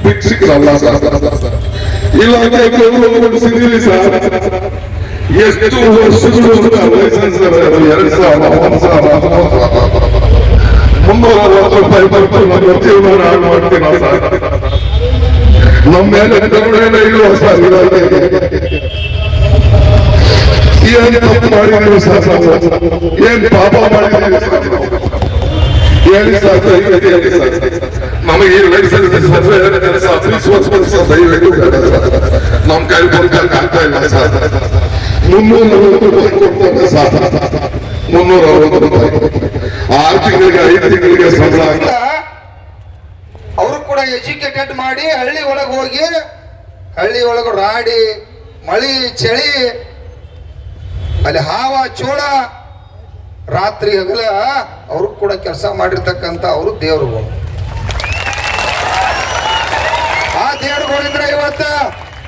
ಭಿಕ್ಷುಕರಲ್ಲ sir, ಇಲಾಖೆ ಸಿಗಲಿ sir. ಎಷ್ಟು ವರ್ಷಗಳು ಲೈಸೆನ್ಸ್ 2,360 ಜೀವನ ಹಾಳು ಮಾಡ್ತೀನ ಸರ್. ನಮ್ಮ ಮೇಲೆ ಕರುಣೆನ ಇಲ್ವ ಸರ್? ಏನ್ ತಪ್ಪು ಮಾಡಿದೀವಿ ಸರ್? ಏನ್ ಪಾಪ ಮಾಡಿದೀವಿ ಸರ್? ಹೇಳಿ ಸರ್, ಹೇಳಿ ಸರ್. ನಮಗೆ ಈ ಲೈಸೆನ್ಸ್ ನಮ್ ಕೈ ಬರ್ಕಂತ ಆಗ್ತಾ ಇಲ್ಲ ಸರ್. 360 ರೂಪಾಯಿ ಸರ್, 360 ರೂಪಾಯಿ 6 ತಿಂಗಳಿಗೆ 5 ತಿಂಗಳಿಗೆ ಸಂಬಳ. ಅವರು ಕೂಡ ಎಜುಕೇಟೆಡ್ ಮಾಡಿ ಹಳ್ಳಿ ಒಳಗೆ ಹೋಗಿ ಹಳ್ಳಿ ಒಳಗೆ ರಾಡಿ ಮಳಿ ಚಳಿ ಅಲ್ಲಿ ಹಾವ ಚೋಳ ರಾತ್ರಿ ಹಗಲ ಅವರು ಕೂಡ ಕೆಲಸ ಮಾಡಿರ್ತಕ್ಕಂಥ ಅವರು ದೇವರುಗಳು. ಆ ದೇವರುಗಳಿಂದ ಇವತ್ತ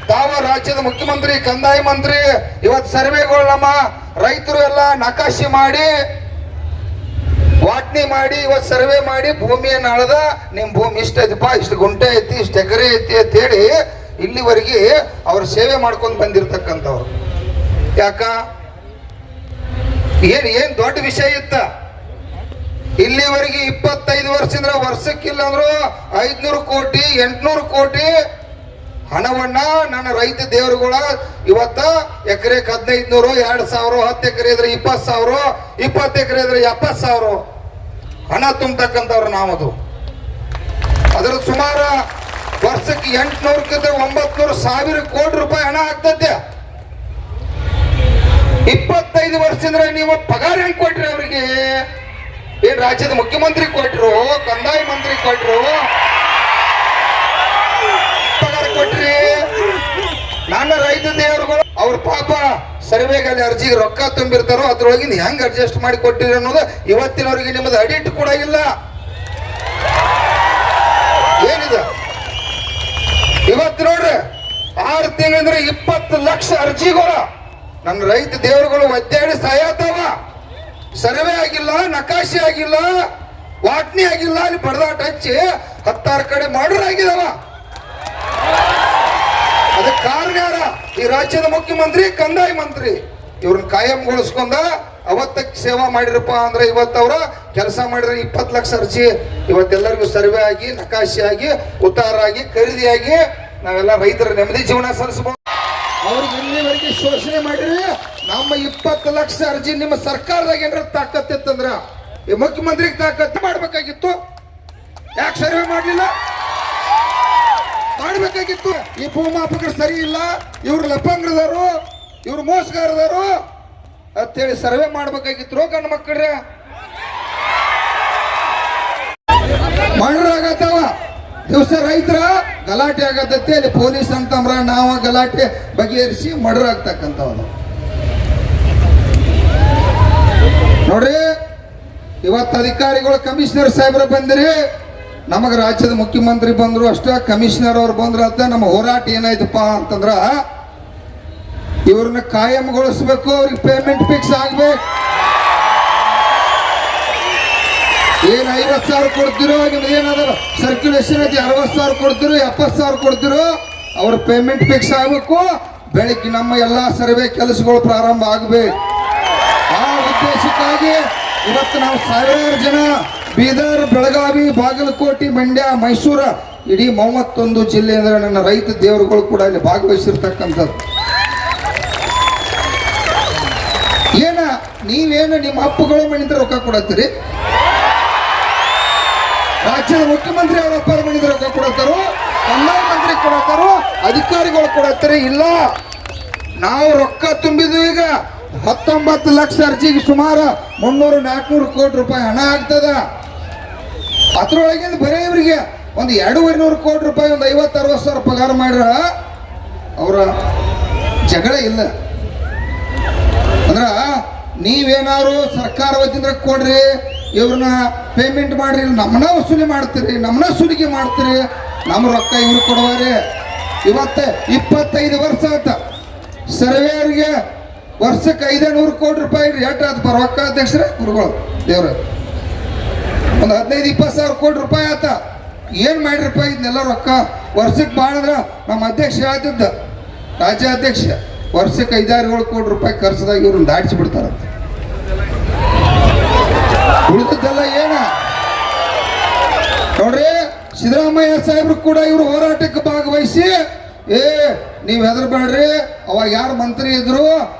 ತಾವ ರಾಜ್ಯದ ಮುಖ್ಯಮಂತ್ರಿ ಕಂದಾಯ ಮಂತ್ರಿ ಇವತ್ತು ಸರ್ವೆಗಳು ನಮ್ಮ ರೈತರು ಎಲ್ಲ ನಕಾಶೆ ಮಾಡಿ ವಾಟ್ನಿ ಮಾಡಿ ಇವತ್ತು ಸರ್ವೆ ಮಾಡಿ ಭೂಮಿಯನ್ನು ಅಳದ ನಿಮ್ಮ ಭೂಮಿ ಇಷ್ಟ ಐತಿಪ್ಪ, ಇಷ್ಟು ಗುಂಟೆ ಐತಿ, ಇಷ್ಟು ಎಕರೆ ಐತಿ ಅಂತ ಹೇಳಿ ಇಲ್ಲಿವರೆಗೆ ಅವ್ರ ಸೇವೆ ಮಾಡ್ಕೊಂಡು ಬಂದಿರತಕ್ಕಂಥವ್ರು. ಯಾಕ ಏನ್ ದೊಡ್ಡ ವಿಷಯ ಇತ್ತ? ಇಲ್ಲಿವರೆಗೆ 25 ವರ್ಷದಿಂದ ವರ್ಷಕ್ಕಿಲ್ಲ ಅಂದ್ರು 500 ಕೋಟಿ 800 ಕೋಟಿ ಹಣವನ್ನ ನನ್ನ ರೈತ ದೇವರುಗಳ ಇವತ್ತ ಎಕರೆಗೆ 1500, 2000, 10 ಎಕರೆ ಇದ್ರೆ 20,000, 20 ಎಕರೆ ಇದ್ರೆ 70,000 ಹಣ ತುಂಬತಕ್ಕಂಥವ್ರು ನಾವದು. ಅದ್ರ ಸುಮಾರು ವರ್ಷಕ್ಕೆ 800ಕ್ಕಿಂತ 900,000 ಕೋಟಿ ರೂಪಾಯಿ ಹಣ ಆಗ್ತದೆ. 25 ವರ್ಷದಿಂದ ನೀವು ಪಗಾರ ಹೆಂಗ್ ಕೊಟ್ರಿ ಅವ್ರಿಗೆ? ಏನ್ ರಾಜ್ಯದ ಮುಖ್ಯಮಂತ್ರಿ ಕೊಟ್ರು, ಕಂದಾಯ ಮಂತ್ರಿ ಕೊಟ್ರು, ಪಗಾರ ಕೊಟ್ರಿ? ನನ್ನ ರೈತ ದೇವರುಗಳು ಅವ್ರ ಪಾಪ ಸರ್ವೆಗಲ್ಲಿ ಅರ್ಜಿಗೆ ರೊಕ್ಕ ತುಂಬಿರ್ತಾರೋ ಅದ್ರೊಳಗಿನ ಹೆಂಗ್ ಅಡ್ಜಸ್ಟ್ ಮಾಡಿ ಕೊಟ್ಟಿರಿ ಅನ್ನೋದು ಇವತ್ತಿನವರೆಗೆ ನಿಮ್ಮದು ಅಡಿಟ್ ಕೂಡ ಇಲ್ಲ. ಏನಿದೆ ಇವತ್ತು ನೋಡ್ರಿ 6 ತಿಂಗಳಂದ್ರೆ 20 ಲಕ್ಷ ಅರ್ಜಿಗಳು ನನ್ನ ರೈತ ದೇವರುಗಳು ಒದ್ದಾಡಿ ಸಾಯತಾವ. ಸರ್ವೆ ಆಗಿಲ್ಲ, ನಕಾಶೆ ಆಗಿಲ್ಲ, ವಾಟ್ನಿ ಆಗಿಲ್ಲ, ಅಲ್ಲಿ ಬಡದಾಟ ಹಚ್ಚಿ 10 ಕಡೆ ಮರ್ಡರ್ ಆಗಿದಾವ. ಅದಕ್ಕೆ ಕಾರಣ ಯಾರ? ಈ ರಾಜ್ಯದ ಮುಖ್ಯಮಂತ್ರಿ ಕಂದಾಯ ಮಂತ್ರಿ. ಇವ್ರನ್ನ ಕಾಯಂಗೊಳಿಸ್ಕೊಂಡ ಅವತ್ತಕ್ಕೆ ಸೇವಾ ಮಾಡಿರಪ್ಪ ಅಂದ್ರೆ ಇವತ್ತು ಅವ್ರ ಕೆಲಸ ಮಾಡಿದ್ರೆ 20 ಲಕ್ಷ ಅರ್ಜಿ ಇವತ್ತೆಲ್ಲರಿಗೂ ಸರ್ವೆ ಆಗಿ ನಕಾಶೆ ಆಗಿ ಉತ್ತಾರ ಆಗಿ ಖರೀದಿಯಾಗಿ ನಾವೆಲ್ಲ ರೈತರ ನೆಮ್ಮದಿ ಜೀವನ ಸಲ್ಲಿಸಬಹುದು. ಅವ್ರಿಗೆ ಇಲ್ಲಿವರೆಗೆ ಶೋಷಣೆ ಮಾಡಿರಿ. ನಮ್ಮ 20 ಲಕ್ಷ ಅರ್ಜಿ ನಿಮ್ಮ ಸರ್ಕಾರದಾಗ ಏನಾರ ತಾಕತ್ತಿತ್ತಂದ್ರ ಈ ಮುಖ್ಯಮಂತ್ರಿಗೆ ತಾಕತ್ತು ಮಾಡ್ಬೇಕಾಗಿತ್ತು. ಯಾಕೆ ಸರ್ವೆ ಮಾಡ್ಲಿಲ್ಲ? ಮಾಡ್ಬೇಕಾಗಿತ್ತು. ಈ ಭೂಮಾಪಕರು ಸರಿ ಇಲ್ಲ, ಇವ್ರು ಲಪಂಗದವರು, ಇವ್ರು ಮೋಸಗಾರದವರು ಅಂತೇಳಿ ಸರ್ವೆ ಮಾಡ್ಬೇಕಾಗಿತ್ತು. ಗಂಡು ಮಕ್ಕಳ್ರೆ ಮಣ್ಣಾಗತ್ತವ ದಿವಸ ರೈತರ ಗಲಾಟೆ ಆಗತ್ತೈತಿ. ಅಲ್ಲಿ ಪೊಲೀಸ್ ಅಂತಂದ್ರ ನಾವು ಗಲಾಟೆ ಬಗೆಹರಿಸಿ ಮರ್ಡರ್ ಆಗ್ತಕ್ಕಂಥವ್ರು ನೋಡ್ರಿ. ಇವತ್ತು ಅಧಿಕಾರಿಗಳು ಕಮಿಷನರ್ ಸಾಹೇಬ್ರ ಬಂದ್ರಿ, ನಮಗೆ ರಾಜ್ಯದ ಮುಖ್ಯಮಂತ್ರಿ ಬಂದ್ರು ಅಷ್ಟ, ಕಮಿಷನರ್ ಅವ್ರು ಬಂದ್ರು ಅಂತ. ನಮ್ಮ ಹೋರಾಟ ಏನಾಯ್ತಪ್ಪ ಅಂತಂದ್ರ ಇವ್ರನ್ನ ಕಾಯಂಗೊಳಿಸ್ಬೇಕು, ಅವ್ರಿಗೆ ಪೇಮೆಂಟ್ ಫಿಕ್ಸ್ ಆಗ್ಬೇಕು. ಏನ್ 50,000 ಕೊಡ್ತಿರೋ, ನಿಮ್ದು ಏನಾದ್ರು ಸರ್ಕ್ಯುಲೇಷನ್ ಐತಿ 60,000 ಕೊಡ್ತಿರೋ, 70,000 ಕೊಡ್ತಿರೋ, ಅವ್ರ ಪೇಮೆಂಟ್ ಫಿಕ್ಸ್ ಆಗ್ಬೇಕು. ಬೆಳಗ್ಗೆ ನಮ್ಮ ಎಲ್ಲಾ ಸರ್ವೆ ಕೆಲಸಗಳು ಪ್ರಾರಂಭ ಆಗ್ಬೇಕು. ಆ ಉದ್ದೇಶಕ್ಕಾಗಿ ಇವತ್ತು ನಾವು 1000 ಜನ ಬೀದರ್, ಬೆಳಗಾವಿ, ಬಾಗಲಕೋಟೆ, ಮಂಡ್ಯ, ಮೈಸೂರು ಇಡೀ 31 ಜಿಲ್ಲೆ ಅಂದ್ರೆ ನನ್ನ ರೈತ ದೇವರುಗಳು ಕೂಡ ಇಲ್ಲಿ ಭಾಗವಹಿಸಿರ್ತಕ್ಕಂಥದ್ದು. ಏನ ನೀವೇನು ನಿಮ್ಮ ಅಪ್ಪಗಳು ಮಣಿಂದ ರೊಕ್ಕ ಕೊಡತ್ತೀರಿ? ರಾಜ್ಯದ ಮುಖ್ಯಮಂತ್ರಿ ಅವರ ಅಪ್ಪರ ಮಣಿಂದ ರೊಕ್ಕ ಕೊಡತ್ತಾರೋ, ಕಂದಾಯ ಮಂತ್ರಿ ಕೊಡತ್ತಾರೋ, ಅಧಿಕಾರಿಗಳು ಕೊಡತ್ತಾರೆ? ಇಲ್ಲ. ನಾವು ರೊಕ್ಕ ತುಂಬಿದ್ವಿ. ಈಗ 19 ಲಕ್ಷ ಅರ್ಜಿಗೆ ಸುಮಾರು 300-400 ಕೋಟಿ ರೂಪಾಯಿ ಹಣ ಆಗ್ತದ. ಅದ್ರೊಳಗಿಂದ ಬರೀ ಇವರಿಗೆ ಒಂದು 200-300 ಕೋಟಿ ರೂಪಾಯಿ, ಒಂದು 50-60 ಸಾವಿರ ಪಗಾರ ಮಾಡ್ರ ಅವರ ಜಗಳ ಇಲ್ಲ. ಅಂದ್ರ ನೀವೇನಾದ್ರು ಸರ್ಕಾರ ವತಿಯಿಂದ ಕೊಡ್ರಿ, ಇವ್ರನ್ನ ಪೇಮೆಂಟ್ ಮಾಡ್ರಿ, ನಮ್ಮನ್ನ ವಸೂಲಿ ಮಾಡ್ತೀರಿ, ನಮ್ಮನ್ನ ಸುಲಿಗೆ ಮಾಡ್ತೀರಿ, ನಮ್ಮ ರೊಕ್ಕ ಇವ್ರು ಕೊಡುವಾರೆ. ಇವತ್ತು 25 ವರ್ಷ ಆತ ಸರ್ವೇಯರ್ಗೆ ವರ್ಷಕ್ಕೆ 500 ಕೋಟಿ ರೂಪಾಯಿ ರೇಟ್ ಆದ ರೊಕ್ಕ. ಅಧ್ಯಕ್ಷರೇ, ಗುರುಗಳು ದೇವ್ರ ಒಂದು 15-20 ಸಾವಿರ ಕೋಟಿ ರೂಪಾಯಿ ಆತ. ಏನು ಮಾಡಿರಪ್ಪ ಇದನ್ನೆಲ್ಲ ರೊಕ್ಕ? ವರ್ಷಕ್ಕೆ ಭಾಳ ಅಂದ್ರೆ ನಮ್ಮ ಅಧ್ಯಕ್ಷ ಹೇಳ್ತಿದ್ದ, ರಾಜ್ಯಾಧ್ಯಕ್ಷ, ವರ್ಷಕ್ಕೆ 5-6 ಕೋಟಿ ರೂಪಾಯಿ ಖರ್ಚದಾಗ ಇವ್ರನ್ನ ದಾಟಿಸಿ ಬಿಡ್ತಾರಂತೆ. ಉಳಿದದ್ದೆಲ್ಲ ಏನ ನೋಡ್ರಿ, ಸಿದ್ದರಾಮಯ್ಯ ಸಾಹೇಬ್ರು ಕೂಡ ಇವರು ಹೋರಾಟಕ್ಕೆ ಭಾಗವಹಿಸಿ, ನೀವು ಹೆದರ್ಬೇಡ್ರಿ, ಅವಾಗ ಯಾರು ಮಂತ್ರಿ ಇದ್ರು,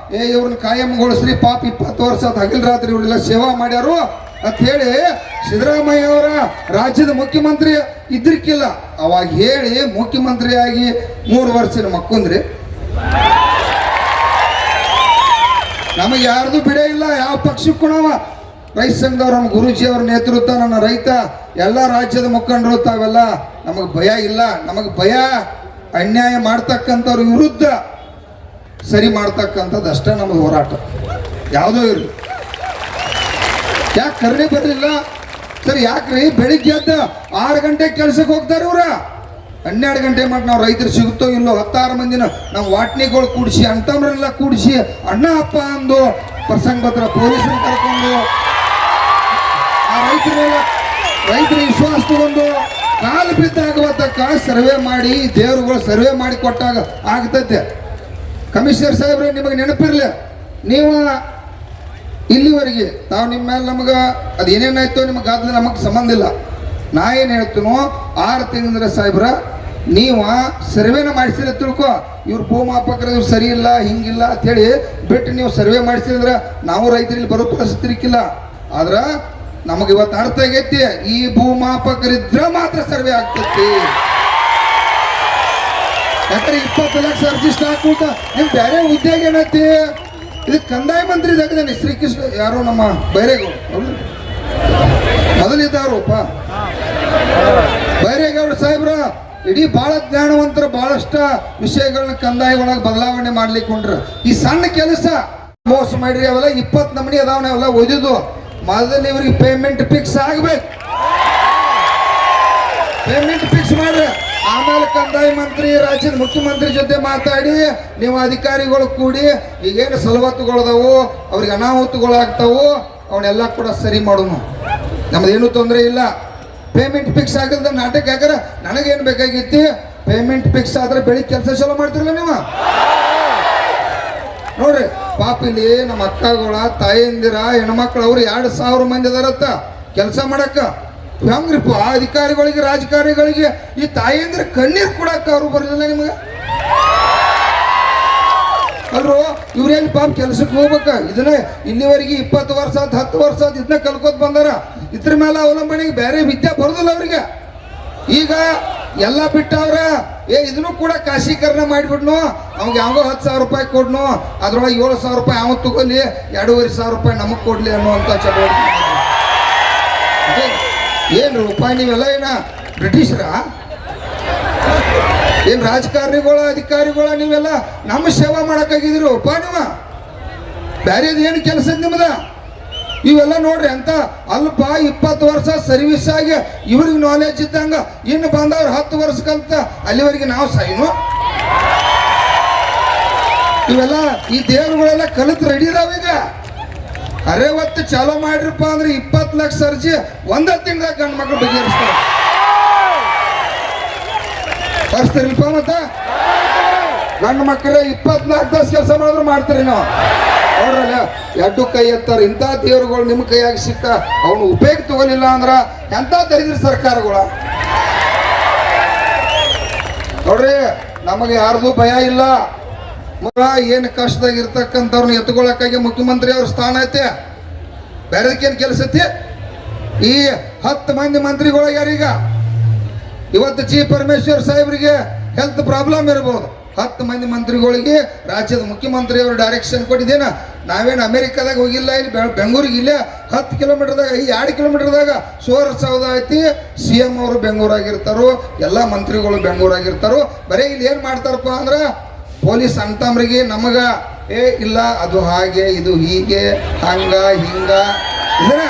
ಇವ್ರನ್ನ ಕಾಯಂಗೊಳಿಸ್ರಿ, ಪಾಪ 20 ವರ್ಷ ಹಗಲ್ ರಾತ್ರಿ ಇವರೆಲ್ಲ ಸೇವಾ ಮಾಡ್ಯಾರು ಅಂತ ಹೇಳಿ ಸಿದ್ದರಾಮಯ್ಯ ಅವರ ರಾಜ್ಯದ ಮುಖ್ಯಮಂತ್ರಿ ಇದ್ರಿಕ್ಕಿಲ್ಲ ಅವಾಗ ಹೇಳಿ ಮುಖ್ಯಮಂತ್ರಿಯಾಗಿ 3 ವರ್ಷ ಮಕ್ಕೊಂದ್ರಿ. ನಮಗೆ ಯಾರ್ದು ಬಿಡೇ ಇಲ್ಲ, ಯಾವ ಪಕ್ಷಕ್ಕೂ ನಾವು ರೈತ ಸಂಘದವ್ರು, ನಮ್ಮ ಗುರೂಜಿ ಅವ್ರ ನೇತೃತ್ವ, ನನ್ನ ರೈತ ಎಲ್ಲ ರಾಜ್ಯದ ಮುಖಂಡರು ತಾವೆಲ್ಲ ನಮಗೆ ಭಯ ಇಲ್ಲ. ನಮಗೆ ಭಯ ಅನ್ಯಾಯ ಮಾಡ್ತಕ್ಕಂಥವ್ರ ವಿರುದ್ಧ ಸರಿ ಮಾಡ್ತಕ್ಕಂಥದ್ದು ಅಷ್ಟೇ ನಮ್ಮದು ಹೋರಾಟ. ಯಾವುದೋ ಇರಲಿ. ಯಾಕೆ ಕರ್ಣೆ ಬರಲಿಲ್ಲ ಸರಿ? ಯಾಕ್ರಿ ಬೆಳಿಗ್ಗೆ ಎದ್ದು 6 ಗಂಟೆಗೆ ಕೆಲ್ಸಕ್ಕೆ ಹೋಗ್ತಾರೆ ಇವ್ರ, 12 ಗಂಟೆ ಮಾಡಿ ನಾವು ರೈತರು ಸಿಗುತ್ತೋ ಇಲ್ಲೋ 16 ಮಂದಿನ ನಾವು ವಾಟ್ನಿಗಳು ಕೂಡಿಸಿ, ಅಣ್ತಮ್ರನ್ನೆಲ್ಲ ಕೂಡಿಸಿ, ಅಣ್ಣ ಅಪ್ಪ ಅಂದು ಪ್ರಸಂಗ ಭದ್ರ ಪೊಲೀಸರು ಕರ್ಕೊಂಡು ಆ ರೈತರ ವಿಶ್ವಾಸ ತಗೊಂಡು ಕಾಲು ಬಿದ್ದಾಗುವತ್ತಕ್ಕ ಸರ್ವೆ ಮಾಡಿ, ದೇವರುಗಳು ಸರ್ವೆ ಮಾಡಿ ಕೊಟ್ಟಾಗ ಆಗ್ತೈತೆ. ಕಮಿಷನರ್ ಸಾಹೇಬ್ರೆ, ನಿಮಗೆ ನೆನಪಿರಲಿ, ನೀವು ಇಲ್ಲಿವರೆಗೆ ನಾವು ನಿಮ್ಮ ಮೇಲೆ ನಮಗೆ ಅದು ಏನೇನಾಯ್ತು ನಿಮಗೆ ಆದ್ರೆ ನಮಗೆ ಸಂಬಂಧ ಇಲ್ಲ. ನಾ ಏನು ಹೇಳ್ತೀನೋ 6 ತಿಂಗಳ ಸಾಹೇಬ್ರ ನೀವು ಸರ್ವೆನ ಮಾಡಿಸಿದ್ರೆ ತಿಳ್ಕೊ, ಇವ್ರು ಭೂಮಾಪಕರು ಇವ್ರು ಸರಿ ಇಲ್ಲ ಹಿಂಗಿಲ್ಲ ಅಂತೇಳಿ ಬಿಟ್ಟು ನೀವು ಸರ್ವೆ ಮಾಡಿಸಿದ್ರೆ ನಾವು ರೈತರಲ್ಲಿ ಬರೋ ಪರಿಸ್ಥಿತಿಕ್ಕಿಲ್ಲ. ಆದ್ರೆ ನಮಗೆ ಇವತ್ತು ಅರ್ಥ ಆಗೈತಿ, ಈ ಭೂಮಾಪಕರಿದ್ರೆ ಮಾತ್ರ ಸರ್ವೆ ಆಗ್ತೈತಿ. ಯಾಕಂದ್ರೆ 20 ಲಕ್ಷ ಅರ್ಜಿ ಸ್ಟಾಕ್ ಕೊಡ್ತಾ ನಿಮ್ ಬೇರೆ ಉದ್ಯೋಗ ಏನೈತಿ? ಇದು ಕಂದಾಯ ಮಂತ್ರಿ ತೆಗೆದಾನೆ ಶ್ರೀಕೃಷ್ಣ, ಯಾರೋ ನಮ್ಮ ಬೈರೇಗೌಡ ಮೊದಲಿದ್ದಾರಪ್ಪ ಬೈರೇಗೌಡ ಸಾಹೇಬ್ರ. ಇಡೀ ಭಾಳ ಜ್ಞಾನವಂತರ ಭಾಳಷ್ಟ ವಿಷಯಗಳನ್ನ ಕಂದಾಯ ಒಳಗೆ ಬದಲಾವಣೆ ಮಾಡ್ಲಿಕ್ಕೆ ಕೊಂಡ್ರ. ಈ ಸಣ್ಣ ಕೆಲಸ ಮೋಸ ಮಾಡ್ರಿ, ಅವೆಲ್ಲ 20 ನಮೂನಿ ಅದಾವನ ಅವೆಲ್ಲ ಓದಿದ್ದು. ಮೊದಲು ಇವ್ರಿಗೆ ಪೇಮೆಂಟ್ ಫಿಕ್ಸ್ ಆಗ್ಬೇಕು, ಪೇಮೆಂಟ್ ಫಿಕ್ಸ್ ಮಾಡ್ರಿ. ಆಮೇಲೆ ಕಂದಾಯ ಮಂತ್ರಿ ರಾಜ್ಯದ ಮುಖ್ಯಮಂತ್ರಿ ಜೊತೆ ಮಾತಾಡಿ ನೀವು ಅಧಿಕಾರಿಗಳು ಕೂಡಿ ಈಗೇನು ಸವಲತ್ತುಗಳದಾವು ಅವ್ರಿಗೆ ಅನಾಹುತಗಳಾಗ್ತಾವು ಅವನ್ನೆಲ್ಲ ಕೂಡ ಸರಿ ಮಾಡೋಣ. ನಮ್ದೇನು ತೊಂದರೆ ಇಲ್ಲ. ಪೇಮೆಂಟ್ ಫಿಕ್ಸ್ ಆಗಿಲ್ದ ನಾಟಕ ಯಾಕಂದ್ರೆ ನನಗೇನು ಬೇಕಾಗಿತ್ತು, ಪೇಮೆಂಟ್ ಫಿಕ್ಸ್ ಆದ್ರೆ ಬೆಳಿಗ್ಗೆ ಕೆಲಸ ಚಲೋ ಮಾಡ್ತಿರಲ್ಲ ನೀವು. ನೋಡ್ರಿ ಪಾಪ ಇಲ್ಲಿ ನಮ್ಮ ಅಕ್ಕಗಳ ತಾಯಂದಿರ ಹೆಣ್ಮಕ್ಳು ಅವ್ರು 2,000 ಮಂದಿ ಅದಾರತ್ತ ಕೆಲಸ ಮಾಡಕ್ಕ. ಹೆಂಗ್ರಿಪ್ಪ ಅಧಿಕಾರಿಗಳಿಗೆ ರಾಜಕಾರಣಿಗಳಿಗೆ ಈ ತಾಯಂದಿರ ಕಣ್ಣೀರು ಕೊಡಕ್ಕ ಅವ್ರು ಬರಲಿಲ್ಲ ನಿಮಗೆ ಅಲ್ರು? ಇವ್ರೇನು ಪಾಪ ಕೆಲಸಕ್ಕೆ ಹೋಗ್ಬೇಕ. ಇದನ್ನೇ ಇಲ್ಲಿವರೆಗೆ 20 ವರ್ಷ ಆಯ್ತು 10 ವರ್ಷ ಆಯ್ತು ಇದನ್ನ ಕಲ್ಕೋತ್ ಬಂದಾರ. ಇದ್ರ ಮೇಲೆ ಅವಲಂಬನೆಗೆ ಬೇರೆ ವಿದ್ಯೆ ಬರೋದಿಲ್ಲ ಅವ್ರಿಗೆ. ಈಗ ಎಲ್ಲ ಬಿಟ್ಟವ್ರ ಇದನ್ನು ಕೂಡ ಖಾಸೀಕರಣ ಮಾಡಿಬಿಡ್ನು, ಅವಾಗ ಯಾವಾಗ 10,000 ರೂಪಾಯಿ ಕೊಡ್ನು, ಅದ್ರೊಳಗೆ 7,000 ರೂಪಾಯಿ ಅವನು ತಗೊಳ್ಳಿ, 2,500 ರೂಪಾಯಿ ನಮಗೆ ಕೊಡ್ಲಿ ಅನ್ನುವಂಥ ಚಟುವಟಿಕೆ. ಏನು ರೂಪಾಯಿ ನೀವೆಲ್ಲ ಏನ ಬ್ರಿಟಿಷರ? ಏನು ರಾಜಕಾರಣಿಗಳ ಅಧಿಕಾರಿಗಳ ನೀವೆಲ್ಲ ನಮ್ಮ ಸೇವಾ ಮಾಡಕ್ಕಾಗಿದ್ರು ಉಪ ನೀವು? ಬೇರೆದು ಏನು ಕೆಲಸ ನಿಮ್ದ? ಇವೆಲ್ಲ ನೋಡ್ರಿ ಅಂತ ಅಲ್ಪ 20 ವರ್ಷ ಸರ್ವಿಸ್ ಆಗಿ ಇವ್ರಿಗೆ ನಾಲೆಜ್ ಇದ್ದಂಗ ಇನ್ನು ಬಂದವ್ರು 10 ವರ್ಷ ಕಲ್ತ ಅಲ್ಲಿವರೆಗೆ ನಾವು ಸಾಯಿನು. ಇವೆಲ್ಲ ಈ ದೇವ್ರುಗಳೆಲ್ಲ ಕಲಿತು ರೆಡಿ ಇದಾವೀಗ. ಅರೆವತ್ತು ಚಾಲೋ ಮಾಡ್ರಪ್ಪ ಅಂದ್ರೆ 20 ಲಕ್ಷ ಅರ್ಜಿ 1 ತಿಂಗಳ ಗಂಡು ಮಕ್ಕಳು ಬಗೆಹರಿಸ್ತಾರೆ. ಬರ್ಸ್ತೀರಿಲ್ಪ ಮತ್ತ ಗಂಡು ಮಕ್ಕಳೇ 24 ತಾಸು ಕೆಲಸ ಮಾಡಿದ್ರು ಮಾಡ್ತೀರಿ ನಾವು. ನೋಡ್ರಲ್ಲ ಎಡ್ಡು ಕೈ ಎತ್ತಾರೆ. ಇಂಥ ದೇವ್ರುಗಳು ನಿಮ್ಮ ಕೈಯಾಗಿ ಸಿಕ್ಕ ಅವನು ಉಪಯೋಗ ತಗೊಲಿಲ್ಲ ಅಂದ್ರ ಎಂತ ದರಿದ್ರ ಸರ್ಕಾರಗಳ. ನೋಡ್ರಿ ನಮಗೆ ಯಾರ್ದು ಭಯ ಇಲ್ಲ. ಏನು ಕಷ್ಟದಾಗ ಇರ್ತಕ್ಕಂಥವ್ರನ್ನ ಎತ್ಕೊಳಕ್ಕಾಗಿ ಮುಖ್ಯಮಂತ್ರಿ ಅವ್ರ ಸ್ಥಾನ ಐತೆ. ಬೇರೆದಕ್ಕೇನು ಕೆಲಸ ಐತಿ? ಈ 10 ಮಂದಿ ಮಂತ್ರಿಗಳು ಯಾರೀಗ ಇವತ್ತು ಜಿ ಪರಮೇಶ್ವರ್ ಸಾಹೇಬ್ರಿಗೆ ಹೆಲ್ತ್ ಪ್ರಾಬ್ಲಮ್ ಇರ್ಬೋದು. 10 ಮಂದಿ ಮಂತ್ರಿಗಳಿಗೆ ರಾಜ್ಯದ ಮುಖ್ಯಮಂತ್ರಿ ಅವರು ಡೈರೆಕ್ಷನ್ ಕೊಟ್ಟಿದ್ದೇನ. ನಾವೇನು ಅಮೆರಿಕಾದಾಗ ಹೋಗಿಲ್ಲ, ಇಲ್ಲಿ ಬೆಂಗಳೂರಿಗೆ ಇಲ್ಲೇ 10 ಕಿಲೋಮೀಟರ್ದಾಗ 2 ಕಿಲೋಮೀಟರ್ದಾಗ ಸುವರ್ಣಸೌಧ ಐತಿ. CM ಅವರು ಬೆಂಗಳೂರಾಗಿರ್ತಾರೋ, ಎಲ್ಲ ಮಂತ್ರಿಗಳು ಬೆಂಗಳೂರಾಗಿರ್ತಾರೋ. ಬರೀ ಇಲ್ಲಿ ಏನು ಮಾಡ್ತಾರಪ್ಪ ಅಂದ್ರೆ ಪೊಲೀಸ್ ಅಂತಮ್ರಿಗೆ ನಮಗ ಇಲ್ಲ ಅದು ಹಾಗೆ ಇದು ಹೀಗೆ ಹಂಗ ಹಿಂಗ ಇದನ್ನ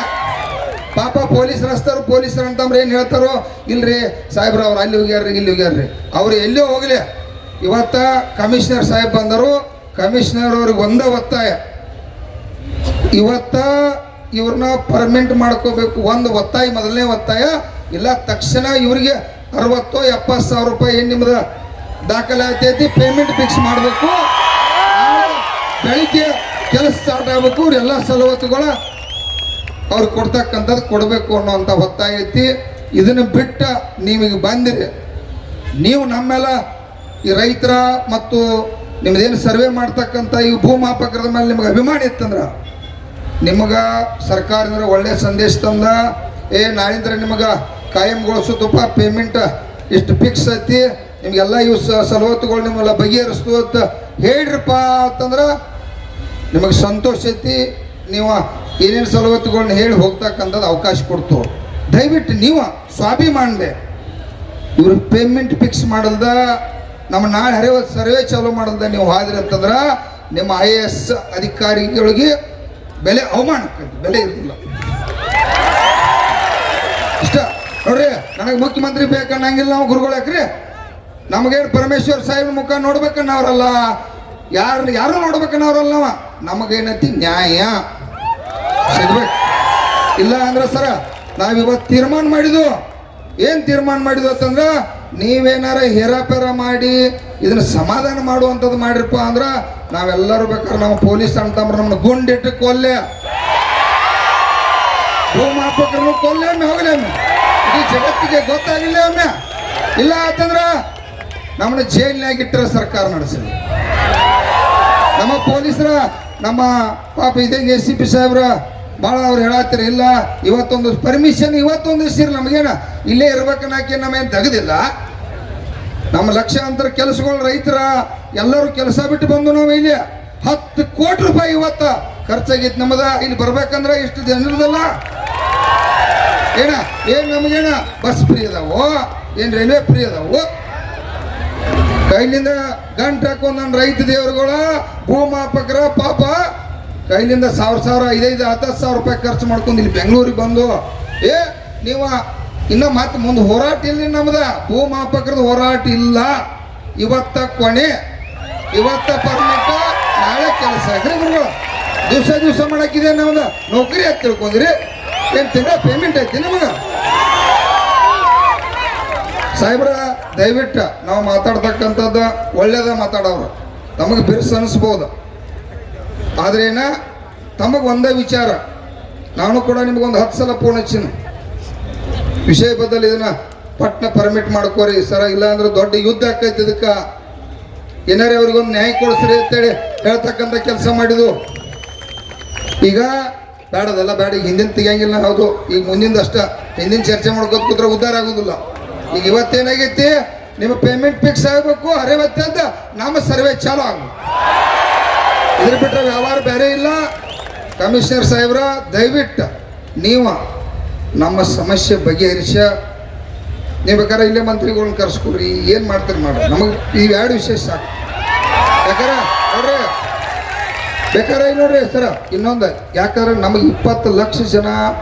ಪಾಪ ಪೊಲೀಸ್ ರಸ್ತಾರು ಪೊಲೀಸರು ಅಂತಂದ್ರೆ ಏನು ಹೇಳ್ತಾರೋ, ಇಲ್ರಿ ಸಾಹೇಬ್ರ ಅವ್ರು ಅಲ್ಲಿ ಹೋಗ್ಯಾರ್ರಿ ಇಲ್ಲಿ ಹೋಗ್ಯಾರ್ರಿ, ಅವ್ರು ಎಲ್ಲೋ ಹೋಗ್ಲಿ. ಇವತ್ತ ಕಮಿಷನರ್ ಸಾಹೇಬ್ ಬಂದರು. ಕಮಿಷನರ್ ಅವ್ರಿಗೆ ಒಂದೇ ಒತ್ತಾಯ, ಇವತ್ತ ಇವ್ರನ್ನ ಪರ್ಮನೆಂಟ್ ಮಾಡ್ಕೋಬೇಕು. ಒಂದು ಒತ್ತಾಯ, ಮೊದಲನೇ ಒತ್ತಾಯ. ಇಲ್ಲ ತಕ್ಷಣ ಇವರಿಗೆ 60-70 ರೂಪಾಯಿ ಏನು ನಿಮ್ಮದು ದಾಖಲಾತಿ ಐತಿ ಪೇಮೆಂಟ್ ಫಿಕ್ಸ್ ಮಾಡಬೇಕು. ಬೆಳಿಗ್ಗೆ ಕೆಲಸ ಸ್ಟಾರ್ಟ್ ಆಗಬೇಕು. ಇವರೆಲ್ಲ ಸವಲತ್ತುಗಳ ಅವ್ರಿಗೆ ಕೊಡ್ತಕ್ಕಂಥದ್ದು ಕೊಡಬೇಕು ಅನ್ನೋಂಥ ಒತ್ತಾಯ ಐತಿ. ಇದನ್ನು ಬಿಟ್ಟ ನೀವೀಗ ಬಂದಿರಿ, ನೀವು ನಮ್ಮೆಲ್ಲ ಈ ರೈತರ ಮತ್ತು ನಿಮ್ಮದೇನು ಸರ್ವೆ ಮಾಡ್ತಕ್ಕಂಥ ಈ ಭೂಮಾಪಕರದ ಮೇಲೆ ನಿಮ್ಗೆ ಅಭಿಮಾನ ಇತ್ತಂದ್ರೆ ನಿಮಗೆ ಸರ್ಕಾರದಿಂದ ಒಳ್ಳೆಯ ಸಂದೇಶ ತಂದ, ನಾಳಿಂದ್ರೆ ನಿಮಗೆ ಕಾಯಂಗೊಳಿಸುತ್ತಪ್ಪ, ಪೇಮೆಂಟ್ ಇಷ್ಟು ಫಿಕ್ಸ್ ಐತಿ, ನಿಮಗೆಲ್ಲ ಇವು ಸವಲತ್ತುಗಳು ನಿಮ್ಮೆಲ್ಲ ಬಗೆಹರಿಸ್ತು ಅಂತ ಹೇಳ್ರಪ್ಪ ಅಂತಂದ್ರೆ ನಿಮಗೆ ಸಂತೋಷ ಐತಿ. ನೀವು ಏನೇನು ಸವಲತ್ತುಗಳನ್ನ ಹೇಳಿ ಹೋಗ್ತಕ್ಕಂಥದ್ದು ಅವಕಾಶ ಕೊಡ್ತು. ದಯವಿಟ್ಟು ನೀವು ಸ್ವಾಭಿಮಾನದೆ ಇವ್ರ ಪೇಮೆಂಟ್ ಫಿಕ್ಸ್ ಮಾಡಲ್ದ, ನಮ್ಮ ನಾಳೆ ಸರ್ವೆ ಚಾಲೂ ಮಾಡಲ್ದ ನೀವು ಹಾದ್ರಿ ಅಂತಂದ್ರೆ ನಿಮ್ಮ IAS ಅಧಿಕಾರಿಗಳಿಗೆ ಬೆಲೆ ಅವಮಾನಕ್ಕಂತ ಬೆಲೆ ಇರಲಿಲ್ಲ. ಇಷ್ಟ ನೋಡ್ರಿ, ನನಗೆ ಮುಖ್ಯಮಂತ್ರಿ ಬೇಕನ್ನಂಗಿಲ್ಲ ನಾವು ಗುರುಗಳು. ಯಾಕ್ರಿ ನಮಗೇನು ಪರಮೇಶ್ವರ್ ಸಾಹೇಬ್ ಮುಖ ನೋಡ್ಬೇಕನ್ನವ್ರಲ್ಲ, ಯಾರು ನೋಡ್ಬೇಕನ್ನವ್ರಲ್ಲ. ನಮಗೇನೈತಿ ನ್ಯಾಯ ಸಿಗ್ಬೇಕು. ಇಲ್ಲ ಅಂದ್ರೆ ಸರ ನಾವಿವತ್ತು ತೀರ್ಮಾನ ಮಾಡಿದ್ವು. ಏನು ತೀರ್ಮಾನ ಮಾಡಿದ್ವು ಅಂತಂದ್ರೆ ನೀವೇನಾರ ಹೇರಾಪೇರ ಮಾಡಿ ಇದನ್ನ ಸಮಾಧಾನ ಮಾಡುವಂಥದ್ದು ಮಾಡಿರಪ್ಪ ಅಂದ್ರೆ ನಾವೆಲ್ಲರೂ ಬೇಕಾದ್ರೆ ನಮ್ಮ ಪೊಲೀಸ್ ಅಂತಂದ್ರೆ ನಮ್ಮನ್ನ ಗುಂಡಿಟ್ಟು ಕೊಲ್ಲೆ, ಭೂಮಾಪಕರನ್ನು ಕೊಲ್ಲೆ ಹೋಗಲೇ ಇಡೀ ಜಗತ್ತಿಗೆ ಗೊತ್ತಾಗಿಲ್ಲ ಒಮ್ಮೆ. ಇಲ್ಲ ಅಂತಂದ್ರೆ ನಮ್ಮನ್ನ ಜೈಲಿನಾಗ ಇಟ್ಟರೆ ಸರ್ಕಾರ ನಡೆಸಲಿ. ನಮ್ಮ ಪೊಲೀಸರ ನಮ್ಮ ಪಾಪ ಇದೇ ACP ಸಾಹೇಬ್ರ ಭಾಳ ಅವ್ರು ಹೇಳತ್ತೀರಿ, ಇಲ್ಲ ಇವತ್ತೊಂದು ಪರ್ಮಿಷನ್ ಇವತ್ತೊಂದು ಇರ್ರಿ, ನಮಗೇನ ಇಲ್ಲೇ ಇರ್ಬೇಕನ್ನಾಕೆ ನಮ್ಮೇನು ತೆಗೆದಿಲ್ಲ. ನಮ್ಮ ಲಕ್ಷಾಂತರ ಕೆಲಸಗಳು ರೈತರ ಎಲ್ಲರೂ ಕೆಲಸ ಬಿಟ್ಟು ಬಂದು ನಾವು ಇಲ್ಲಿ 10 ಕೋಟಿ ರೂಪಾಯಿ ಇವತ್ತು ಖರ್ಚಾಗಿತ್ತು ನಮ್ಮದ. ಇಲ್ಲಿ ಬರ್ಬೇಕಂದ್ರೆ ಇಷ್ಟು ಜನರದಲ್ಲ ಏನು ನಮಗೇನ ಬಸ್ ಫ್ರೀ ಅದಾವೋ, ಏನು ರೈಲ್ವೆ ಫ್ರೀ ಅದಾವೋ. ಕೈಲಿಂದ ಗಂಟೆ ಹಾಕೊಂಡು ನನ್ನ ರೈತ ದೇವರುಗಳ ಭೂಮಾಪಕರ ಪಾಪ ಕೈಲಿಂದ 1000 5,000 ರೂಪಾಯಿ ಖರ್ಚು ಮಾಡ್ಕೊಂಡು ಇಲ್ಲಿ ಬೆಂಗಳೂರಿಗೆ ಬಂದು ನೀವು ಇನ್ನು ಮತ್ತೆ ಮುಂದೆ ಹೋರಾಟ ಇಲ್ಲ. ನಮ್ದ ಭೂಮಾಪಕರದ ಹೋರಾಟ ಇಲ್ಲ. ಇವತ್ತ ಕೊನೆ, ಇವತ್ತ ಪರ್ಮಿಟ್, ನಾಳೆ ಕೆಲಸ. ಗುರುಗಳು ದಿವಸ ಮಾಡಕ್ಕಿದೆ ನಮ್ದು ನೌಕರಿ ಅಂತ ತಿಳ್ಕೊಂಡ್ರಿ. ಏನು ತಿಂಗಳ ಪೇಮೆಂಟ್ ಐತಿ ನಮಗ? ಸಾಹೇಬ್ರ ದಯವಿಟ್ಟು ನಾವು ಮಾತಾಡ್ತಕ್ಕಂಥದ್ದು ಒಳ್ಳೇದ ಮಾತಾಡೋರು ತಮಗೆ ಬಿರ್ಸು ಅನಿಸ್ಬೋದು. ಆದ್ರೇನ ತಮಗೆ ಒಂದೇ ವಿಚಾರ, ನಾನು ಕೂಡ ನಿಮಗೊಂದು 10 ಸಲ ಫೋನ್ ಹಚ್ಚಿನ ವಿಷಯ ಬದಲು ಇದನ್ನ ಪಟ್ನ ಪರ್ಮಿಟ್ ಮಾಡ್ಕೋರಿ ಸರ, ಇಲ್ಲ ಅಂದ್ರೆ ದೊಡ್ಡ ಯುದ್ಧ ಆಕೈತಿ. ಇದಕ್ಕೆ ಏನಾರೇ ಅವ್ರಿಗೊಂದು ನ್ಯಾಯ ಕೊಡಿಸ್ರಿ ಅಂತೇಳಿ ಹೇಳ್ತಕ್ಕಂಥ ಕೆಲಸ ಮಾಡಿದ್ವು. ಈಗ ಬೇಡದಲ್ಲ, ಬೇಡ, ಈಗ ಹಿಂದಿನ ತೆಗಿಯಂಗಿಲ್ಲ. ಹೌದು, ಈಗ ಮುಂದಿಂದ ಅಷ್ಟ ಹಿಂದಿನ ಚರ್ಚೆ ಮಾಡ್ಕೋತ ಕೂತ್ರೆ ಉದ್ಧಾರ ಆಗೋದಿಲ್ಲ. ಈಗ ಇವತ್ತೇನಾಗೈತಿ, ನಿಮ್ಮ ಪೇಮೆಂಟ್ ಫಿಕ್ಸ್ ಆಗಬೇಕು, ಅರೆವತ್ತಂತ ನಮ್ಮ ಸರ್ವೆ ಚಾಲು ಆಗಬೇಕು. ಇದ್ರ ಬಿಟ್ಟರೆ ವ್ಯವಹಾರ ಬೇರೆ ಇಲ್ಲ. ಕಮಿಷನರ್ ಸಾಹೇಬ್ರ ದಯವಿಟ್ಟು ನೀವು ನಮ್ಮ ಸಮಸ್ಯೆ ಬಗೆಹರಿಸ. ನೀವು ಬೇಕಾದ್ರೆ ಇಲ್ಲೇ ಮಂತ್ರಿಗಳನ್ನ ಕರ್ಸ್ಕೊಡ್ರಿ, ಏನು ಮಾಡ್ತೀರಿ ಮಾಡ್ರಿ, ನಮಗೆ ಈ 2 ವಿಷಯ ಸಾಕು. ಯಾಕಂದ್ರೆ ನೋಡ್ರಿ, ಬೇಕಾದ್ರೆ ನೋಡ್ರಿ ಸರ ಇನ್ನೊಂದು, ಯಾಕಂದ್ರೆ ನಮಗೆ 20 ಲಕ್ಷ ಜನ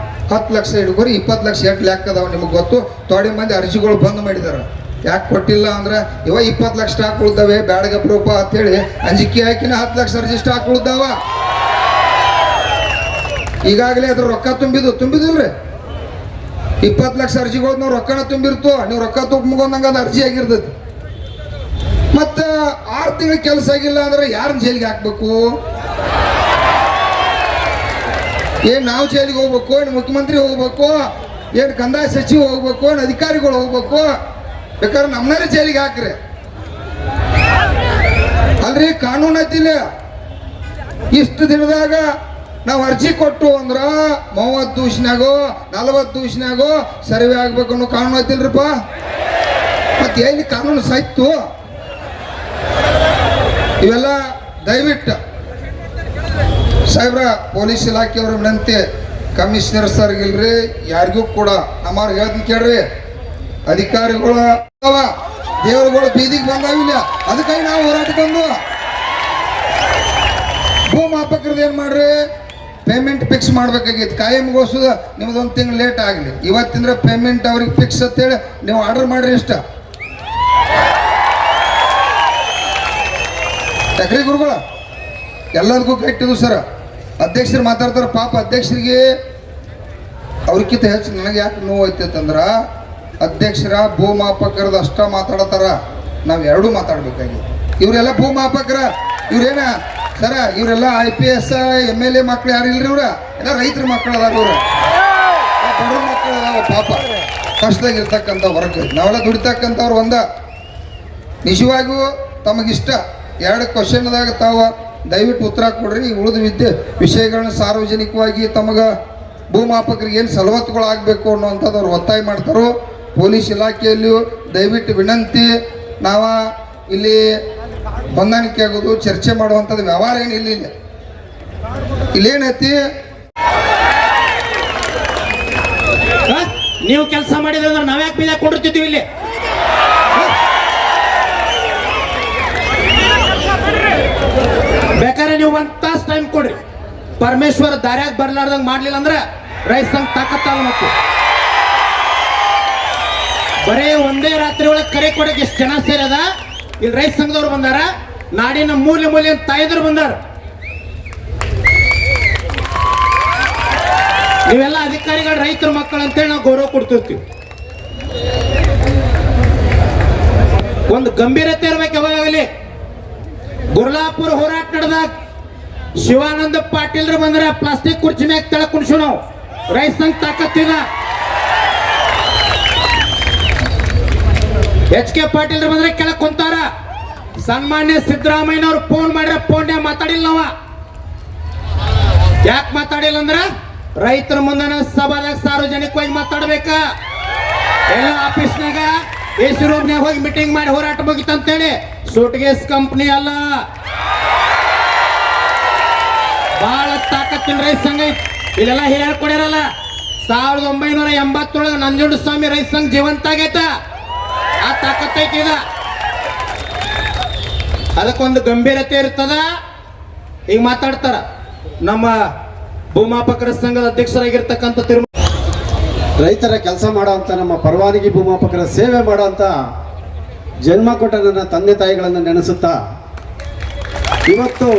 10 ಲಕ್ಷ ಹಿಡ್ಕೊರಿ, 20 ಲಕ್ಷ ಎಷ್ಟು ಲೆಕ್ಕ ಅದಾವ ನಿಮಗೆ ಗೊತ್ತು. ತೊಡೆ ಮಂದಿ ಅರ್ಜಿಗಳು ಬಂದ್ ಮಾಡಿದಾರೆ. ಯಾಕೆ ಕೊಟ್ಟಿಲ್ಲ ಅಂದ್ರೆ 20 ಲಕ್ಷ ಸ್ಟಾಕ್ ಉಳ್ದಾವೆ, ಬ್ಯಾಡಗಪ್ರೂಪ ಅಂತೇಳಿ ಅಂಜಿಕೆ ಹಾಕಿನ 10 ಲಕ್ಷ ಅರ್ಜಿ ಸ್ಟಾಕ್ ಉಳ್ದಾವ. ಈಗಾಗಲೇ ಅದ್ರ ರೊಕ್ಕ ತುಂಬಿದಿಲ್ರಿ. 20 ಲಕ್ಷ ಅರ್ಜಿಗಳು ನಾವು ರೊಕ್ಕನ ತುಂಬಿರ್ತು. ನೀವು ರೊಕ್ಕ ತುಂಬಿಕೊಂಡಂಗ ಅದು ಅರ್ಜಿ ಆಗಿರ್ತೈತಿ. ಮತ್ತು 6 ತಿಂಗಳ ಕೆಲಸ ಆಗಿಲ್ಲ ಅಂದ್ರೆ ಯಾರನ್ನ ಜೈಲಿಗೆ ಹಾಕ್ಬೇಕು? ಏನು ನಾವು ಜೈಲಿಗೆ ಹೋಗ್ಬೇಕು, ಏನು ಮುಖ್ಯಮಂತ್ರಿ ಹೋಗ್ಬೇಕು, ಏನು ಕಂದಾಯ ಸಚಿವ ಹೋಗ್ಬೇಕು, ಏನು ಅಧಿಕಾರಿಗಳು ಹೋಗ್ಬೇಕು? ಬೇಕಾದ್ರೆ ನಮ್ಮನ್ನೇ ಜೈಲಿಗೆ ಹಾಕ್ರಿ. ಅಲ್ರಿ ಕಾನೂನು ಐತಿಲ್ಲ. ಇಷ್ಟು ದಿನದಾಗ ನಾವು ಅರ್ಜಿ ಕೊಟ್ಟು ಅಂದ್ರೆ 30 ದಿವಸನಾಗೋ 40 ದಿವಸನಾಗೋ ಸರ್ವೆ ಆಗ್ಬೇಕು ಅನ್ನೋ ಕಾನೂನು ಐತಿಲ್ರಿಪ್ಪ. ಮತ್ತೆ ಎಲ್ಲಿ ಕಾನೂನು ಸಾಯ್ತು? ಇವೆಲ್ಲ ದಯವಿಟ್ಟು ಸಾಹೇಬ್ರ ಪೊಲೀಸ್ ಇಲಾಖೆಯವ್ರ ವಿನಂತಿ, ಕಮಿಷನರ್ ಸರ್ಗಿಲ್ರಿ ಯಾರಿಗೂ ಕೂಡ ನಮ್ಮವ್ರಿಗೆ ಹೇಳ್ತೀನಿ ಕೇಳ್ರಿ. ಅಧಿಕಾರಿಗಳು ದೇವರುಗಳು ಬೀದಿಗೆ ಬಂದಾವಿಲ್ಲ, ಅದಕ್ಕಾಗಿ ನಾವು ಹೋರಾಟ ಬಂದು ಭೂಮಾಪಕರದ್ದು ಏನು ಮಾಡ್ರಿ, ಪೇಮೆಂಟ್ ಫಿಕ್ಸ್ ಮಾಡ್ಬೇಕಾಗಿತ್ತು. ಕಾಯಂಗೊಳಿಸೋದು ನಿಮ್ದೊಂದು ತಿಂಗಳು ಲೇಟ್ ಆಗಲಿ, ಇವತ್ತಿಂದ್ರೆ ಪೇಮೆಂಟ್ ಅವ್ರಿಗೆ ಫಿಕ್ಸ್ ಅಂತೇಳಿ ನೀವು ಆರ್ಡರ್ ಮಾಡ್ರಿ ಇಷ್ಟ. ಯಾಕ್ರಿ ಗುರುಗಳ ಎಲ್ಲದಕ್ಕೂ ಕಟ್ಟಿದ್ದು ಸರ. ಅಧ್ಯಕ್ಷರು ಮಾತಾಡ್ತಾರೆ. ಪಾಪ ಅಧ್ಯಕ್ಷರಿಗೆ ಅವ್ರಿಗಿಂತ ಹೆಚ್ಚು ನನಗೆ ಯಾಕೆ ನೋವು ಐತಂದ್ರೆ ಅಧ್ಯಕ್ಷರ ಭೂಮಾಪಕರದ ಅಷ್ಟ ಮಾತಾಡತ್ತಾರ, ನಾವು ಎರಡೂ ಮಾತಾಡ್ಬೇಕಾಗಿ. ಇವರೆಲ್ಲ ಭೂಮಾಪಕರ, ಇವ್ರೇನ ಸರ ಇವರೆಲ್ಲ IPS MLA ಮಕ್ಳು ಯಾರು ಇಲ್ರಿ, ಇವ್ರ ಎಲ್ಲ ರೈತರ ಮಕ್ಕಳು ಅದಾರ, ಇವ್ರ ಬಡ ಮಕ್ಕಳು ಅದಾವ. ಪಾಪ ಕಷ್ಟದಾಗಿರ್ತಕ್ಕಂಥ ಹೊರಗೆ ನಾವೆಲ್ಲ ದುಡಿತಕ್ಕಂಥವ್ರು ಒಂದ. ನಿಜವಾಗಿಯೂ ತಮಗಿಷ್ಟ 2 ಕ್ವಶನ್ದಾಗ ತಾವು ದಯವಿಟ್ಟು ಉತ್ತರ ಕೊಡ್ರಿ. ಉಳಿದ ವಿಷಯಗಳನ್ನ ಸಾರ್ವಜನಿಕವಾಗಿ ತಮಗೆ ಭೂಮಾಪಕರಿಗೆ ಏನು ಸವಲತ್ತುಗಳಾಗಬೇಕು ಅನ್ನುವಂಥದ್ದು ಅವ್ರು ಒತ್ತಾಯ ಮಾಡ್ತಾರೋ. ಪೊಲೀಸ್ ಇಲಾಖೆಯಲ್ಲಿಯೂ ದಯವಿಟ್ಟು ವಿನಂತಿ, ನಾವು ಇಲ್ಲಿ ಹೊಂದಾಣಿಕೆ ಆಗೋದು ಚರ್ಚೆ ಮಾಡುವಂಥದ್ದು ವ್ಯವಹಾರ ಏನಿಲ್ಲ. ಇಲ್ಲೇನೈತಿ, ನೀವು ಕೆಲಸ ಮಾಡಿದ್ರೆ ಅಂದ್ರೆ ನಾವ್ಯಾಕೆ ಬೀಜ ಕೊಟ್ಟಿರ್ತೀವಿ ಇಲ್ಲಿ. ಬೇಕಾದ್ರೆ ನೀವು 1 ತಾಸು ಟೈಮ್ ಕೊಡ್ರಿ. ಪರಮೇಶ್ವರ ದಾರ್ಯಾಗ ಬರ್ಲಾರ್ದಂಗೆ ಮಾಡ್ಲಿಲ್ಲ ಅಂದ್ರೆ ರೈತ ಸಂಘ ತಾಕತ್ತಲ್ಲ. ಮತ್ತು ಬರೇ ಒಂದೇ ರಾತ್ರಿ ಒಳಗೆ ಕರೆ ಕೊಡಕ್ಕೆ ಎಷ್ಟು ಜನ ಸೇರದ. ಇಲ್ಲಿ ರೈತ ಸಂಘದವ್ರು ಬಂದಾರ, ನಾಡಿನ ಮೂಲೆ ಮೂಲೆ ತಾಯಿದ್ರು ಬಂದಾರ. ನೀವೆಲ್ಲ ಅಧಿಕಾರಿಗಳು ರೈತರ ಮಕ್ಕಳು ಅಂತೇಳಿ ನಾವು ಗೌರವ ಕೊಡ್ತಿರ್ತೀವಿ. ಒಂದು ಗಂಭೀರತೆ ಇರ್ಬೇಕು ಯಾವಾಗಲಿ. ಗುರ್ಲಾಪುರ ಹೋರಾಟ ನಡೆದಾಗ ಶಿವಾನಂದ ಪಾಟೀಲ್ರು ಬಂದ್ರೆ ಪ್ಲಾಸ್ಟಿಕ್ ಕುರ್ಚಿ ಮ್ಯಾಗ ತೆಳ ಕುಣಿಸು ನಾವು. ರೈತ ಸಂಘ ತಾಕತ್ತಿದ. HK ಪಾಟೀಲ್ರು ಬಂದ್ರೆ ಕೆಳಗೆ ಕುಂತಾರ. ಸನ್ಮಾನ್ಯ ಸಿದ್ದರಾಮಯ್ಯನವ್ರು ಫೋನ್ ಮಾಡ್ರೆ ಫೋನ್ಯಾಗ ಮಾತಾಡಿಲ್ಲ ನಾವ. ಯಾಕೆ ಮಾತಾಡಿಲ್ಲ ಅಂದ್ರ ರೈತರ ಮುಂದನ ಸಭಾದಾಗ ಸಾರ್ವಜನಿಕವಾಗಿ ಮಾತಾಡ್ಬೇಕ. ಎಲ್ಲ ಆಫೀಸ್ನಾಗ AC ರೂಮ್ನಾಗ ಹೋಗಿ ಮೀಟಿಂಗ್ ಮಾಡಿ ಹೋರಾಟ ಮುಗಿತಂತೇಳಿ ಸೂಟ್ಗೇಸ್ ಕಂಪ್ನಿ ಅಲ್ಲ, ಬಹಳ ತಾಕತ್ತಿನ ರೈತ ಸಂಘ ಐತಿ. ಇಲ್ಲೆಲ್ಲ ಹೇಳ್ಕೊಡ್ಯಾರಲ್ಲ, 1987 ನಂಜುಂಡಸ್ವಾಮಿ ರೈತ ಸಂಘ ಜೀವಂತ ಆಗೈತ. ಆ ತಾಕತ್ತೈತಿ ಇದ. ಅದಕ್ಕೊಂದು ಗಂಭೀರತೆ ಇರ್ತದ. ಈಗ ಮಾತಾಡ್ತಾರ ನಮ್ಮ ಭೂಮಾಪಕರ ಸಂಘದ ಅಧ್ಯಕ್ಷರಾಗಿರ್ತಕ್ಕಂಥ ರೈತರ ಕೆಲಸ ಮಾಡೋಂಥ, ನಮ್ಮ ಪರವಾನಗಿ ಭೂಮಾಪಕರ ಸೇವೆ ಮಾಡೋಂಥ ಜನ್ಮ ಕೊಟ್ಟ ನನ್ನ ತಂದೆ ತಾಯಿಗಳನ್ನು ನೆನೆಸುತ್ತಾ ಇವತ್ತು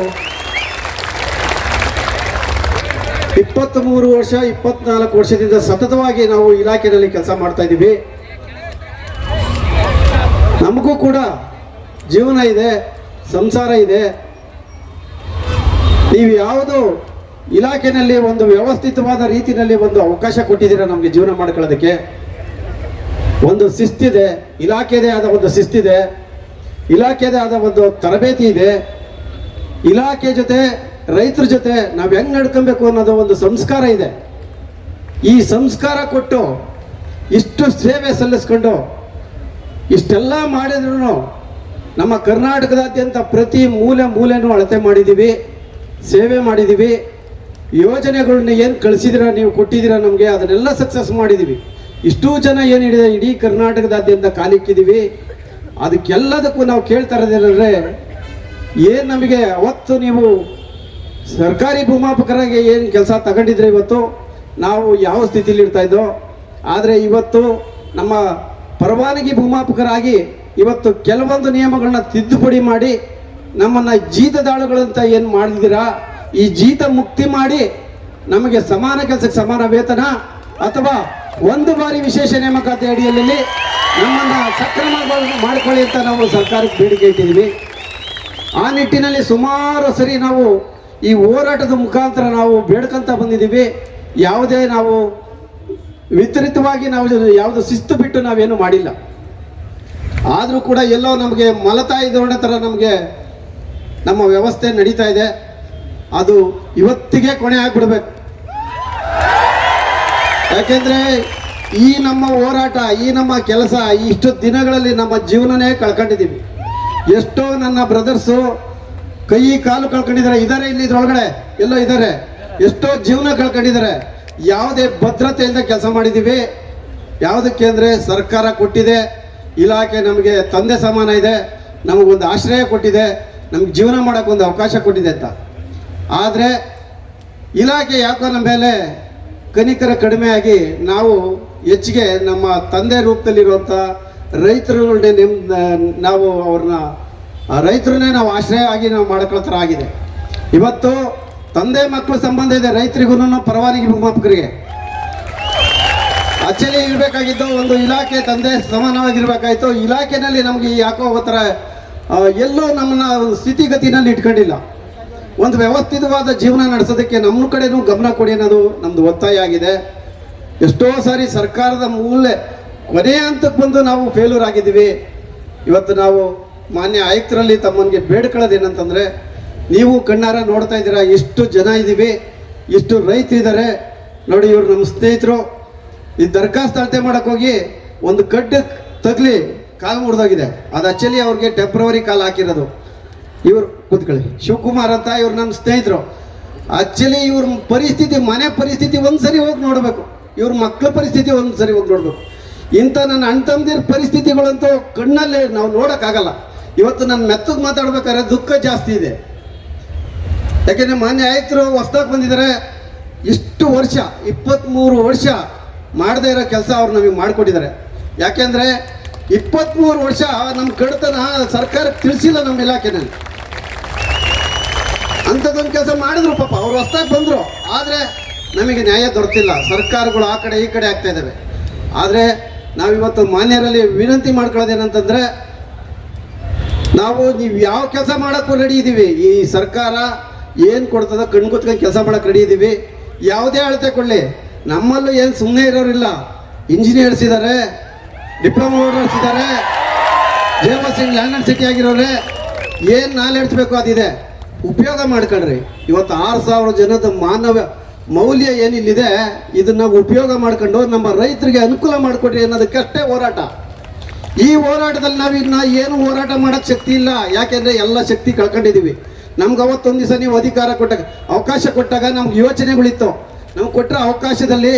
23 ವರ್ಷ 24 ವರ್ಷದಿಂದ ಸತತವಾಗಿ ನಾವು ಇಲಾಖೆಯಲ್ಲಿ ಕೆಲಸ ಮಾಡ್ತಾ ಇದ್ದೀವಿ. ನಮಗೂ ಕೂಡ ಜೀವನ ಇದೆ, ಸಂಸಾರ ಇದೆ. ನೀವು ಯಾವುದು ಇಲಾಖೆಯಲ್ಲಿ ಒಂದು ವ್ಯವಸ್ಥಿತವಾದ ರೀತಿಯಲ್ಲಿ ಒಂದು ಅವಕಾಶ ಕೊಟ್ಟಿದ್ದೀರಾ ನಮಗೆ ಜೀವನ ಮಾಡ್ಕೊಳ್ಳೋದಕ್ಕೆ. ಒಂದು ಶಿಸ್ತಿದೆ, ಇಲಾಖೆದೇ ಆದ ಒಂದು ಶಿಸ್ತಿದೆ, ಇಲಾಖೆದೇ ಆದ ಒಂದು ತರಬೇತಿ ಇದೆ. ಇಲಾಖೆ ಜೊತೆ ರೈತರ ಜೊತೆ ನಾವು ಹೆಂಗೆ ನಡ್ಕೊಬೇಕು ಅನ್ನೋದು ಒಂದು ಸಂಸ್ಕಾರ ಇದೆ. ಈ ಸಂಸ್ಕಾರ ಕೊಟ್ಟು ಇಷ್ಟು ಸೇವೆ ಸಲ್ಲಿಸ್ಕೊಂಡು ಇಷ್ಟೆಲ್ಲ ಮಾಡಿದ್ರು ನಮ್ಮ ಕರ್ನಾಟಕದಾದ್ಯಂತ ಪ್ರತಿ ಮೂಲೆನೂ ಅಳತೆ ಮಾಡಿದ್ದೀವಿ, ಸೇವೆ ಮಾಡಿದ್ದೀವಿ. ಯೋಜನೆಗಳನ್ನ ಏನು ಕಳಿಸಿದಿರ, ನೀವು ಕೊಟ್ಟಿದ್ದೀರಾ ನಮಗೆ, ಅದನ್ನೆಲ್ಲ ಸಕ್ಸಸ್ ಮಾಡಿದ್ದೀವಿ. ಇಷ್ಟೂ ಜನ ಏನಿದೆ ಇಡೀ ಕರ್ನಾಟಕದಾದ್ಯಂತ ಕಾಲಿಕ್ಕಿದ್ದೀವಿ. ಅದಕ್ಕೆಲ್ಲದಕ್ಕೂ ನಾವು ಕೇಳ್ತಾ ಇರೋದೇನೆಂದರೆ, ಏನು ನಮಗೆ ಅವತ್ತು ನೀವು ಸರ್ಕಾರಿ ಭೂಮಾಪಕರಾಗಿ ಏನು ಕೆಲಸ ತಗೊಂಡಿದ್ರೆ ಇವತ್ತು ನಾವು ಯಾವ ಸ್ಥಿತಿಲಿ ಇರ್ತಾ ಇದ್ದೋ, ಆದರೆ ಇವತ್ತು ನಮ್ಮ ಪರವಾನಗಿ ಭೂಮಾಪಕರಾಗಿ ಇವತ್ತು ಕೆಲವೊಂದು ನಿಯಮಗಳನ್ನ ತಿದ್ದುಪಡಿ ಮಾಡಿ ನಮ್ಮನ್ನು ಜೀತದಾಳುಗಳಂತ ಏನು ಮಾಡಿದ್ದೀರಾ, ಈ ಜೀತ ಮುಕ್ತಿ ಮಾಡಿ ನಮಗೆ ಸಮಾನ ಕೆಲಸಕ್ಕೆ ಸಮಾನ ವೇತನ ಅಥವಾ ಒಂದು ಬಾರಿ ವಿಶೇಷ ನೇಮಕಾತಿ ಅಡಿಯಲ್ಲಿ ನಮ್ಮನ್ನು ಸಕ್ರಮ ಮಾಡಿಕೊಳ್ಳಿ ಅಂತ ನಾವು ಸರ್ಕಾರಕ್ಕೆ ಬೇಡಿಕೆ ಇಟ್ಟಿದ್ದೀವಿ. ಆ ನಿಟ್ಟಿನಲ್ಲಿ ಸುಮಾರು ಸರಿ ನಾವು ಈ ಹೋರಾಟದ ಮುಖಾಂತರ ನಾವು ಬೇಡ್ಕೊಂತ ಬಂದಿದ್ದೀವಿ. ಯಾವುದೇ ನಾವು ವಿತರಿತವಾಗಿ ನಾವು ಯಾವುದು ಶಿಸ್ತು ಬಿಟ್ಟು ನಾವೇನು ಮಾಡಿಲ್ಲ. ಆದರೂ ಕೂಡ ಎಲ್ಲೋ ನಮಗೆ ಮಲತಾಯಿ ಧೋರಣೆ ಥರ ನಮಗೆ ನಮ್ಮ ವ್ಯವಸ್ಥೆ ನಡೀತಾ ಇದೆ. ಅದು ಇವತ್ತಿಗೆ ಕೊನೆ ಆಗಿಬಿಡ್ಬೇಕು. ಯಾಕೆಂದರೆ ಈ ನಮ್ಮ ಹೋರಾಟ, ಈ ನಮ್ಮ ಕೆಲಸ ಇಷ್ಟು ದಿನಗಳಲ್ಲಿ ನಮ್ಮ ಜೀವನನೇ ಕಳ್ಕೊಂಡಿದ್ದೀವಿ. ಎಷ್ಟೋ ನನ್ನ ಬ್ರದರ್ಸು ಕೈ ಕಾಲು ಕಳ್ಕೊಂಡಿದ್ದಾರೆ, ಇದ್ದಾರೆ ಇಲ್ಲಿ ಇದ್ರೊಳಗಡೆ ಎಲ್ಲೋ ಇದ್ದಾರೆ. ಎಷ್ಟೋ ಜೀವನ ಕಳ್ಕೊಂಡಿದ್ದಾರೆ. ಯಾವುದೇ ಭದ್ರತೆ ಇಲ್ಲದೆ ಕೆಲಸ ಮಾಡಿದ್ದೀವಿ. ಯಾವುದಕ್ಕೆ ಅಂದರೆ ಸರ್ಕಾರ ಕೊಟ್ಟಿದೆ, ಇಲಾಖೆ ನಮಗೆ ತಂದೆ ಸಮಾನ ಇದೆ, ನಮಗೊಂದು ಆಶ್ರಯ ಕೊಟ್ಟಿದೆ, ನಮ್ಗೆ ಜೀವನ ಮಾಡೋಕ್ಕೊಂದು ಅವಕಾಶ ಕೊಟ್ಟಿದೆ ಅಂತ. ಆದರೆ ಇಲಾಖೆ ಯಾಕೋ ನಮ್ಮ ಮೇಲೆ ಕನಿಕರ ಕಡಿಮೆಯಾಗಿ ನಾವು ಹೆಚ್ಚಿಗೆ ನಮ್ಮ ತಂದೆ ರೂಪದಲ್ಲಿರುವಂಥ ರೈತರುಗಳನ್ನೇ ನಾವು ಅವ್ರನ್ನ ರೈತರನ್ನೇ ನಾವು ಆಶ್ರಯ ಆಗಿ ನಾವು ಮಾಡ್ಕೊಳ್ಳೋ ಥರ ಆಗಿದೆ. ಇವತ್ತು ತಂದೆ ಮಕ್ಕಳು ಸಂಬಂಧ ಇದೆ ರೈತರಿಗೂ ಪರವಾನಗಿ ಭೂಮಾಪಕರಿಗೆ. ಆಕ್ಚುಲಿ ಇರಬೇಕಾಗಿದ್ದು ಒಂದು ಇಲಾಖೆ ತಂದೆ ಸಮಾನವಾಗಿರ್ಬೇಕಾಯ್ತು. ಇಲಾಖೆನಲ್ಲಿ ನಮಗೆ ಯಾಕೋ ಒಂಥರ ಎಲ್ಲೋ ನಮ್ಮನ್ನ ಒಂದು ಸ್ಥಿತಿಗತಿನಲ್ಲಿ ಇಟ್ಕೊಂಡಿಲ್ಲ. ಒಂದು ವ್ಯವಸ್ಥಿತವಾದ ಜೀವನ ನಡೆಸೋದಕ್ಕೆ ನಮ್ಮ ಕಡೆನೂ ಗಮನ ಕೊಡಿ ಅನ್ನೋದು ನಮ್ಮದು ಒತ್ತಾಯ ಆಗಿದೆ. ಎಷ್ಟೋ ಸಾರಿ ಸರ್ಕಾರದ ಮೂಲೆ ಕೊನೆಯ ಹಂತಕ್ಕೆ ಬಂದು ನಾವು ಫೇಲ್ಯೂರ್ ಆಗಿದ್ದೀವಿ. ಇವತ್ತು ನಾವು ಮಾನ್ಯ ಆಯುಕ್ತರಲ್ಲಿ ತಮ್ಮನಿಗೆ ಬೇಡ್ಕೊಳ್ಳೋದೇನಂತಂದರೆ, ನೀವು ಕಣ್ಣಾರ ನೋಡ್ತಾ ಇದ್ದೀರಾ, ಇಷ್ಟು ಜನ ಇದ್ದೀವಿ, ಇಷ್ಟು ರೈತರಿದ್ದಾರೆ ನೋಡಿ. ಇವರು ನಮ್ಮ ಸ್ನೇಹಿತರು. ಈ ದರಖಾಸ್ತು ಅಳತೆ ಮಾಡೋಕ್ಕೋಗಿ ಒಂದು ಕಡ್ಡು ತಗಲಿ ಕಾಲು ಮುರಿದೋಗಿದೆ. ಅದು ಆಕ್ಚುಲಿ ಅವ್ರಿಗೆ ಟೆಂಪ್ರವರಿ ಕಾಲು ಹಾಕಿರೋದು. ಇವರು ಕೂತ್ಕೊಳ್ಳಿ, ಶಿವಕುಮಾರ್ ಅಂತ, ಇವ್ರು ನಮ್ಮ ಸ್ನೇಹಿತರು. ಆಕ್ಚುಲಿ ಇವ್ರ ಪರಿಸ್ಥಿತಿ, ಮನೆ ಪರಿಸ್ಥಿತಿ ಒಂದ್ಸರಿ ಹೋಗಿ ನೋಡಬೇಕು, ಇವ್ರ ಮಕ್ಕಳ ಪರಿಸ್ಥಿತಿ ಒಂದ್ಸರಿ ಹೋಗಿ ನೋಡಬೇಕು. ಇಂಥ ನನ್ನ ಅಣ್ಣ ತಮ್ಮದಿರ ಪರಿಸ್ಥಿತಿಗಳಂತೂ ಕಣ್ಣಲ್ಲೇ ನಾವು ನೋಡೋಕ್ಕಾಗಲ್ಲ. ಇವತ್ತು ನನ್ನ ಮೆತ್ತಗೆ ಮಾತಾಡ್ಬೇಕಾದ್ರೆ ದುಃಖ ಜಾಸ್ತಿ ಇದೆ. ಯಾಕೆಂದರೆ ಮಾನ್ಯ ಆಯುಕ್ತರು ಹೊಸ್ದಾಗಿ ಬಂದಿದ್ದಾರೆ. ಇಷ್ಟು ವರ್ಷ 23 ವರ್ಷ ಮಾಡದೇ ಇರೋ ಕೆಲಸ ಅವ್ರು ನಮಗೆ ಮಾಡಿಕೊಟ್ಟಿದ್ದಾರೆ. ಯಾಕೆಂದರೆ 23 ವರ್ಷ ನಮ್ಮ ಕಡತನ ಸರ್ಕಾರಕ್ಕೆ ತಿಳಿಸಿಲ್ಲ ನಮ್ಮ ಇಲಾಖೆನಲ್ಲಿ. ಅಂಥದ್ದೊಂದು ಕೆಲಸ ಮಾಡಿದ್ರು ಪಾಪ, ಅವ್ರು ಹೊಸ್ದಾಗಿ ಬಂದರು. ಆದರೆ ನಮಗೆ ನ್ಯಾಯ ದೊರೆತಿಲ್ಲ. ಸರ್ಕಾರಗಳು ಆ ಕಡೆ ಈ ಕಡೆ ಆಗ್ತಾ ಇದ್ದಾವೆ. ಆದರೆ ನಾವಿವತ್ತು ಮಾನ್ಯರಲ್ಲಿ ವಿನಂತಿ ಮಾಡ್ಕೊಳ್ಳೋದೇನಂತಂದರೆ, ನೀವು ಯಾವ ಕೆಲಸ ಮಾಡೋಕ್ಕೂ ರೆಡಿ ಇದ್ದೀವಿ. ಈ ಸರ್ಕಾರ ಏನು ಕೊಡ್ತದೋ ಕಣ್ಣು ಕೂತ್ಕೊಂಡು ಕೆಲಸ ಮಾಡೋಕ್ಕೆ ರೆಡಿ ಇದ್ದೀವಿ. ಯಾವುದೇ ಅಳತೆ ಕೊಡಲಿ, ನಮ್ಮಲ್ಲೂ ಏನು ಸುಮ್ಮನೆ ಇರೋರಿಲ್ಲ. ಇಂಜಿನಿಯರ್ಸ್ ಇದ್ದಾರೆ, ಡಿಪ್ಲೊಮಾ ಹೋಲ್ಡರ್ಸ್ ಇದ್ದಾರೆ, JMS ಲ್ಯಾಂಡ್ ಆ್ಯಂಡ್ ಸಿಟಿ ಆಗಿರೋರೆ. ಏನು ನಾಲೆಡ್ಜ್ ಬೇಕೋ ಅದಿದೆ, ಉಪಯೋಗ ಮಾಡ್ಕೊಳ್ರಿ. ಇವತ್ತು 6000 ಜನದ ಮಾನವ ಮೌಲ್ಯ ಏನಿಲ್ಲಿದೆ, ಇದನ್ನು ಉಪಯೋಗ ಮಾಡ್ಕೊಂಡು ನಮ್ಮ ರೈತರಿಗೆ ಅನುಕೂಲ ಮಾಡಿಕೊಡ್ರಿ ಅನ್ನೋದಕ್ಕಷ್ಟೇ ಹೋರಾಟ. ಈ ಹೋರಾಟದಲ್ಲಿ ನಾವಿನ್ನ ಏನು ಹೋರಾಟ ಮಾಡೋಕ್ಕೆ ಶಕ್ತಿ ಇಲ್ಲ. ಯಾಕೆಂದರೆ ಎಲ್ಲ ಶಕ್ತಿ ಕಳ್ಕೊಂಡಿದ್ದೀವಿ. ನಮ್ಗೆ ಅವತ್ತೊಂದು ದಿವಸ ನೀವು ಅಧಿಕಾರ ಕೊಟ್ಟಾಗ, ಅವಕಾಶ ಕೊಟ್ಟಾಗ ನಮ್ಗೆ ಯೋಚನೆಗಳಿತ್ತು. ನಮ್ಗೆ ಕೊಟ್ಟರೆ ಅವಕಾಶದಲ್ಲಿ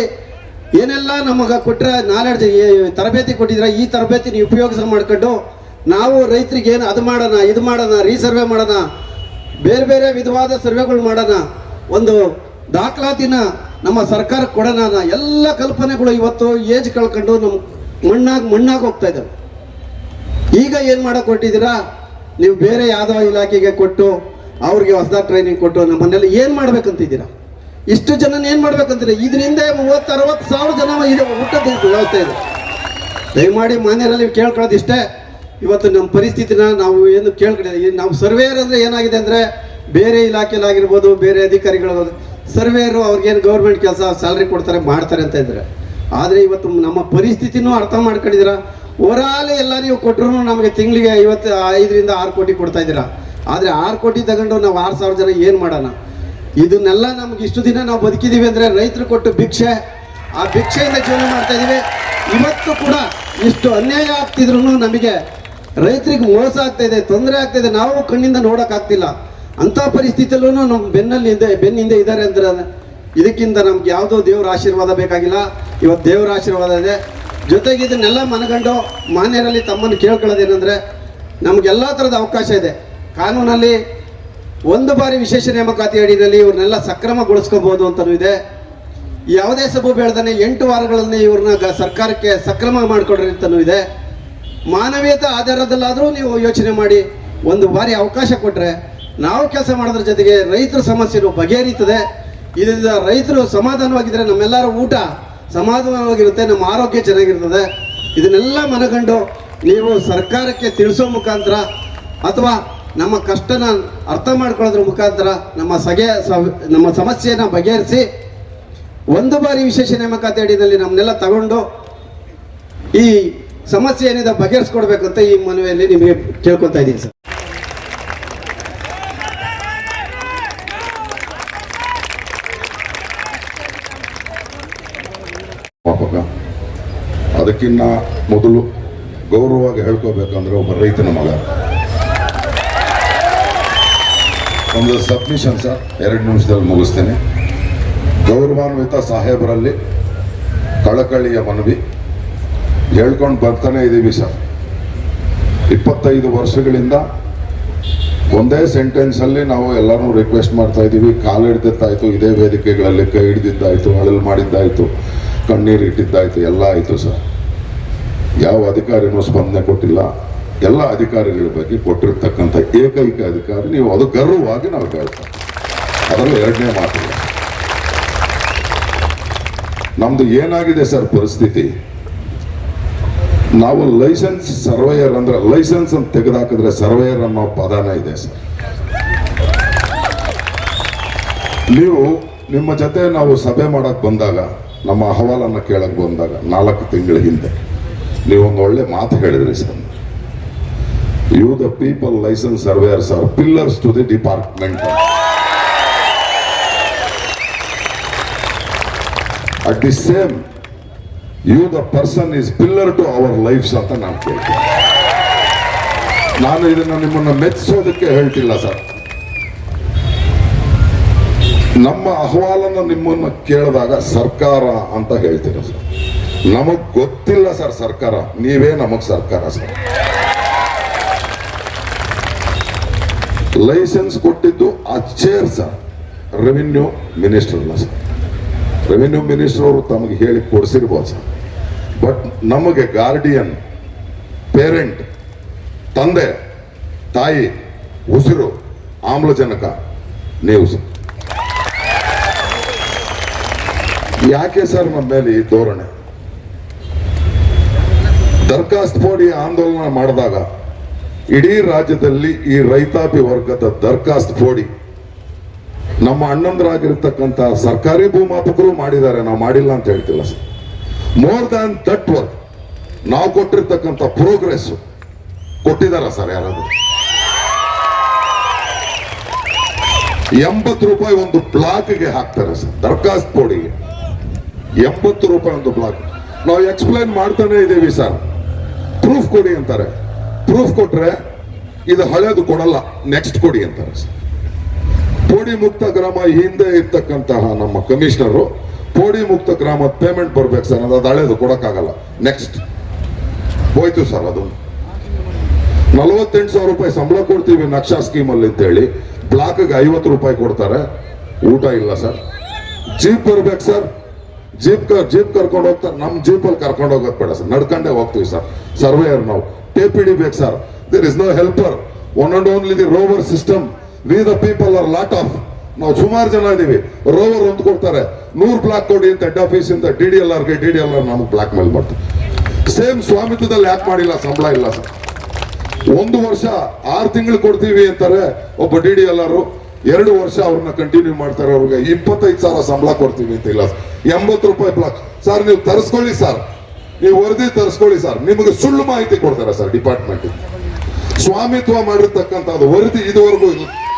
ಏನೆಲ್ಲ ನಮಗೆ ಕೊಟ್ಟರೆ ನಾಲೆಡ್ಜ್ ತರಬೇತಿ ಕೊಟ್ಟಿದ್ರೆ, ಈ ತರಬೇತಿ ನೀವು ಉಪಯೋಗ ಮಾಡ್ಕೊಂಡು ನಾವು ರೈತರಿಗೆ ಏನು ಅದು ಮಾಡೋಣ, ಇದು ಮಾಡೋಣ, ರೀಸರ್ವೆ ಮಾಡೋಣ, ಬೇರೆ ಬೇರೆ ವಿಧವಾದ ಸರ್ವೆಗಳು ಮಾಡೋಣ, ಒಂದು ದಾಖಲಾತಿನ ನಮ್ಮ ಸರ್ಕಾರಕ್ಕೆ ಕೊಡೋಣ. ಎಲ್ಲ ಕಲ್ಪನೆಗಳು ಇವತ್ತು ಏಜ್ ಕಳ್ಕೊಂಡು ನಮ್ಮ ಮಣ್ಣಾಗಿ ಹೋಗ್ತಾ ಇದ್ದಾವೆ. ಈಗ ಏನು ಮಾಡೋಕೆ ಹೊರಟಿದ್ದೀರಾ ನೀವು? ಬೇರೆ ಯಾವುದೋ ಇಲಾಖೆಗೆ ಕೊಟ್ಟು ಅವ್ರಿಗೆ ಹೊಸದಾಗಿ ಟ್ರೈನಿಂಗ್ ಕೊಟ್ಟು ನಮ್ಮನ್ನೆಲ್ಲ ಏನು ಮಾಡ್ಬೇಕಂತಿದ್ದೀರಾ? ಇಷ್ಟು ಜನ ಏನು ಮಾಡ್ಬೇಕಂತೀರ? ಇದರಿಂದ 30-60 ಸಾವಿರ ಜನ ಇದೆ ಊಟದ ವ್ಯವಸ್ಥೆ ಇದೆ. ದಯಮಾಡಿ ಮಾನ್ಯರಲ್ಲಿ ಕೇಳ್ಕೊಳ್ಳೋದು ಇಷ್ಟೇ. ಇವತ್ತು ನಮ್ಮ ಪರಿಸ್ಥಿತಿನ ನಾವು ಏನು ಕೇಳ್ಕೊಂಡಿದ್ದೀವಿ. ನಾವು ಸರ್ವೇಯರ್ ಅಂದರೆ ಏನಾಗಿದೆ ಅಂದರೆ, ಬೇರೆ ಇಲಾಖೆಲಾಗಿರ್ಬೋದು, ಬೇರೆ ಅಧಿಕಾರಿಗಳು ಸರ್ವೇಯರು ಅವ್ರಿಗೇನು ಗೌರ್ಮೆಂಟ್ ಕೆಲಸ ಸ್ಯಾಲ್ರಿ ಕೊಡ್ತಾರೆ ಮಾಡ್ತಾರೆ ಅಂತ ಇದ್ದಾರೆ. ಆದರೆ ಇವತ್ತು ನಮ್ಮ ಪರಿಸ್ಥಿತಿನೂ ಅರ್ಥ ಮಾಡ್ಕೊಂಡಿದ್ದೀರಾ. ಓವರಾಲ್ ಎಲ್ಲ ನೀವು ಕೊಟ್ಟರು ನಮಗೆ ತಿಂಗಳಿಗೆ 5-6 ಕೋಟಿ ಕೊಡ್ತಾ ಇದ್ದೀರಾ. ಆದರೆ 6 ಕೋಟಿ ತಗೊಂಡು ನಾವು 6000 ಜನ ಏನು ಮಾಡೋಣ? ಇದನ್ನೆಲ್ಲ ನಮ್ಗೆ ಇಷ್ಟು ದಿನ ನಾವು ಬದುಕಿದ್ದೀವಿ ಅಂದರೆ ರೈತರು ಕೊಟ್ಟು ಭಿಕ್ಷೆ, ಆ ಭಿಕ್ಷೆಯಿಂದ ಜೀವನ ಮಾಡ್ತಾ ಇದ್ದೀವಿ. ಇವತ್ತು ಕೂಡ ಇಷ್ಟು ಅನ್ಯಾಯ ಆಗ್ತಿದ್ರು ನಮಗೆ ರೈತರಿಗೆ ಮೋಸ ಆಗ್ತಾ ಇದೆ, ತೊಂದರೆ ಆಗ್ತಾ ಇದೆ, ನಾವು ಕಣ್ಣಿಂದ ನೋಡೋಕ್ಕಾಗ್ತಿಲ್ಲ. ಅಂಥ ಪರಿಸ್ಥಿತಿಯಲ್ಲೂ ನಮ್ಮ ಬೆನ್ನಿಂದ ಇದ್ದಾರೆ ಅಂದರೆ ಇದಕ್ಕಿಂತ ನಮ್ಗೆ ಯಾವುದೋ ದೇವರ ಆಶೀರ್ವಾದ ಬೇಕಾಗಿಲ್ಲ. ಇವತ್ತು ದೇವರ ಆಶೀರ್ವಾದ ಇದೆ. ಜೊತೆಗೆ ಇದನ್ನೆಲ್ಲ ಮನಗಂಡು ಮಾನ್ಯರಲ್ಲಿ ತಮ್ಮನ್ನು ಕೇಳ್ಕೊಳ್ಳೋದೇನೆಂದರೆ, ನಮಗೆಲ್ಲ ಥರದ ಅವಕಾಶ ಇದೆ. ಕಾನೂನಲ್ಲಿ 1 ಬಾರಿ ವಿಶೇಷ ನೇಮಕಾತಿ ಅಡಿಯಲ್ಲಿ ಇವ್ರನ್ನೆಲ್ಲ ಸಕ್ರಮಗೊಳಿಸ್ಕೋಬೋದು ಅಂತಲೂ ಇದೆ. ಯಾವುದೇ ಸಬು ಬೆಳೆದಾನೆ 8 ವಾರಗಳಲ್ಲಿ ಇವ್ರನ್ನ ಸರ್ಕಾರಕ್ಕೆ ಸಕ್ರಮ ಮಾಡಿಕೊಡ್ರಿ ಅಂತಲೂ ಇದೆ. ಮಾನವೀಯತೆ ಆಧಾರದಲ್ಲಾದರೂ ನೀವು ಯೋಚನೆ ಮಾಡಿ 1 ಬಾರಿ ಅವಕಾಶ ಕೊಟ್ಟರೆ ನಾವು ಕೆಲಸ ಮಾಡೋದ್ರ ಜೊತೆಗೆ ರೈತರ ಸಮಸ್ಯೆನೂ ಬಗೆಹರಿತದೆ. ಇದರಿಂದ ರೈತರು ಸಮಾಧಾನವಾಗಿದ್ದರೆ ನಮ್ಮೆಲ್ಲರ ಊಟ ಸಮಾಧಾನವಾಗಿರುತ್ತೆ, ನಮ್ಮ ಆರೋಗ್ಯ ಚೆನ್ನಾಗಿರ್ತದೆ. ಇದನ್ನೆಲ್ಲ ಮನಗಂಡು ನೀವು ಸರ್ಕಾರಕ್ಕೆ ತಿಳಿಸೋ ಮುಖಾಂತರ ಅಥವಾ ನಮ್ಮ ಕಷ್ಟನ ಅರ್ಥ ಮಾಡ್ಕೊಳ್ಳೋದ್ರ ಮುಖಾಂತರ ನಮ್ಮ ಸಮಸ್ಯೆಯನ್ನು ಬಗೆಹರಿಸಿ 1 ಬಾರಿ ವಿಶೇಷ ನೇಮಕಾತಿ ಅಡಿಯಲ್ಲಿ ನಮ್ಮನ್ನೆಲ್ಲ ತಗೊಂಡು ಈ ಸಮಸ್ಯೆ ಏನಿದೆ ಬಗೆಹರಿಸ್ಕೊಡ್ಬೇಕಂತ ಈ ಮನವಿಯಲ್ಲಿ ನಿಮಗೆ ಕೇಳ್ಕೊತಾ ಇದ್ದೀನಿ ಸರ್. ಅದಕ್ಕಿನ್ನ ಮೊದಲು ಗೌರವವಾಗಿ ಹೇಳ್ಕೋಬೇಕಂದ್ರೆ ಒಬ್ಬ ರೈತನ ಮಗ. ಒಂದು ಸಬ್ಮಿಷನ್ ಸರ್, 2 ನಿಮಿಷದಲ್ಲಿ ಮುಗಿಸ್ತೇನೆ. ಗೌರವಾನ್ವಿತ ಸಾಹೇಬರಲ್ಲಿ ಕಳಕಳಿಯ ಮನವಿ ಹೇಳ್ಕೊಂಡು ಬರ್ತಾನೆ ಇದ್ದೀವಿ ಸರ್. 25 ವರ್ಷಗಳಿಂದ ಒಂದೇ ಸೆಂಟೆನ್ಸಲ್ಲಿ ನಾವು ಎಲ್ಲರೂ ರಿಕ್ವೆಸ್ಟ್ ಮಾಡ್ತಾ ಇದ್ದೀವಿ. ಕಾಲು ಹಿಡ್ದಿದ್ದಾಯ್ತು, ಇದೇ ವೇದಿಕೆಗಳಲ್ಲಿ ಕೈ ಹಿಡ್ದಿದ್ದಾಯ್ತು, ಅಳಲು ಮಾಡಿದ್ದಾಯ್ತು, ಕಣ್ಣೀರು ಇಟ್ಟಿದ್ದಾಯ್ತು, ಎಲ್ಲ ಆಯಿತು ಸರ್. ಯಾವ ಅಧಿಕಾರಿನೂ ಸ್ಪಂದನೆ ಕೊಟ್ಟಿಲ್ಲ. ಎಲ್ಲ ಅಧಿಕಾರಿಗಳ ಬಗ್ಗೆ ಕೊಟ್ಟಿರ್ತಕ್ಕಂಥ ಏಕೈಕ ಅಧಿಕಾರಿ ನೀವು, ಅದು ಗರ್ವವಾಗಿ ನಾವು ಹೇಳ್ತೇವೆ. ಅದರಲ್ಲಿ ಎರಡನೇ ಮಾತಿಲ್ಲ. ನಮ್ದು ಏನಾಗಿದೆ ಸರ್ ಪರಿಸ್ಥಿತಿ, ನಾವು ಲೈಸೆನ್ಸ್ ಸರ್ವೇಯರ್ ಅಂದ್ರೆ ಲೈಸೆನ್ಸ್ ಅಂತ ತೆಗೆದಾಕಿದ್ರೆ ಸರ್ವೇಯರ್ ಅನ್ನೋ ಪದನ ಇದೆ ಸರ್. ನೀವು ನಿಮ್ಮ ಜೊತೆ ನಾವು ಸಭೆ ಮಾಡಕ್ ಬಂದಾಗ, ನಮ್ಮ ಅಹವಾಲನ್ನು ಕೇಳಕ್ ಬಂದಾಗ 4 ತಿಂಗಳ ಹಿಂದೆ ನೀವೊಂದು ಒಳ್ಳೆ ಮಾತು ಹೇಳಿದ್ರಿ sir. You the people licence surveyors are pillars to the department. At the same you the person is pillar to our lifes ಅಂತ ನಾನು ಕೇಳ್ತೀನಿ. ನಾನು ಇದನ್ನು ನಿಮ್ಮನ್ನು ಮೆಚ್ಚಿಸೋದಕ್ಕೆ ಹೇಳ್ತಿಲ್ಲ ಸರ್. ನಮ್ಮ ಅಹವಾಲನ್ನು ನಿಮ್ಮನ್ನು ಕೇಳಿದಾಗ ಸರ್ಕಾರ ಅಂತ ಹೇಳ್ತೀರ ಸರ್. ನಮಗ್ ಗೊತ್ತಿಲ್ಲ ಸರ್ ಸರ್ಕಾರ, ನೀವೇ ನಮಗ್ ಸರ್ಕಾರ ಸರ್. ಲೈಸೆನ್ಸ್ ಕೊಟ್ಟಿದ್ದು ಆ ಚೇರ್ ಸರ್, ರೆವಿನ್ಯೂ ಮಿನಿಸ್ಟರ್ ಅಲ್ಲ ಸರ್. ರೆವಿನ್ಯೂ ಮಿನಿಸ್ಟರ್ ಅವರು ತಮಗೆ ಹೇಳಿ ಕೊಡಿಸಿರ್ಬೋದು ಸರ್. ಬಟ್ ನಮಗೆ ಗಾರ್ಡಿಯನ್, ಪೇರೆಂಟ್, ತಂದೆ ತಾಯಿ, ಉಸಿರು, ಆಮ್ಲಜನಕ ನೀವು ಸರ್. ಯಾಕೆ ಸರ್ ನಮ್ಮ ಮೇಲೆ ಈ ಧೋರಣೆ? ದರ್ಖಾಸ್ತ್ ಪೋಡಿ ಆಂದೋಲನ ಮಾಡಿದಾಗ ಇಡೀ ರಾಜ್ಯದಲ್ಲಿ ಈ ರೈತಾಪಿ ವರ್ಗದ ದರ್ಖಾಸ್ತ್ ಪೋಡಿ ನಮ್ಮ ಅಣ್ಣಂದ್ರಾಗಿರ್ತಕ್ಕಂಥ ಸರ್ಕಾರಿ ಭೂಮಾಪಕರು ಮಾಡಿದ್ದಾರೆ, ನಾವು ಮಾಡಿಲ್ಲ ಅಂತ ಹೇಳ್ತಿಲ್ಲ sir. More than that work ನಾವು ಕೊಟ್ಟಿರ್ತಕ್ಕಂಥ ಪ್ರೋಗ್ರೆಸ್ ಕೊಟ್ಟಿದಾರ ಸರ್ ಯಾರಾದ್ರು? 80 ರೂಪಾಯಿ ಒಂದು ಬ್ಲಾಕ್ಗೆ ಹಾಕ್ತಾರೆ ಸರ್, ದರ್ಖಾಸ್ತ್ ಪೋಡಿಗೆ 80 ರೂಪಾಯಿ ಒಂದು ಬ್ಲಾಕ್. ನಾವು ಎಕ್ಸ್ಪ್ಲೈನ್ ಮಾಡ್ತಾನೆ ಇದ್ದೀವಿ ಸರ್. ಪ್ರೂಫ್ ಕೊಡಿ ಅಂತಾರೆ, ಪ್ರೂಫ್ ಕೊಟ್ರೆ ಇದು ಹಳೇದು ಕೊಡಲ್ಲ, ನೆಕ್ಸ್ಟ್ ಕೊಡಿ ಅಂತಾರೆ ಸರ್. ಪೋಡಿ ಮುಕ್ತ ಗ್ರಾಮ ಹಿಂದೆ ಇರ್ತಕ್ಕಂತಹ ನಮ್ಮ ಕಮಿಷನರು ಪೋಡಿ ಮುಕ್ತ ಗ್ರಾಮದ ಪೇಮೆಂಟ್ ಬರ್ಬೇಕು ಸರ್, ಅದು ಹಳೇದು ಕೊಡಕ್ಕಾಗಲ್ಲ, ನೆಕ್ಸ್ಟ್ ಹೋಯ್ತು ಸರ್. ಅದು 48,000 ರೂಪಾಯಿ ಸಂಬಳ ಕೊಡ್ತೀವಿ ನಕ್ಷಾ ಸ್ಕೀಮಲ್ಲಿ ಅಂತೇಳಿ ಬ್ಲಾಕ್ಗೆ 50 ರೂಪಾಯಿ ಕೊಡ್ತಾರೆ, ಊಟ ಇಲ್ಲ ಸರ್. ಜೀಪ್ ಬರ್ಬೇಕು ಸರ್, ಜೀಪ್ ಕರ್ಕೊಂಡು ಹೋಗ್ತಾರೆ, ನಮ್ಮ ಜೀಪಲ್ಲಿ ಕರ್ಕೊಂಡು ಹೋಗೋದು ಬೇಡ ಸರ್, ನಡ್ಕೊಂಡೇ ಹೋಗ್ತೀವಿ ಸರ್. ಸರ್ವೇಯರ್ ನಾವು TPD ಬೇಕು sir. There is no helper, one and only the rover system. We the people are lot of, ನಾವು ಸುಮಾರು ಜನ ಇದೀವಿ. ರೋವರ್ ಒಂದು ಕೊಡ್ತಾರೆ, 100 ಬ್ಲಾಕ್ ಕೊಡಿ ಅಂತ ಹೆಡ್ ಆಫೀಸ್ ಇಂದ DDLR ನಮಗೆ ಬ್ಲಾಕ್ ಮೇಲ್ ಮಾಡ್ತಾರೆ. ಸೇಮ್ ಸ್ವಾಮಿತ್ವದಲ್ಲಿ ಯಾಕೆ ಮಾಡಿಲ್ಲ? ಸಂಬಳ ಇಲ್ಲ ಸರ್. 1 ವರ್ಷ 6 ತಿಂಗಳು ಕೊಡ್ತೀವಿ ಅಂತಾರೆ ಒಬ್ಬ DDLR, 2 ವರ್ಷ ಅವ್ರನ್ನ ಕಂಟಿನ್ಯೂ ಮಾಡ್ತಾರೆ, ಅವ್ರಿಗೆ 25,000 ಸಂಬಳ ಕೊಡ್ತೀವಿ ಅಂತ ಇಲ್ಲ ಸರ್. 80 ರೂಪಾಯಿ ಬ್ಲಾಕ್ ಸರ್. ನೀವು ತರಿಸ್ಕೊಳ್ಳಿ ಸರ್, ನೀವು ವರದಿ ತರಿಸ್ಕೊಳ್ಳಿ ಸರ್. ನಿಮಗೆ ಸುಳ್ಳು ಮಾಹಿತಿ ಕೊಡ್ತಾರೆ ಸರ್ ಡಿಪಾರ್ಟ್ಮೆಂಟ್. ಸ್ವಾಮಿತ್ವ ಮಾಡಿರ್ತಕ್ಕಂಥದ್ದು ವರದಿ ಇದುವರೆಗೂ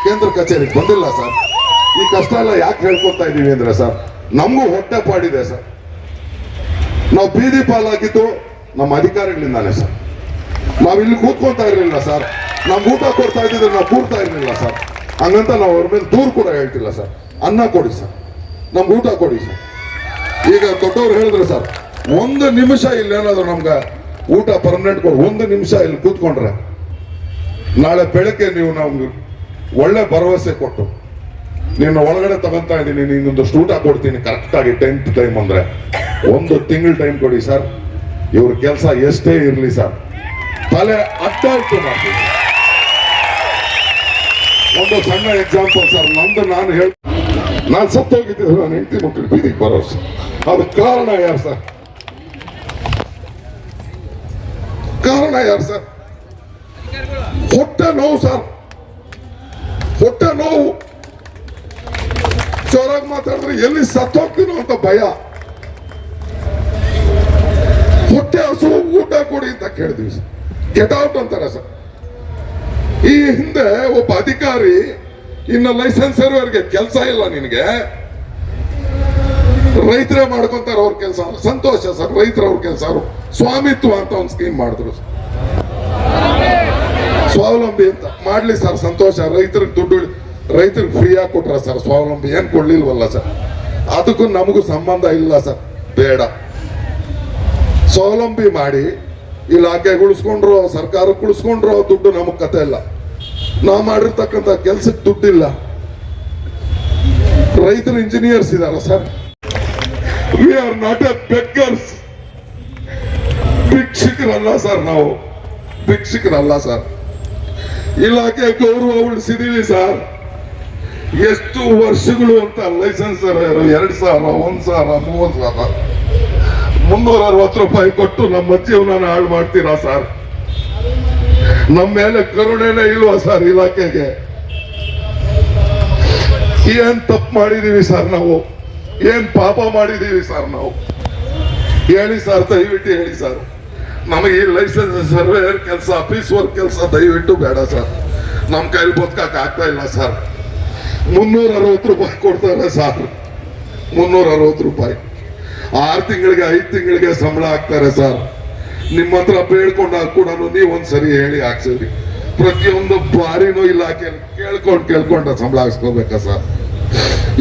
ಕೇಂದ್ರ ಕಚೇರಿಗೆ ಬಂದಿಲ್ಲ ಸರ್. ಈ ಕಷ್ಟ ಎಲ್ಲ ಯಾಕೆ ಹೇಳ್ಕೊತಾ ಇದೀವಿ ಅಂದ್ರೆ ಸರ್, ನಮಗೂ ಹೊಟ್ಟೆ ಪಾಡಿದೆ ಸರ್. ನಾವು ಬೀದಿ ಪಾಲಾಗಿದ್ದು ನಮ್ಮ ಅಧಿಕಾರಿಗಳಿಂದಾನೆ ಸರ್. ನಾವು ಇಲ್ಲಿ ಕೂತ್ಕೊಳ್ತಾ ಇರಲಿಲ್ಲ ಸರ್, ನಮ್ಗೆ ಊಟ ಕೊಡ್ತಾ ಇದ್ದಿದ್ರೆ ನಾವು ಕೂರ್ತಾ ಇರಲಿಲ್ಲ ಸರ್. ಹಂಗಂತ ನಾವು ಅವ್ರ ಮೇಲೆ ದೂರು ಕೂಡ ಹೇಳ್ತಿಲ್ಲ ಸರ್. ಅನ್ನ ಕೊಡಿ ಸರ್, ನಮ್ಗೆ ಊಟ ಕೊಡಿ ಸರ್. ಈಗ ದೊಡ್ಡವ್ರು ಹೇಳಿದ್ರೆ ಸರ್, 1 ನಿಮಿಷ ಇಲ್ಲೇನಾದ್ರು ನಮ್ಗೆ ಊಟ ಪರ್ಮನೆಂಟ್ ಕೊಡಿ, 1 ನಿಮಿಷ ಇಲ್ಲಿ ಕೂತ್ಕೊಂಡ್ರೆ ನಾಳೆ ಬೆಳಗ್ಗೆ ನೀವು ನಮ್ಗೆ ಒಳ್ಳೆ ಭರವಸೆ ಕೊಟ್ಟು ನೀನು ಒಳಗಡೆ ತಗೊಂತಾ ಇದ್ದೀನಿ, ನಿನ್ನೊಂದಷ್ಟು ಊಟ ಕೊಡ್ತೀನಿ ಕರೆಕ್ಟಾಗಿ 10th ಟೈಮ್ ಅಂದ್ರೆ 1 ತಿಂಗಳು ಟೈಮ್ ಕೊಡಿ ಸರ್. ಇವ್ರ ಕೆಲಸ ಎಷ್ಟೇ ಇರಲಿ ಸರ್, ತಲೆ ಅಡ್ಡ ಇಟ್ಟು ಮಾಡ್ತೀನಿ. ಒಂದು ಸಣ್ಣ ಎಕ್ಸಾಂಪಲ್ ಸರ್, ನಮ್ದು ನಾನು ಸತ್ತೋಗಿದ್ದೆ, ನಾನು ಹೆಂಡತಿ ಮಕ್ಕಳು ಬೀದಿಗೆ ಬರೋ ಸರ್. ಅದಕ್ಕೆ ಕಾರಣ ಯಾರು ಸರ್? ಕಾರಣ ಯಾರು ಸರ್? ಹೊಟ್ಟೆ ನೋವು ಸರ್, ಹೊಟ್ಟೆ ನೋವು. ಜೋರಾಗಿ ಮಾತಾಡಿದ್ರೆ ಎಲ್ಲಿ ಸತ್ತೋಗ್ತೀನೋ ಅಂತ ಭಯ. ಹೊಟ್ಟೆ ಹಸು, ಊಟ ಕೊಡಿ ಅಂತ ಕೇಳಿದ್ವಿ ಸರ್. ಗೆಟ್ ಔಟ್ ಅಂತಾರೆ ಸರ್. ಈ ಹಿಂದೆ ಒಬ್ಬ ಅಧಿಕಾರಿ, ಇನ್ನು ಲೈಸೆನ್ಸ್ ಸರ್ವೇರ್ಗೆ ಕೆಲಸ ಇಲ್ಲ ನಿನಗೆ, ರೈತರೇ ಮಾಡ್ಕೊಂತಾರೆ ಅವ್ರ ಕೆಲಸ. ಸಂತೋಷ ಸರ್, ರೈತರವ್ರ ಕೆಲಸ. ಅವರು ಸ್ವಾಮಿತ್ವ ಅಂತ ಒಂದು ಸ್ಕೀಮ್ ಮಾಡಿದ್ರು ಸರ್, ಸ್ವಾವಲಂಬಿ ಅಂತ. ಮಾಡ್ಲಿ ಸರ್, ಸಂತೋಷ. ರೈತರಿಗೆ ದುಡ್ಡು, ರೈತರಿಗೆ ಫ್ರೀ ಆಗಿ ಕೊಟ್ರ ಸರ್. ಸ್ವಾವಲಂಬಿ ಏನ್ ಕೊಡ್ಲಿಲ್ವಲ್ಲ ಸರ್. ಅದಕ್ಕೂ ನಮಗೂ ಸಂಬಂಧ ಇಲ್ಲ ಸರ್, ಬೇಡ. ಸ್ವಾವಲಂಬಿ ಮಾಡಿ ಇಲಾಖೆ ಉಳಿಸ್ಕೊಂಡ್ರು, ಸರ್ಕಾರ ಉಳಿಸ್ಕೊಂಡ್ರು, ದುಡ್ಡು ನಮಗ್ ಕತೆ ಇಲ್ಲ. ನಾವು ಮಾಡಿರ್ತಕ್ಕಂಥ ಕೆಲ್ಸಕ್ಕೆ ದುಡ್ಡಿಲ್ಲ. ರೈತರು ಇಂಜಿನಿಯರ್ಸ್ ಇದಾರ sir. We are not a beggars. ಭಿಕ್ಷುಕರಲ್ಲ ಸರ್, ನಾವು ಭಿಕ್ಷುಕರಲ್ಲ ಸರ್. ಇಲಾಖೆ ಗೌರವ ಉಳಿಸಿದೀವಿ ಸರ್. ಎಷ್ಟು ವರ್ಷಗಳು ಅಂತ ಲೈಸೆನ್ಸ್ 2,000, 1,000, 30,000, 360 ರೂಪಾಯಿ ಕೊಟ್ಟು ನಮ್ಮ ಜೀವನ ಹಾಳು ಮಾಡ್ತೀರಾ ಸರ್? ನಮ್ಮ ಮೇಲೆ ಕರುಣೆನೇ ಇಲ್ವಾ ಸರ್ ಇಲಾಖೆಗೆ? ಏನ್ ತಪ್ಪು ಮಾಡಿದೀವಿ ಸರ್ ನಾವು? ಏನ್ ಪಾಪ ಮಾಡಿದೀವಿ ಸರ್ ನಾವು? ಹೇಳಿ ಸರ್, ದಯವಿಟ್ಟು ಹೇಳಿ ಸರ್. ನಮಗೆ ಈ ಲೈಸೆನ್ಸ್ ಸರ್ವೇಯರ್ ಕೆಲಸ, ಆಫೀಸ್ ವರ್ಕ್ ಕೆಲಸ ದಯವಿಟ್ಟು ಬೇಡ ಸರ್. ನಮ್ಮ ಕೈಲಿ ಬದುಕಕ್ಕೆ ಆಗ್ತಾ ಇಲ್ಲ ಸರ್. 360 ರೂಪಾಯಿ ಕೊಡ್ತಾರೆ ಸರ್. 360 ರೂಪಾಯಿ 6 ತಿಂಗಳಿಗೆ 5 ತಿಂಗಳಿಗೆ ಸಂಬಳ ಹಾಕ್ತಾರೆ ಸರ್. ನಿಮ್ಮ ಹತ್ರ ಬೇಡ್ಕೊಂಡಾಗ ಕೂಡ ನೀವು ಒಂದ್ಸರಿ ಹೇಳಿ ಹಾಕ್ಸಿರಿ. ಪ್ರತಿಯೊಂದು ಬಾರಿನೂ ಇಲಾಖೆ ಕೇಳ್ಕೊಂಡು ಸಂಬಳ ಹಾಕ್ಸ್ಕೋಬೇಕಾ ಸರ್?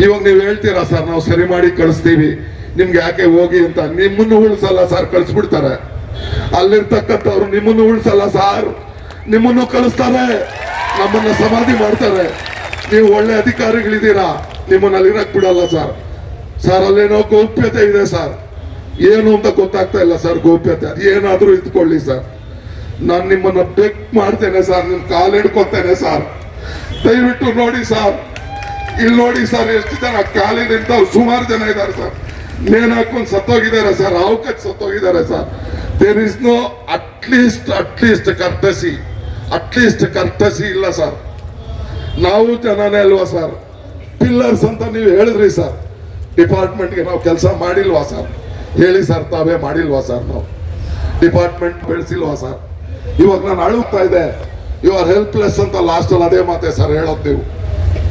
ಇವಾಗ ನೀವು ಹೇಳ್ತೀರಾ ಸರ್ ನಾವು ಸರಿ ಮಾಡಿ ಕಳಿಸ್ತೀವಿ, ನಿಮ್ಗೆ ಯಾಕೆ ಹೋಗಿ ಅಂತ. ನಿಮ್ಮನ್ನು ಉಳಿಸಲ್ಲ ಸರ್, ಕಳಿಸ್ಬಿಡ್ತಾರೆ. ಅಲ್ಲಿರ್ತಕ್ಕಂಥವ್ರು ನಿಮ್ಮನ್ನು ಉಳಿಸಲ್ಲ ಸರ್, ನಿಮ್ಮನ್ನು ಕಳಿಸ್ತಾರೆ, ನಮ್ಮನ್ನ ಸಮಾಧಿ ಮಾಡ್ತಾರೆ. ನೀವು ಒಳ್ಳೆ ಅಧಿಕಾರಿಗಳಿದ್ದೀರಾ, ನಿಮ್ಮನ್ನ ಅಲ್ಲಿರಕ್ ಬಿಡಲ್ಲ ಸರ್. ಸರ್ ಅಲ್ಲೇನೋ ಗೌಪ್ಯತೆ ಇದೆ ಸರ್, ಏನು ಅಂತ ಗೊತ್ತಾಗ್ತಾ ಇಲ್ಲ ಸರ್. ಗೌಪ್ಯತೆ ಏನಾದ್ರೂ ಇದ್ಕೊಳ್ಳಿ ಸರ್. ನಾನು ನಿಮ್ಮನ್ನ ಬೆಕ್ ಮಾಡ್ತೇನೆ ಸರ್, ನಿಮ್ ಕಾಲು ಹಿಡ್ಕೊತೇನೆ ಸರ್. ದಯವಿಟ್ಟು ನೋಡಿ ಸರ್, ಇಲ್ಲಿ ನೋಡಿ ಸರ್, ಎಷ್ಟು ಜನ ಕಾಲಿಗೆ ನಿಂತವ್ರು ಸುಮಾರು ಜನ ಇದ್ದಾರೆ ಸರ್. ನೇಣು ಹಾಕೊಂಡು ಸತ್ತೋಗಿದ್ದಾರೆ ಸರ್, ಅವಕಾಶ ಸತ್ತೋಗಿದ್ದಾರೆ sir. There is no at least courtesy ಇಲ್ಲ ಸರ್. ನಾವು ಜನನೇ ಅಲ್ವಾ ಸರ್? ಪಿಲ್ಲರ್ಸ್ ಅಂತ ನೀವು ಹೇಳಿದ್ರಿ ಸರ್. ಡಿಪಾರ್ಟ್ಮೆಂಟ್ಗೆ ನಾವು ಕೆಲಸ ಮಾಡಿಲ್ವಾ ಸರ್? ಹೇಳಿ ಸರ್, ತಾವೇ ಮಾಡಿಲ್ವಾ ಸರ್? ನಾವು ಡಿಪಾರ್ಟ್ಮೆಂಟ್ ಬೆಳೆಸಿಲ್ವಾ ಸರ್? ಇವಾಗ ನಾನು ಅಳುತ್ತಾ ಇದೆ, ಯು ಆರ್ ಹೆಲ್ಪ್ಲೆಸ್ ಅಂತ ಲಾಸ್ಟ್ ಅಲ್ಲಿ ಅದೇ ಮಾತೆ ಸರ್ ಹೇಳೋದು. ನೀವು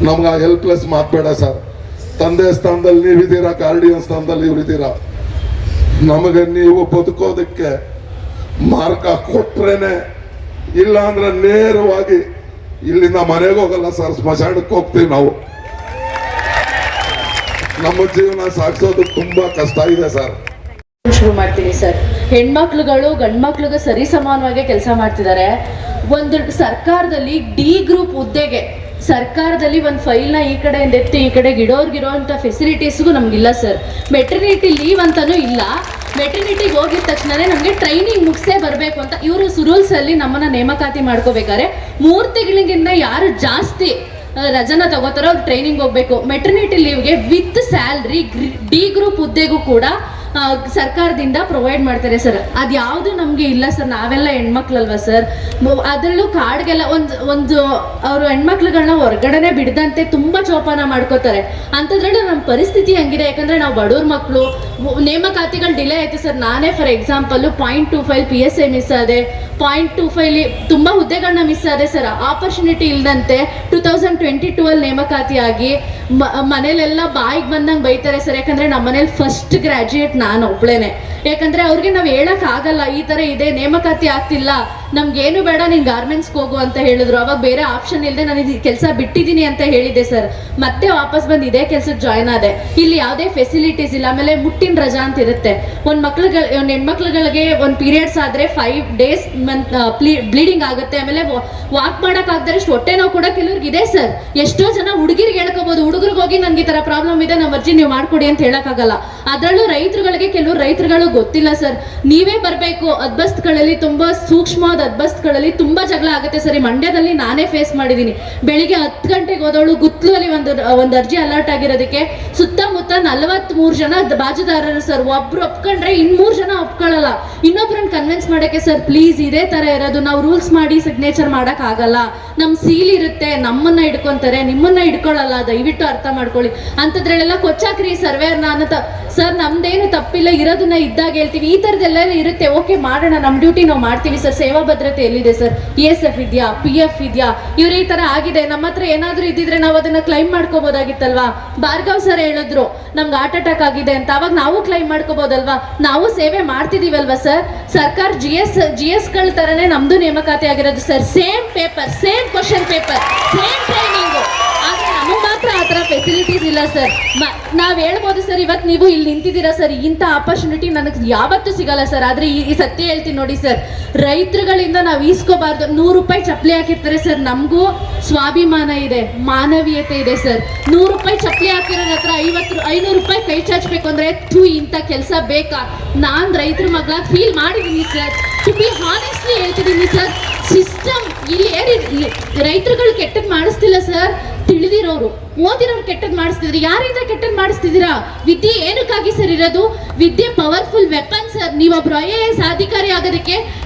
ನಮ್ಗೆ ಆ ಹೆಲ್ಪ್ಲೆಸ್ ಮಾತಬೇಡ ಸರ್. ತಂದೆ ಸ್ಥಾನದಲ್ಲಿ ನೀವಿದ್ದೀರಾ, ಗಾರ್ಡಿಯನ್ ಸ್ಥಾನದಲ್ಲಿ ಇವರಿದ್ದೀರಾ. ನಮಗೆ ನೀವು ಬದುಕೋದಕ್ಕೆ ಮಾರ್ಗ ಕೊಟ್ರೇನೆ, ಇಲ್ಲ ಅಂದ್ರೆ ನೇರವಾಗಿ ಇಲ್ಲಿಂದ ಮನೆಗೆ ಹೋಗಲ್ಲ ಸರ್, ಸ್ಮಶಾನಕ್ಕೆ ಹೋಗ್ತೀವಿ ನಾವು. ನಮ್ಮ ಜೀವನ ಸಾಗಿಸೋದು ತುಂಬಾ ಕಷ್ಟ ಇದೆ ಸರ್. ಶುರು ಮಾಡ್ತೀನಿ ಸರ್. ಹೆಣ್ಮಕ್ಳುಗಳು ಗಂಡ್ಮಕ್ಳಿಗೆ ಸರಿ ಸಮಾನವಾಗಿ ಕೆಲಸ ಮಾಡ್ತಿದ್ದಾರೆ. ಒಂದು ಸರ್ಕಾರದಲ್ಲಿ ಡಿ ಗ್ರೂಪ್ ಹುದ್ದೆಗೆ ಸರ್ಕಾರದಲ್ಲಿ ಒಂದು ಫೈಲ್ನ ಈ ಕಡೆಯಿಂದ ಎತ್ತಿ ಈ ಕಡೆಗೆ ಇಡೋರ್ಗಿರೋಂಥ ಫೆಸಿಲಿಟೀಸ್ಗೂ ನಮಗಿಲ್ಲ ಸರ್. ಮೆಟರ್ನಿಟಿ ಲೀವ್ ಅಂತಲೂ ಇಲ್ಲ. ಮೆಟರ್ನಿಟಿಗೆ ಹೋಗಿದ ತಕ್ಷಣವೇ ನಮಗೆ ಟ್ರೈನಿಂಗ್ ಮುಗಿಸೇ ಬರಬೇಕು ಅಂತ ಇವರು ರೂಲ್ಸಲ್ಲಿ ನಮ್ಮನ್ನು ನೇಮಕಾತಿ ಮಾಡ್ಕೋಬೇಕಾದ್ರೆ 3 ತಿಂಗಳಿಗಿಂತ ಯಾರು ಜಾಸ್ತಿ ರಜನ ತಗೋತಾರೋ ಅವ್ರು ಟ್ರೈನಿಂಗ್ ಹೋಗ್ಬೇಕು. ಮೆಟರ್ನಿಟಿ ಲೀವ್ಗೆ ವಿತ್ ಸ್ಯಾಲ್ರಿ ಡಿ ಗ್ರೂಪ್ ಹುದ್ದೆಗೂ ಕೂಡ ಸರ್ಕಾರದಿಂದ ಪ್ರೊವೈಡ್ ಮಾಡ್ತಾರೆ ಸರ್. ಅದು ಯಾವುದು ನಮಗೆ ಇಲ್ಲ ಸರ್. ನಾವೆಲ್ಲ ಹೆಣ್ಮಕ್ಳಲ್ವ ಸರ್? ಅದರಲ್ಲೂ ಕಾರ್ಡ್ಗೆಲ್ಲ ಒಂದು ಅವರು ಹೆಣ್ಮಕ್ಳುಗಳನ್ನ ಹೊರಗಡೆನೆ ಬಿಡದಂತೆ ತುಂಬ ಜೋಪಾನ ಮಾಡ್ಕೋತಾರೆ. ಅಂಥದ್ರಲ್ಲೂ ನಮ್ಮ ಪರಿಸ್ಥಿತಿ ಹಂಗಿದೆ. ಯಾಕಂದರೆ ನಾವು ಬಡವ್ರ ಮಕ್ಕಳು, ನೇಮಕಾತಿಗಳು ಡಿಲೇ ಆಯಿತು ಸರ್. ನಾನೇ ಫಾರ್ ಎಕ್ಸಾಂಪಲ್ಲು 0.25 PSI ಮಿಸ್ ಆದೆ, 0.25 ತುಂಬ ಹುದ್ದೆಗಳನ್ನ ಮಿಸ್ ಆದೆ ಸರ್. ಆಪರ್ಚುನಿಟಿ ಇಲ್ಲದಂತೆ 2022 ನೇಮಕಾತಿ ಆಗಿ ಮನೇಲೆಲ್ಲ ಬಾಯಿಗೆ ಬಂದಂಗೆ ಬೈತಾರೆ ಸರ್. ಯಾಕಂದರೆ ನಮ್ಮ ಮನೇಲಿ ಫಸ್ಟ್ ಗ್ರ್ಯಾಜುಯೇಟ್ ನಾನು ಒಬ್ಳೇನೆ. ಯಾಕಂದರೆ ಅವ್ರಿಗೆ ನಾವು ಹೇಳೋಕ್ಕಾಗಲ್ಲ, ಈ ಥರ ಇದೆ, ನೇಮಕಾತಿ ಆಗ್ತಿಲ್ಲ, ನಮ್ಗೇನು ಬೇಡ, ನೀನು ಗಾರ್ಮೆಂಟ್ಸ್ಗೆ ಹೋಗು ಅಂತ ಹೇಳಿದ್ರು. ಅವಾಗ ಬೇರೆ ಆಪ್ಷನ್ ಇಲ್ಲದೆ ನಾನು ಇದು ಕೆಲಸ ಬಿಟ್ಟಿದ್ದೀನಿ ಅಂತ ಹೇಳಿದೆ ಸರ್. ಮತ್ತೆ ವಾಪಸ್ ಬಂದು ಇದೇ ಕೆಲಸಕ್ಕೆ ಜಾಯ್ನ್ ಆದೆ. ಇಲ್ಲಿ ಯಾವುದೇ ಫೆಸಿಲಿಟೀಸ್ ಇಲ್ಲ. ಆಮೇಲೆ ಮುಟ್ಟಿನ ರಜಾ ಅಂತ ಇರುತ್ತೆ. ಒಂದು ಹೆಣ್ಮಕ್ಳುಗಳಿಗೆ ಒಂದು ಪೀರಿಯಡ್ಸ್ ಆದರೆ 5 days ಬ್ಲೀಡಿಂಗ್ ಆಗುತ್ತೆ. ಆಮೇಲೆ ವಾಕ್ ಮಾಡೋಕ್ಕಾಗದ್ರೆ ಅಷ್ಟು ಹೊಟ್ಟೆ ನೋವು ಕೂಡ ಕೆಲವ್ರಿಗೆ ಇದೆ ಸರ್. ಎಷ್ಟೋ ಜನ ಹುಡುಗಿರಿಗೆ ಹೇಳ್ಕೋಬೋದು, ಹುಡುಗರಿಗೆ ಹೋಗಿ ನನಗೆ ಈ ಥರ ಪ್ರಾಬ್ಲಮ್ ಇದೆ, ನಮ್ಮ ಅರ್ಜಿ ನೀವು ಮಾಡಿಕೊಡಿ ಅಂತ ಹೇಳೋಕ್ಕಾಗಲ್ಲ. ಅದರಲ್ಲೂ ರೈತರುಗಳಿಗೆ ಕೆಲವರು ರೈತರುಗಳು ಗೊತ್ತಿಲ್ಲ ಸರ್. ನೀವೇ ಬರಬೇಕು. ಅದ್ಬಸ್ತುಗಳಲ್ಲಿ ತುಂಬ ಸೂಕ್ಷ್ಮವಾದ ಅದ್ಬಸ್ತುಗಳಲ್ಲಿ ತುಂಬ ಜಗಳ ಆಗುತ್ತೆ ಸರ್. ಈ ಮಂಡ್ಯದಲ್ಲಿ ನಾನೇ ಫೇಸ್ ಮಾಡಿದ್ದೀನಿ. ಬೆಳಿಗ್ಗೆ 10 ಗಂಟೆಗೆ ಹೋದವಳು ಗುತ್ಲಲ್ಲಿ ಒಂದು ಅರ್ಜಿ ಅಲರ್ಟ್ ಆಗಿರೋದಕ್ಕೆ ಸುತ್ತಮುತ್ತ 43 ಜನ ಬಾಜುದಾರರು ಸರ್. ಒಬ್ರು ಒಪ್ಕೊಂಡ್ರೆ 3 ಜನ ಒಪ್ಕೊಳ್ಳಲ್ಲ. ಇನ್ನೊಬ್ರನ್ನ ಕನ್ವಿನ್ಸ್ ಮಾಡೋಕ್ಕೆ ಸರ್ ಪ್ಲೀಸ್ ಇದೇ ಥರ ಇರೋದು, ನಾವು ರೂಲ್ಸ್ ಮಾಡಿ ಸಿಗ್ನೇಚರ್ ಮಾಡೋಕ್ಕಾಗಲ್ಲ, ನಮ್ಮ ಸೀಲ್ ಇರುತ್ತೆ, ನಮ್ಮನ್ನ ಹಿಡ್ಕೊತಾರೆ, ನಿಮ್ಮನ್ನ ಹಿಡ್ಕೊಳ್ಳಲ್ಲ, ದಯವಿಟ್ಟು ಅರ್ಥ ಮಾಡ್ಕೊಳ್ಳಿ ಅಂಥದ್ರಲ್ಲೆಲ್ಲ ಕೊಚ್ಚಾಕ್ರಿ ಸರ್ವೇರ್ನ ಅನ್ನೋ ಸರ್. ನಮ್ದೇನು ತಪ್ಪಿಲ್ಲ, ಇರೋದನ್ನ ಇದ್ದಾಗ ಹೇಳ್ತೀವಿ. ಈ ಥರದ್ದೆಲ್ಲ ಇರುತ್ತೆ, ಓಕೆ ಮಾಡೋಣ, ನಮ್ಮ ಡ್ಯೂಟಿ ನಾವು ಮಾಡ್ತೀವಿ ಸರ್. ಸೇವಾ ಭದ್ರತೆ ಎಲ್ಲಿದೆ ಸರ್? ESF ಇದೆಯಾ? PF ಇದೆಯಾ? ಇವ್ರು ಈ ಥರ ಆಗಿದೆ, ನಮ್ಮ ಹತ್ರ ಏನಾದರೂ ಇದ್ದಿದ್ರೆ ನಾವು ಅದನ್ನು ಕ್ಲೈಮ್ ಮಾಡ್ಕೋಬೋದಾಗಿತ್ತಲ್ವಾ? ಭಾರ್ಗವ್ ಸರ್ ಹೇಳಿದ್ರು ನಮ್ಗೆ ಹಾರ್ಟ್ ಅಟ್ಯಾಕ್ ಆಗಿದೆ ಅಂತ. ಅವಾಗ ನಾವು ಕ್ಲೈಮ್ ಮಾಡ್ಕೋಬೋದಲ್ವಾ? ನಾವು ಸೇವೆ ಮಾಡ್ತಿದ್ದೀವಲ್ವಾ ಸರ್? ಸರ್ಕಾರ GS ಥರನೇ ನಮ್ಮದು ನೇಮಕಾತಿ ಆಗಿರೋದು sir. Same paper, same question paper, same training. ಆದರೆ ನಮಗೆ ಮಾತ್ರ ಆ ಥರ ಫೆಸಿಲಿಟೀಸ್ ಇಲ್ಲ ಸರ್. ನಾವು ಹೇಳ್ಬೋದು ಸರ್, ಇವತ್ತು ನೀವು ಇಲ್ಲಿ ನಿಂತಿದ್ದೀರಾ ಸರ್, ಇಂಥ ಆಪರ್ಚುನಿಟಿ ನನಗೆ ಯಾವತ್ತೂ ಸಿಗಲ್ಲ ಸರ್. ಆದರೆ ಈ ಸತ್ಯ ಹೇಳ್ತೀನಿ ನೋಡಿ ಸರ್, ರೈತರುಗಳಿಂದ ನಾವು ಈಸ್ಕೋಬಾರ್ದು. 100 ರೂಪಾಯಿ ಚಪ್ಪಲಿ ಹಾಕಿರ್ತಾರೆ ಸರ್, ನಮಗೂ ಸ್ವಾಭಿಮಾನ ಇದೆ, ಮಾನವೀಯತೆ ಇದೆ ಸರ್. 100 ರೂಪಾಯಿ ಚಪ್ಪಲಿ ಹಾಕಿರೋರ ಹತ್ರ 500 ರೂಪಾಯಿ ಕೈ ಚಾಚಬೇಕು ಅಂದರೆ ಇಂಥ ಕೆಲಸ ಬೇಕಾ? ನಾನು ರೈತರ ಮಗಳಾಗಿ ಫೀಲ್ ಮಾಡಿದ್ದೀನಿ ಸರ್. ಟು ಬಿ ಹಾನೆಸ್ಟ್ಲಿ ಹೇಳ್ತಿದ್ದೀನಿ ಸರ್. ಸಿಸ್ಟಮ್ ಇಲ್ಲಿ ರೈತರುಗಳು ಕೆಟ್ಟದ್ದು ಮಾಡಿಸ್ತಿಲ್ಲ ಸರ್, ತಿಳಿದಿರೋರು ಓದಿರೋರು ಕೆಟ್ಟದ್ದು ಮಾಡಿಸ್ತಿದ್ರಿ. ಯಾರಿಂದ ಕೆಟ್ಟದ್ದು ಮಾಡಿಸ್ತಿದ್ದೀರಾ? ವಿದ್ಯೆ ಏನಕ್ಕಾಗಿ ಸರ್ ಇರೋದು? ವಿದ್ಯೆ ಪವರ್ಫುಲ್ ವೆಪನ್ ಸರ್. ನೀವೊಬ್ರು IAS ಅಧಿಕಾರಿ ಆಗೋದಕ್ಕೆ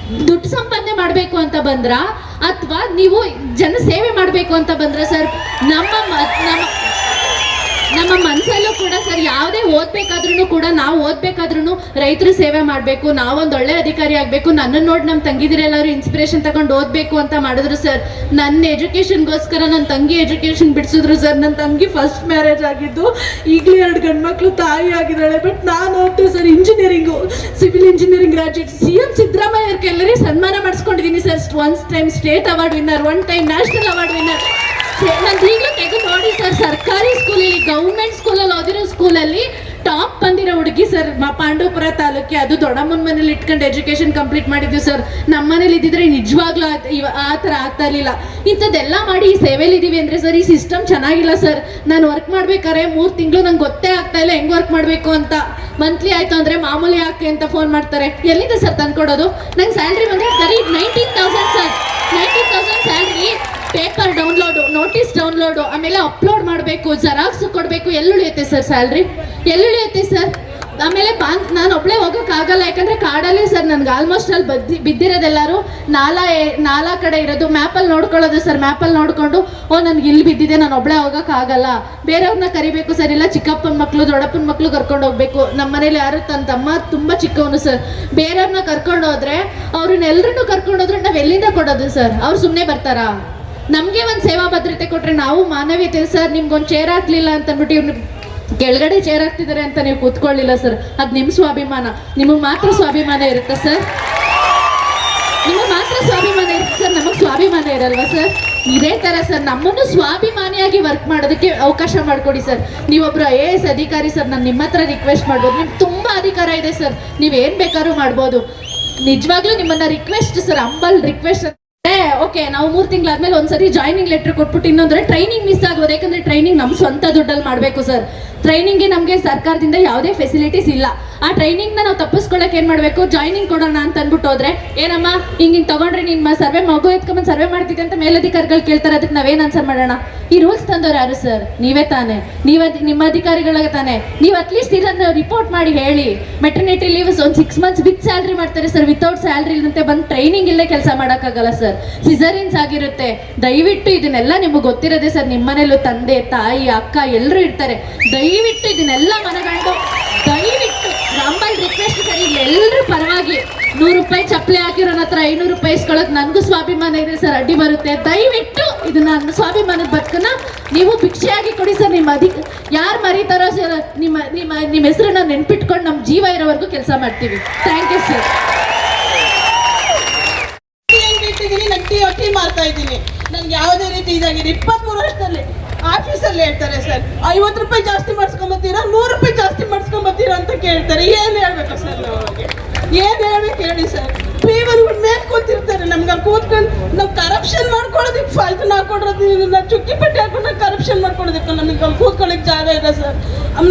ದುಡ್ಡು ಸಂಪಾದನೆ ಮಾಡಬೇಕು ಅಂತ ಬಂದ್ರ, ಅಥವಾ ನೀವು ಜನ ಸೇವೆ ಮಾಡಬೇಕು ಅಂತ ಬಂದ್ರ ಸರ್? ನಮ್ಮ ಮನಸ್ಸಲ್ಲೂ ಕೂಡ ಸರ್, ಯಾವುದೇ ಓದ್ಬೇಕಾದ್ರೂ ಕೂಡ, ನಾವು ಓದ್ಬೇಕಾದ್ರೂ ರೈತರು ಸೇವೆ ಮಾಡಬೇಕು, ನಾವೊಂದು ಒಳ್ಳೆ ಅಧಿಕಾರಿ ಆಗಬೇಕು, ನನ್ನನ್ನು ನೋಡಿ ನಮ್ಮ ತಂಗಿದಿರೆಲ್ಲರೂ ಇನ್ಸ್ಪಿರೇಷನ್ ತಗೊಂಡು ಓದಬೇಕು ಅಂತ ಮಾಡಿದ್ರು ಸರ್. ನನ್ನ ಎಜುಕೇಷನ್ಗೋಸ್ಕರ ನನ್ನ ತಂಗಿ ಎಜುಕೇಷನ್ ಬಿಡಿಸಿದ್ರು ಸರ್. ನನ್ನ ತಂಗಿ ಫಸ್ಟ್ ಮ್ಯಾರೇಜ್ ಆಗಿದ್ದು, ಈಗಲೇ 2 ಗಂಡು ಮಕ್ಕಳು ತಾಯಿ ಆಗಿದ್ದಾಳೆ. ಬಟ್ ನಾನು ಓದ್ತೆ sir engineering, civil engineering graduate. CM Siddaramaiah ಅವ್ರಿಗೆ ಎಲ್ಲರಿಗೂ ಸನ್ಮಾನ ಮಾಡಿಸ್ಕೊಂಡಿದ್ದೀನಿ sir. 1 time state award winner, 1 time national award winner. ನಂದು ಈಗಲೂ ತೆಗೆದು ನೋಡಿ ಸರ್, ಸರ್ಕಾರಿ ಸ್ಕೂಲಲ್ಲಿ, ಗೌರ್ಮೆಂಟ್ ಸ್ಕೂಲಲ್ಲಿ ಓದಿರೋ ಸ್ಕೂಲಲ್ಲಿ ಟಾಪ್ ಬಂದಿರೋ ಹುಡುಗಿ ಸರ್. ಪಾಂಡವಪುರ ತಾಲೂಕಿ, ಅದು ದೊಡ್ಡಮ್ಮನ ಮನೇಲಿ ಇಟ್ಕೊಂಡು ಎಜುಕೇಶನ್ ಕಂಪ್ಲೀಟ್ ಮಾಡಿದ್ವಿ ಸರ್. ನಮ್ಮ ಮನೇಲಿ ಇದ್ದಿದ್ರೆ ನಿಜವಾಗ್ಲೂ ಆ ಥರ ಆಗ್ತಾ ಇರಲಿಲ್ಲ. ಇಂಥದ್ದೆಲ್ಲ ಮಾಡಿ ಈ ಸೇವೆಲಿ ಇದೀವಿ ಅಂದರೆ ಸರ್, ಈ ಸಿಸ್ಟಮ್ ಚೆನ್ನಾಗಿಲ್ಲ ಸರ್. ನಾನು ವರ್ಕ್ ಮಾಡ್ಬೇಕಾದ್ರೆ 3 ತಿಂಗಳು ನಂಗೆ ಗೊತ್ತೇ ಆಗ್ತಾ ಇಲ್ಲ ಹೆಂಗೆ ವರ್ಕ್ ಮಾಡಬೇಕು ಅಂತ. ಮಂತ್ಲಿ ಆಯಿತು ಅಂದರೆ ಮಾಮೂಲಿ ಯಾಕೆ ಅಂತ ಫೋನ್ ಮಾಡ್ತಾರೆ. ಎಲ್ಲಿದೆ ಸರ್ ತಂದ್ಕೊಡೋದು? ನಂಗೆ ಸ್ಯಾಲ್ರಿ ಬಂದರೆ ಬರೀ 19,000 sir. 19,000 salary, paper download, notice download, ಆಮೇಲೆ ಅಪ್ಲೋಡ್ ಮಾಡಬೇಕು, ಜೆರಾಕ್ಸ್ ಕೊಡಬೇಕು. ಎಲ್ಲುಳಿಯುತ್ತೆ ಸರ್ ಸ್ಯಾಲ್ರಿ? ಎಲ್ಲುಳಿಯುತ್ತೆ ಸರ್? ಆಮೇಲೆ ನಾನು ಒಬ್ಬಳೇ ಹೋಗೋಕ್ಕಾಗಲ್ಲ, ಯಾಕಂದರೆ ಕಾಡಲ್ಲೇ ಸರ್ ನನಗೆ ಆಲ್ಮೋಸ್ಟ್ ಅಲ್ಲಿ ಬಿದ್ದಿರೋದೆಲ್ಲರೂ ನಾಲಾ ಕಡೆ ಇರೋದು. ಮ್ಯಾಪಲ್ಲಿ ನೋಡ್ಕೊಳ್ಳೋದು ಸರ್. ಮ್ಯಾಪಲ್ಲಿ ನೋಡಿಕೊಂಡು ನನಗೆ ಇಲ್ಲಿ ಬಿದ್ದಿದೆ, ನಾನು ಒಬ್ಬಳೇ ಹೋಗೋಕ್ಕಾಗಲ್ಲ, ಬೇರೆಯವ್ರನ್ನ ಕರಿಬೇಕು ಸರ್. ಇಲ್ಲ ಚಿಕ್ಕಪ್ಪನ ಮಕ್ಕಳು, ದೊಡ್ಡಪ್ಪನ ಮಕ್ಕಳು ಕರ್ಕೊಂಡು ಹೋಗ್ಬೇಕು. ನಮ್ಮ ಮನೇಲಿ ಯಾರು, ತನ್ನ ತಮ್ಮ ತುಂಬ ಚಿಕ್ಕವನು ಸರ್. ಬೇರೆಯವ್ರನ್ನ ಕರ್ಕೊಂಡು ಹೋದ್ರೆ, ಅವ್ರನ್ನೆಲ್ಲರನ್ನೂ ಕರ್ಕೊಂಡು ಹೋದ್ರೆ ನಾವು ಎಲ್ಲಿಂದ ಕೊಡೋದು ಸರ್? ಅವ್ರು ಸುಮ್ಮನೆ ಬರ್ತಾರಾ? ನಮಗೆ ಒಂದು ಸೇವಾ ಭದ್ರತೆ ಕೊಟ್ಟರೆ ನಾವು ಮಾನವೀಯತೆ ಸರ್. ನಿಮ್ಗೊಂದು ಚೇರ್ ಹಾಕ್ಲಿಲ್ಲ ಅಂತ ಅಂದ್ಬಿಟ್ಟು ಇವ್ನು ಕೆಳಗಡೆ ಚೇರ್ ಹಾಕ್ತಿದ್ದಾರೆ ಅಂತ ನೀವು ಕೂತ್ಕೊಳ್ಳಿಲ್ಲ ಸರ್. ಅದು ನಿಮ್ಮ ಸ್ವಾಭಿಮಾನ. ನಿಮಗೆ ಮಾತ್ರ ಸ್ವಾಭಿಮಾನ ಇರುತ್ತೆ ಸರ್. ನಿಮಗೆ ಮಾತ್ರ ಸ್ವಾಭಿಮಾನ ಇರುತ್ತೆ ಸರ್, ನಮಗೆ ಸ್ವಾಭಿಮಾನ ಇರಲ್ವಾ ಸರ್? ಇದೇ ಥರ ಸರ್, ನಮ್ಮನ್ನು ಸ್ವಾಭಿಮಾನಿಯಾಗಿ ವರ್ಕ್ ಮಾಡೋದಕ್ಕೆ ಅವಕಾಶ ಮಾಡಿಕೊಡಿ ಸರ್. ನೀವೊಬ್ಬರು IAS ಅಧಿಕಾರಿ ಸರ್, ನಾನು ನಿಮ್ಮ ಹತ್ರ ರಿಕ್ವೆಸ್ಟ್ ಮಾಡ್ಬೋದು. ನಿಮ್ಗೆ ತುಂಬ ಅಧಿಕಾರ ಇದೆ ಸರ್, ನೀವೇನು ಬೇಕಾದ್ರೂ ಮಾಡ್ಬೋದು. ನಿಜವಾಗ್ಲೂ ನಿಮ್ಮನ್ನು request sir, humble request. Okay, ನಾವು 3 ತಿಂಗಳಾದ್ಮೇಲೆ ಒಂದ್ಸರಿ ಜಾಯ್ನಿಂಗ್ ಲೆಟರ್ ಕೊಟ್ಬಿಟ್ಟು ಇನ್ನೊಂದ್ರೆ ಟ್ರೈನಿಂಗ್ ಮಿಸ್ ಆಗ್ಬೋದು. ಯಾಕಂದ್ರೆ ಟ್ರೈನಿಂಗ್ ನಮ್ಮ ಸ್ವಂತ ದುಡ್ಡಲ್ಲಿ ಮಾಡಬೇಕು ಸರ್. ಟ್ರೈನಿಂಗ್ಗೆ ನಮಗೆ ಸರ್ಕಾರದಿಂದ ಯಾವುದೇ ಫೆಸಿಲಿಟೀಸ್ ಇಲ್ಲ. ಆ ಟ್ರೈನಿಂಗ್ನ ನಾವು ತಪ್ಪಿಸ್ಕೊಳ್ಳೋಕೆ ಏನು ಮಾಡಬೇಕು? ಜಾಯ್ನಿಂಗ್ ಕೊಡೋಣ ಅಂತ ಅಂದ್ಬಿಟ್ಟು ಹೋದ್ರೆ, ಏನಮ್ಮ ಹಿಂಗೆ ತಗೊಂಡ್ರೆ ನಿಮ್ಮ ಸರ್ವೆ ಮಗು ಎತ್ಕೊಂಬಂದು ಸರ್ವೆ ಮಾಡ್ತಿದ್ದೆ ಅಂತ ಮೇಲಧಿಕಾರಿಗಳು ಕೇಳ್ತಾರೆ. ಅದಕ್ಕೆ ನಾವೇನು ಆನ್ಸರ್ ಮಾಡೋಣ? ಈ ರೂಲ್ಸ್ ತಂದವ್ರು ಯಾರು ಸರ್? ನೀವೇ ತಾನೇ. ನಿಮ್ಮ ಅಧಿಕಾರಿಗಳಿಗೆ ತಾನೇ. ನೀವು ಅಟ್ಲೀಸ್ಟ್ ಇದನ್ನು ರಿಪೋರ್ಟ್ ಮಾಡಿ ಹೇಳಿ. ಮೆಟರ್ನಿಟಿ ಲೀವ್ಸ್ ಒಂದು 6 ಮಂತ್ಸ್ ವಿತ್ ಸ್ಯಾಲ್ರಿ ಮಾಡ್ತಾರೆ ಸರ್. ವಿತೌಟ್ ಸ್ಯಾಲ್ರಿ ಇಲ್ಲಂತೆ ಬಂದು ಟ್ರೈನಿಂಗ್ ಇಲ್ಲೇ ಕೆಲಸ ಮಾಡೋಕ್ಕಾಗಲ್ಲ ಸರ್. ಸಿಸರಿನ್ಸ್ ಆಗಿರುತ್ತೆ. ದಯವಿಟ್ಟು ಇದನ್ನೆಲ್ಲ ನಿಮಗೆ ಗೊತ್ತಿರೋದೆ ಸರ್. ನಿಮ್ಮ ಮನೇಲೂ ತಂದೆ, ತಾಯಿ, ಅಕ್ಕ ಎಲ್ಲರೂ ಇರ್ತಾರೆ. ದಯವಿಟ್ಟು ಇದನ್ನೆಲ್ಲ ಮನಗಂಡು ದಯವಿಟ್ಟು ನಂಬಲ್ ರಿಕ್ವೆಸ್ಟ್ ಸರ್, ಇಲ್ಲೆಲ್ಲರೂ ಪರವಾಗಿ 100 ರೂಪಾಯಿ ಚಪ್ಪಲಿ ಹಾಕಿರೋ ಹತ್ರ 500 ರೂಪಾಯಿ ಇಸ್ಕೊಳ್ಳೋಕೆ ನನಗೂ ಸ್ವಾಭಿಮಾನ ಇದೆ ಸರ್. ಅಡ್ಡಿ ಬರುತ್ತೆ. ದಯವಿಟ್ಟು ಇದನ್ನ ಸ್ವಾಭಿಮಾನದ ಬದುಕನ್ನ ನೀವು ಭಿಕ್ಷೆಯಾಗಿ ಕೊಡಿ ಸರ್. ಯಾರು ಮರೀತಾರೋ ಸರ್, ನಿಮ್ಮ ಹೆಸರನ್ನ ನೆನ್ಪಿಟ್ಕೊಂಡು ನಮ್ಮ ಜೀವ ಇರೋವರೆಗೂ ಕೆಲಸ ಮಾಡ್ತೀವಿ. Thank you sir. ಟೀ ಮಾಡ್ತಾ ಇದ್ದೀನಿ. ನನ್ಗೆ ಯಾವುದೇ ರೀತಿ ಇದಾಗಿದೆ. 23 ವರ್ಷದಲ್ಲಿ ಆಫೀಸಲ್ಲಿ ಹೇಳ್ತಾರೆ ಸರ್, 50 ರೂಪಾಯಿ ಜಾಸ್ತಿ ಮಾಡಿಸ್ಕೊಂಬತ್ತೀರಾ, 100 ರೂಪಾಯಿ ಜಾಸ್ತಿ ಮಾಡಿಸ್ಕೊಂಬತ್ತೀರಾ ಅಂತ ಕೇಳ್ತಾರೆ. ಏನು ಹೇಳ್ಬೇಕು ಸರ್ ನಾವು ಅವ್ರಿಗೆ? ಏನು ಹೇಳ್ಬೇಕು ಹೇಳಿ ಸರ್? ಪೀವರ್ಗಳು ಮೇಲೆ ಕೂತಿರ್ತಾರೆ. ನಮ್ಗೆ ಅಲ್ಲಿ ಕೂತ್ಕೊಂಡು ನಾವು ಕರಪ್ಷನ್ ಮಾಡ್ಕೊಳ್ಳೋದಕ್ಕೆ ಫಾಲ್ತನ ಹಾಕೊಡೋದು, ಚುಕ್ಕಿ ಪಟ್ಟಿ ಹಾಕೊಂಡು ಕರಪ್ಷನ್ ಮಾಡ್ಕೊಳ್ಳೋದಕ್ಕೆ ನಮಗೆ ಅಲ್ಲಿ ಕೂತ್ಕೊಳ್ಳೋಕೆ ಜಾಗ ಇದೆ ಸರ್.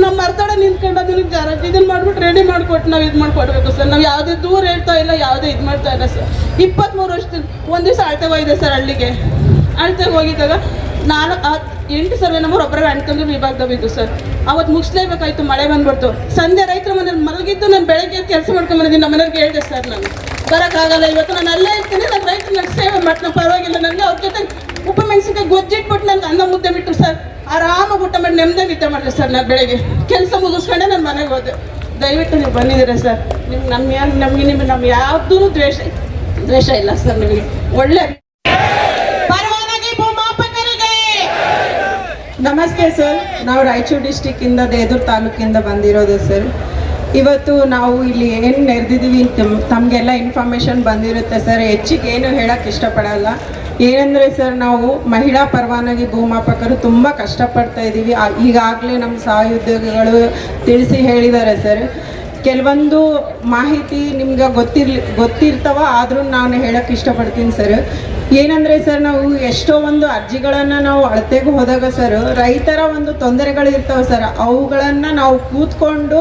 ನಮ್ಮ ಅರ್ಧಡ ನಿಂತ್ಕೊಂಡು ಅದನ್ನ ಇದನ್ನು ಮಾಡ್ಬಿಟ್ಟು ರೆಡಿ ಮಾಡಿಕೊಟ್ಟು ನಾವು ಇದು ಮಾಡ್ಕೊಡ್ಬೇಕು ಸರ್. ನಾವು ಯಾವುದೇ ದೂರ ಹೇಳ್ತಾ ಇಲ್ಲ, ಯಾವುದೇ ಇದು ಮಾಡ್ತಾ ಇಲ್ಲ ಸರ್. 23 ವರ್ಷದಲ್ಲಿ ಒಂದು ದಿವಸ ಅಳತೆ ಹೋಗಿದೆ ಸರ್. ಹಳ್ಳಿಗೆ ಅಳತೆಗೆ ಹೋಗಿದ್ದಾಗ 8 ಸರ್ವೆ ನಂಬರ್ ಒಬ್ಬರಿಗೆ ಅಣ್ತಂದ್ರೆ ವಿಭಾಗದವಿದ್ದು ಸರ್. ಅವತ್ತು ಮುಗಿಸ್ಲೇಬೇಕಾಯ್ತು, ಮಳೆ ಬಂದ್ಬಿಡ್ತು. ಸಂಜೆ ರೈತರ ಮನೇಲಿ ಮಲಗಿದ್ದು ನಾನು ಬೆಳಗ್ಗೆ ಕೆಲಸ ಮಾಡ್ಕೊಂಡ್ಬಂದಿದ್ದೀನಿ. ನಮ್ಮ ಮನೆಯವ್ರಿಗೆ ಹೇಳಿದೆ ಸರ್, ನಾನು ಬರೋಕ್ಕಾಗಲ್ಲ ಇವತ್ತು, ನಾನು ಅಲ್ಲೇ ಇರ್ತೀನಿ, ನಾನು ರೈತರು ನನಗೆ ಸೇವೆ ಮಾಡ್ತೀನಿ, ಪರವಾಗಿಲ್ಲ. ನನಗೆ ಅವ್ರ ಜೊತೆ ಉಪಮೆಣಸಿನ್ಕಾಯಿ ಗೊಜ್ಜಿಟ್ಬಿಟ್ಟು ನನಗೆ ಅನ್ನ ಮುದ್ದೆ ಬಿಟ್ಟು ಸರ್, ಆರಾಮಾಗಿ ಊಟ ಮಾಡಿ ನೆಮ್ಮದಿ ನಿದ್ದೆ ಮಾಡಿದೆ ಸರ್. ನಾನು ಬೆಳಗ್ಗೆ ಕೆಲಸ ಮುಗಿಸ್ಕೊಂಡೆ ನಾನು ಮನೆಗೆ ಹೋದೆ. ದಯವಿಟ್ಟು ನೀವು ಬಂದಿದ್ದೀರಾ ಸರ್. ನಮ್ಗೆ ಯಾವುದೂ ದ್ವೇಷ ಇಲ್ಲ ಸರ್. ನಿಮಗೆ ಒಳ್ಳೆ ನಮಸ್ತೆ ಸರ್. ನಾವು ರಾಯಚೂರು ಡಿಸ್ಟಿಕ್ಕಿಂದ ದೇದೂರು ತಾಲೂಕಿಂದ ಬಂದಿರೋದು ಸರ್. ಇವತ್ತು ನಾವು ಇಲ್ಲಿ ಏನು ನೆರೆದಿದ್ದೀವಿ ತಮಗೆಲ್ಲ ಇನ್ಫಾರ್ಮೇಷನ್ ಬಂದಿರುತ್ತೆ ಸರ್. ಹೆಚ್ಚಿಗೆ ಏನು ಹೇಳೋಕ್ಕೆ ಇಷ್ಟಪಡಲ್ಲ. ಏನಂದರೆ ಸರ್, ನಾವು ಮಹಿಳಾ ಪರವಾನಗಿ ಭೂಮಾಪಕರು ತುಂಬ ಕಷ್ಟಪಡ್ತಾ ಇದ್ದೀವಿ. ಈಗಾಗಲೇ ನಮ್ಮ ಸಹೋದ್ಯೋಗಿಗಳು ತಿಳಿಸಿ ಹೇಳಿದ್ದಾರೆ ಸರ್. ಕೆಲವೊಂದು ಮಾಹಿತಿ ನಿಮ್ಗೆ ಗೊತ್ತಿರ್ತಾವ, ಆದರೂ ನಾನು ಹೇಳೋಕ್ಕೆ ಇಷ್ಟಪಡ್ತೀನಿ ಸರ್. ಏನಂದರೆ ಸರ್, ನಾವು ಎಷ್ಟೋ ಒಂದು ಅರ್ಜಿಗಳನ್ನು ನಾವು ಅಳತೆಗೆ ಹೋದಾಗ ಸರ್, ರೈತರ ಒಂದು ತೊಂದರೆಗಳಿರ್ತಾವೆ ಸರ್. ಅವುಗಳನ್ನು ನಾವು ಕೂತ್ಕೊಂಡು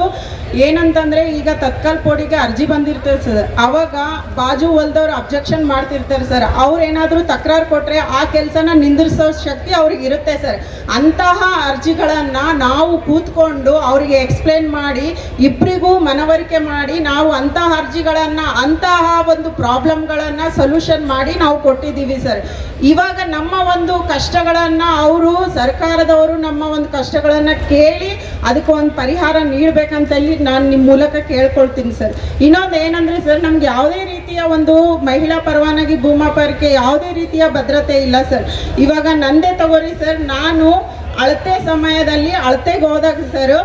ಏನಂತಂದರೆ ಈಗ ತತ್ಕಾಲ್ ಪೋಡಿಗೆ ಅರ್ಜಿ ಬಂದಿರ್ತದೆ ಸರ್, ಅವಾಗ ಬಾಜು ಹೊಲ್ದವ್ರು ಅಬ್ಜೆಕ್ಷನ್ ಮಾಡ್ತಿರ್ತಾರೆ ಸರ್. ಅವ್ರು ಏನಾದರೂ ತಕರಾರು ಕೊಟ್ಟರೆ ಆ ಕೆಲಸನ ನಿಂದಿರಿಸೋ ಶಕ್ತಿ ಅವ್ರಿಗೆ ಇರುತ್ತೆ ಸರ್. ಅಂತಹ ಅರ್ಜಿಗಳನ್ನು ನಾವು ಕೂತ್ಕೊಂಡು ಅವರಿಗೆ ಎಕ್ಸ್ಪ್ಲೇನ್ ಮಾಡಿ ಇಬ್ಬರಿಗೂ ಮನವರಿಕೆ ಮಾಡಿ ನಾವು ಅಂತಹ ಅರ್ಜಿಗಳನ್ನು, ಅಂತಹ ಒಂದು ಪ್ರಾಬ್ಲಮ್ಗಳನ್ನು ಸೊಲ್ಯೂಷನ್ ಮಾಡಿ ನಾವು ಕೊಟ್ಟಿದ್ದೀವಿ ಸರ್. ಇವಾಗ ನಮ್ಮ ಒಂದು ಕಷ್ಟಗಳನ್ನು ಅವರು ಸರ್ಕಾರದವರು ನಮ್ಮ ಒಂದು ಕಷ್ಟಗಳನ್ನು ಕೇಳಿ ಅದಕ್ಕೆ ಒಂದು ಪರಿಹಾರ ನೀಡಬೇಕಂತಲ್ಲಿ ನಾನು ನಿಮ್ಮ ಮೂಲಕ ಕೇಳ್ಕೊಳ್ತೀನಿ ಸರ್. ಇನ್ನೊಂದು ಏನಂದರೆ ಸರ್, ನಮ್ಗೆ ಯಾವುದೇ ರೀತಿಯ ಒಂದು ಮಹಿಳಾ ಪರವಾನಗಿ ಭೂಮಾಪರಿಗೆ ಯಾವುದೇ ರೀತಿಯ ಭದ್ರತೆ ಇಲ್ಲ ಸರ್. ಇವಾಗ ನಂದೇ ತಗೋರಿ ಸರ್, ನಾನು ಅಳತೆ ಸಮಯದಲ್ಲಿ ಅಳತೆಗೆ ಹೋದಾಗ ಸರ್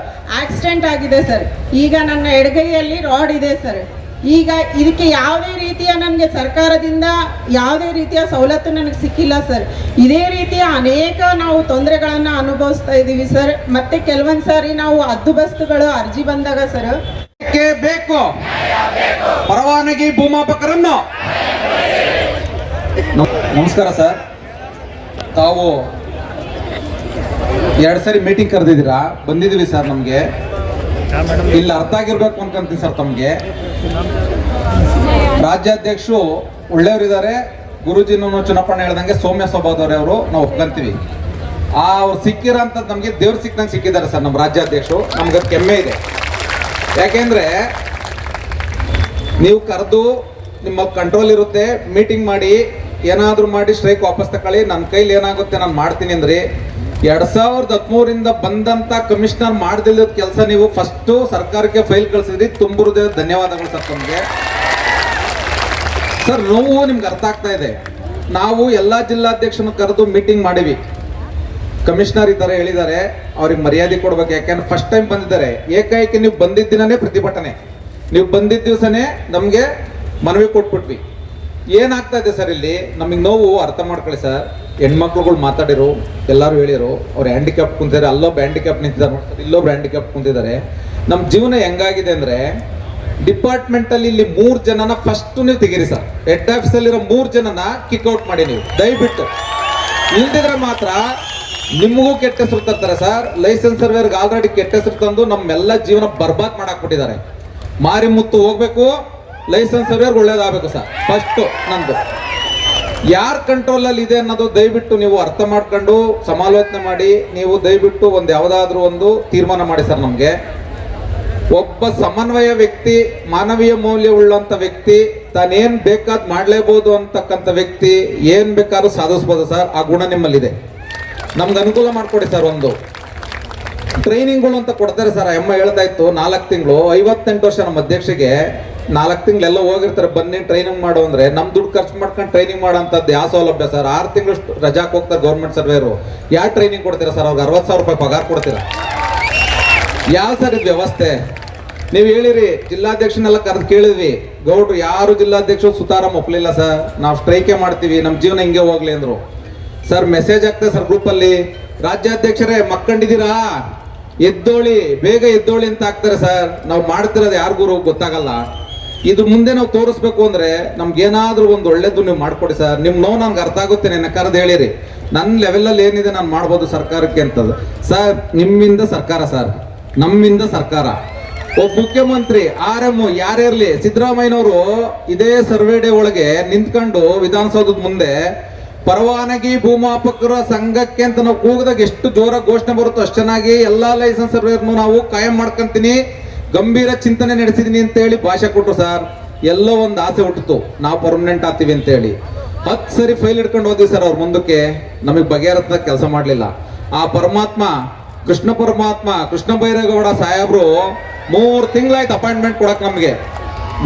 ಆಕ್ಸಿಡೆಂಟ್ ಆಗಿದೆ ಸರ್. ಈಗ ನನ್ನ ಎಡಗೈಯಲ್ಲಿ ರಾಡ್ ಇದೆ ಸರ್. ಈಗ ಇದಕ್ಕೆ ಯಾವುದೇ ರೀತಿಯ ನನಗೆ ಸರ್ಕಾರದಿಂದ ಯಾವುದೇ ರೀತಿಯ ಸವಲತ್ತು ನನಗೆ ಸಿಕ್ಕಿಲ್ಲ ಸರ್. ಇದೇ ರೀತಿಯ ಅನೇಕ ನಾವು ತೊಂದರೆಗಳನ್ನು ಅನುಭವಿಸ್ತಾ ಇದ್ದೀವಿ ಸರ್. ಮತ್ತು ಕೆಲವೊಂದು ಸಾರಿ ನಾವು ಹದ್ದುಬಸ್ತುಗಳು ಅರ್ಜಿ ಬಂದಾಗ ಸರ್ ಬೇಕು ಪರವಾನಗಿ ಭೂಮಾಪಕರನ್ನು. ನಮಸ್ಕಾರ ಸರ್, ತಾವು 2 ಸರಿ ಮೀಟಿಂಗ್ ಕರೆದಿದ್ದೀರಾ, ಬಂದಿದ್ದೀವಿ ಸರ್. ನಮಗೆ ಇಲ್ಲಿ ಅರ್ಥ ಆಗಿರ್ಬೇಕು ಅನ್ಕೊಂತೀನಿ ಸರ್. ತಮಗೆ ರಾಜ್ಯಾಧ್ಯಕ್ಷರು ಒಳ್ಳೆಯವರಿದ್ದಾರೆ, ಗುರುಜಿನೂ ಚುನಾವಣೆ ಹೇಳ್ದಂಗೆ ಸೌಮ್ಯ ಸ್ವಭಾವದವ್ರೆ ಅವರು, ನಾವು ಒಪ್ಕೊಂತೀವಿ. ಅವ್ರು ಸಿಕ್ಕಿರೋಂಥದ್ದು ನಮಗೆ ದೇವ್ರು ಸಿಕ್ಕಂಗೆ ಸಿಕ್ಕಿದ್ದಾರೆ ಸರ್ ನಮ್ಮ ರಾಜ್ಯಾಧ್ಯಕ್ಷರು. ನಮ್ಗೆ ಕೆಮ್ಮೆ ಇದೆ. ಯಾಕೆಂದರೆ ನೀವು ಕರೆದು ನಿಮ್ಮ ಕಂಟ್ರೋಲ್ ಇರುತ್ತೆ, ಮೀಟಿಂಗ್ ಮಾಡಿ ಏನಾದರೂ ಮಾಡಿ ಸ್ಟ್ರೈಕ್ ವಾಪಸ್ ತಗೊಳ್ಳಿ, ನನ್ನ ಕೈಲಿ ಏನಾಗುತ್ತೆ ನಾನು ಮಾಡ್ತೀನಿ ಅಂದ್ರಿ. 2013ರಿಂದ ಬಂದಂಥ ಕಮಿಷನರ್ ಮಾಡ್ದಿಲ್ಲದ ಕೆಲಸ ನೀವು ಫಸ್ಟು ಸರ್ಕಾರಕ್ಕೆ ಫೈಲ್ ಕಳಿಸಿದ್ರಿ. ತುಂಬ ಧನ್ಯವಾದಗಳು ಸರ್ ತಮಗೆ. ಸರ್, ನೋವು ನಿಮ್ಗೆ ಅರ್ಥ ಆಗ್ತಾ ಇದೆ. ನಾವು ಎಲ್ಲ ಜಿಲ್ಲಾಧ್ಯಕ್ಷನ ಕರೆದು ಮೀಟಿಂಗ್ ಮಾಡಿವಿ. ಕಮಿಷನರ್ ಈ ಥರ ಹೇಳಿದ್ದಾರೆ, ಅವ್ರಿಗೆ ಮರ್ಯಾದೆ ಕೊಡ್ಬೇಕು. ಯಾಕೆಂದ್ರೆ ಫಸ್ಟ್ ಟೈಮ್ ಬಂದಿದ್ದಾರೆ. ಏಕಾಏಕಿ ನೀವು ಬಂದಿದ್ದ ದಿನನೇ ಪ್ರತಿಭಟನೆ, ನೀವು ಬಂದಿದ್ದ ದಿವಸನೇ ನಮಗೆ ಮನವಿ ಕೊಟ್ಬಿಟ್ವಿ. ಏನಾಗ್ತಾ ಇದೆ ಸರ್ ಇಲ್ಲಿ ನಮಗೆ ನೋವು ಅರ್ಥ ಮಾಡ್ಕೊಳ್ಳಿ ಸರ್. ಹೆಣ್ಮಕ್ಳುಗಳು ಮಾತಾಡಿರು, ಎಲ್ಲರೂ ಹೇಳಿರು, ಅವ್ರು ಹ್ಯಾಂಡಿಕ್ಯಾಪ್ ಕುಂತಿದ್ದಾರೆ, ಅಲ್ಲೊಬ್ಬ ಹ್ಯಾಂಡಿಕ್ಯಾಪ್ ನಿಂತಿದ್ದಾರೆ, ಇಲ್ಲೊಬ್ರು ಹ್ಯಾಂಡಿಕ್ಯಾಪ್ ಕುಂತಿದ್ದಾರೆ. ನಮ್ಮ ಜೀವನ ಹೆಂಗಾಗಿದೆ ಅಂದರೆ, ಡಿಪಾರ್ಟ್ಮೆಂಟಲ್ಲಿ ಇಲ್ಲಿ 3 ಜನನ ಫಸ್ಟ್ ನೀವು ತೆಗೀರಿ ಸರ್. ಹೆಡ್ ಆಫೀಸಲ್ಲಿರೋ 3 ಜನನ ಕಿಕ್ಔಟ್ ಮಾಡಿ ನೀವು ದಯವಿಟ್ಟು. ಇಲ್ದಿದ್ರೆ ಮಾತ್ರ ನಿಮಗೂ ಕೆಟ್ಟ ಹೆಸರು ತರ್ತಾರೆ ಸರ್. ಲೈಸೆನ್ಸ್ ಸರ್ವೇರ್ಗೆ ಆಲ್ರೆಡಿ ಕೆಟ್ಟ ಹೆಸರು ತಂದು ನಮ್ಮೆಲ್ಲ ಜೀವನ ಬರ್ಬಾದ್ ಮಾಡಾಕ್ಬಿಟ್ಟಿದ್ದಾರೆ. ಮಾರಿ ಮುತ್ತು ಹೋಗ್ಬೇಕು, ಲೈಸೆನ್ಸ್ ಸರ್ವೇರ್ಗೆ ಒಳ್ಳೇದಾಗಬೇಕು ಸರ್. ಫಸ್ಟು ನಂದು ಯಾರ ಕಂಟ್ರೋಲಲ್ಲಿ ಇದೆ ಅನ್ನೋದು ದಯವಿಟ್ಟು ನೀವು ಅರ್ಥ ಮಾಡ್ಕೊಂಡು ಸಮಾಲೋಚನೆ ಮಾಡಿ ನೀವು ದಯವಿಟ್ಟು ಒಂದು ಯಾವುದಾದ್ರೂ ಒಂದು ತೀರ್ಮಾನ ಮಾಡಿ ಸರ್. ನಮಗೆ ಒಬ್ಬ ಸಮನ್ವಯ ವ್ಯಕ್ತಿ, ಮಾನವೀಯ ಮೌಲ್ಯ ಉಳ್ಳಂಥ ವ್ಯಕ್ತಿ, ತಾನೇನು ಬೇಕಾದ್ ಮಾಡಲೇಬಹುದು ಅಂತಕ್ಕಂಥ ವ್ಯಕ್ತಿ ಏನು ಬೇಕಾದ್ರೂ ಸಾಧಿಸ್ಬೋದು ಸರ್. ಆ ಗುಣ ನಿಮ್ಮಲ್ಲಿದೆ. ನಮ್ಗೆ ಅನುಕೂಲ ಮಾಡಿಕೊಡಿ ಸರ್. ಒಂದು ಟ್ರೈನಿಂಗ್ಗಳು ಅಂತ ಕೊಡ್ತಾರೆ ಸರ್. ಅಮ್ಮ ಹೇಳ್ತಾ ಇತ್ತು 4 ತಿಂಗಳು, 58 ವರ್ಷ ನಮ್ಮ ಅಧ್ಯಕ್ಷಗೆ 4 ತಿಂಗಳೆಲ್ಲ ಹೋಗಿರ್ತಾರೆ. ಬನ್ನಿ ಟ್ರೈನಿಂಗ್ ಮಾಡು ಅಂದರೆ ನಮ್ಮ ದುಡ್ಡು ಖರ್ಚು ಮಾಡ್ಕೊಂಡು ಟ್ರೈನಿಂಗ್ ಮಾಡೋಂಥದ್ದು ಯಾವ ಸೌಲಭ್ಯ ಸರ್? 6 ತಿಂಗಳು ರಜಾಕ್ ಹೋಗ್ತಾರೆ ಗೌರ್ಮೆಂಟ್ ಸರ್ವೇರು. ಯಾವ ಟ್ರೈನಿಂಗ್ ಕೊಡ್ತೀರಾ ಸರ್? ಅವ್ರಿಗೆ 60,000 ರೂಪಾಯಿ ಪಗಾರ ಕೊಡ್ತೀರಾ? ಯಾವ ಸರ್ ಇದು ವ್ಯವಸ್ಥೆ? ನೀವು ಹೇಳಿರಿ ಜಿಲ್ಲಾಧ್ಯಕ್ಷನೆಲ್ಲ ಕರೆದು ಕೇಳಿದ್ವಿ, ಗೌಡ್ರು ಯಾರು ಜಿಲ್ಲಾಧ್ಯಕ್ಷರು ಸುತಾರಾಮ್ ಒಪ್ಪಲಿಲ್ಲ ಸರ್. ನಾವು ಸ್ಟ್ರೈಕೇ ಮಾಡ್ತೀವಿ, ನಮ್ಮ ಜೀವನ ಹಿಂಗೆ ಹೋಗ್ಲಿ ಅಂದರು ಸರ್. ಮೆಸೇಜ್ ಆಗ್ತದೆ ಸರ್ ಗ್ರೂಪಲ್ಲಿ, ರಾಜ್ಯಾಧ್ಯಕ್ಷರೇ ಮಕ್ಕಂಡಿದ್ದೀರಾ, ಎದ್ದೋಳಿ, ಬೇಗ ಎದ್ದೋಳಿ ಅಂತ ಹಾಕ್ತಾರೆ ಸರ್. ನಾವು ಮಾಡ್ತಿರೋದು ಯಾರಿಗೂ ಗೊತ್ತಾಗಲ್ಲ. ಇದು ಮುಂದೆ ನಾವು ತೋರಿಸ್ಬೇಕು ಅಂದರೆ ನಮ್ಗೇನಾದ್ರೂ ಒಂದು ಒಳ್ಳೇದು ನೀವು ಮಾಡಿಕೊಡಿ ಸರ್. ನಿಮ್ಮ ನೋವು ನನಗೆ ಅರ್ಥ ಆಗುತ್ತೆ. ನೆನ್ನೆ ಕರೆದು ಹೇಳಿರಿ ನನ್ನ ಲೆವೆಲಲ್ಲಿ ಏನಿದೆ ನಾನು ಮಾಡ್ಬೋದು ಸರ್ಕಾರಕ್ಕೆ ಅಂತದ್ದು ಸರ್. ನಿಮ್ಮಿಂದ ಸರ್ಕಾರ ಸರ್, ನಮ್ಮಿಂದ ಸರ್ಕಾರ. ಒಬ್ಬ ಮುಖ್ಯಮಂತ್ರಿ RM ಯಾರಿರಲಿ, ಸಿದ್ದರಾಮಯ್ಯನವರು ಇದೇ ಸರ್ವೆ ಡೇ ಒಳಗೆ ನಿಂತ್ಕೊಂಡು ವಿಧಾನಸೌಧದ ಮುಂದೆ ಪರವಾನಗಿ ಭೂಮಾಪಕರ ಸಂಘಕ್ಕೆ ಅಂತ ನಾವು ಕೂಗಿದಾಗ ಎಷ್ಟು ಜೋರಾಗಿ ಘೋಷಣೆ ಬರುತ್ತೋ ಅಷ್ಟು ಚೆನ್ನಾಗಿ ಎಲ್ಲ ಲೈಸೆನ್ಸ್ ಸರ್ವೇರ್ನು ನಾವು ಕಾಯಂ ಮಾಡ್ಕೊಂತೀನಿ, ಗಂಭೀರ ಚಿಂತನೆ ನಡೆಸಿದೀನಿ ಅಂತ ಹೇಳಿ ಭಾಷೆ ಕೊಟ್ಟರು ಸರ್. ಎಲ್ಲೋ ಒಂದು ಆಸೆ ಹುಟ್ಟಿತು, ನಾವು ಪರ್ಮನೆಂಟ್ ಆಗ್ತೀವಿ ಅಂತೇಳಿ. 10 ಸರಿ ಫೈಲ್ ಹಿಡ್ಕೊಂಡು ಹೋದ್ವಿ ಸರ್. ಅವ್ರ ಮುಂದಕ್ಕೆ ನಮಗೆ ಬಗೆಹರತ್ತ ಕೆಲಸ ಮಾಡಲಿಲ್ಲ. ಆ ಪರಮಾತ್ಮ, ಕೃಷ್ಣ ಪರಮಾತ್ಮ, ಕೃಷ್ಣ ಬೈರೇಗೌಡ ಸಾಹೇಬ್ರು 3 ತಿಂಗಳಾಯ್ತು ಅಪಾಯಿಂಟ್ಮೆಂಟ್ ಕೊಡಕ್ ನಮಗೆ.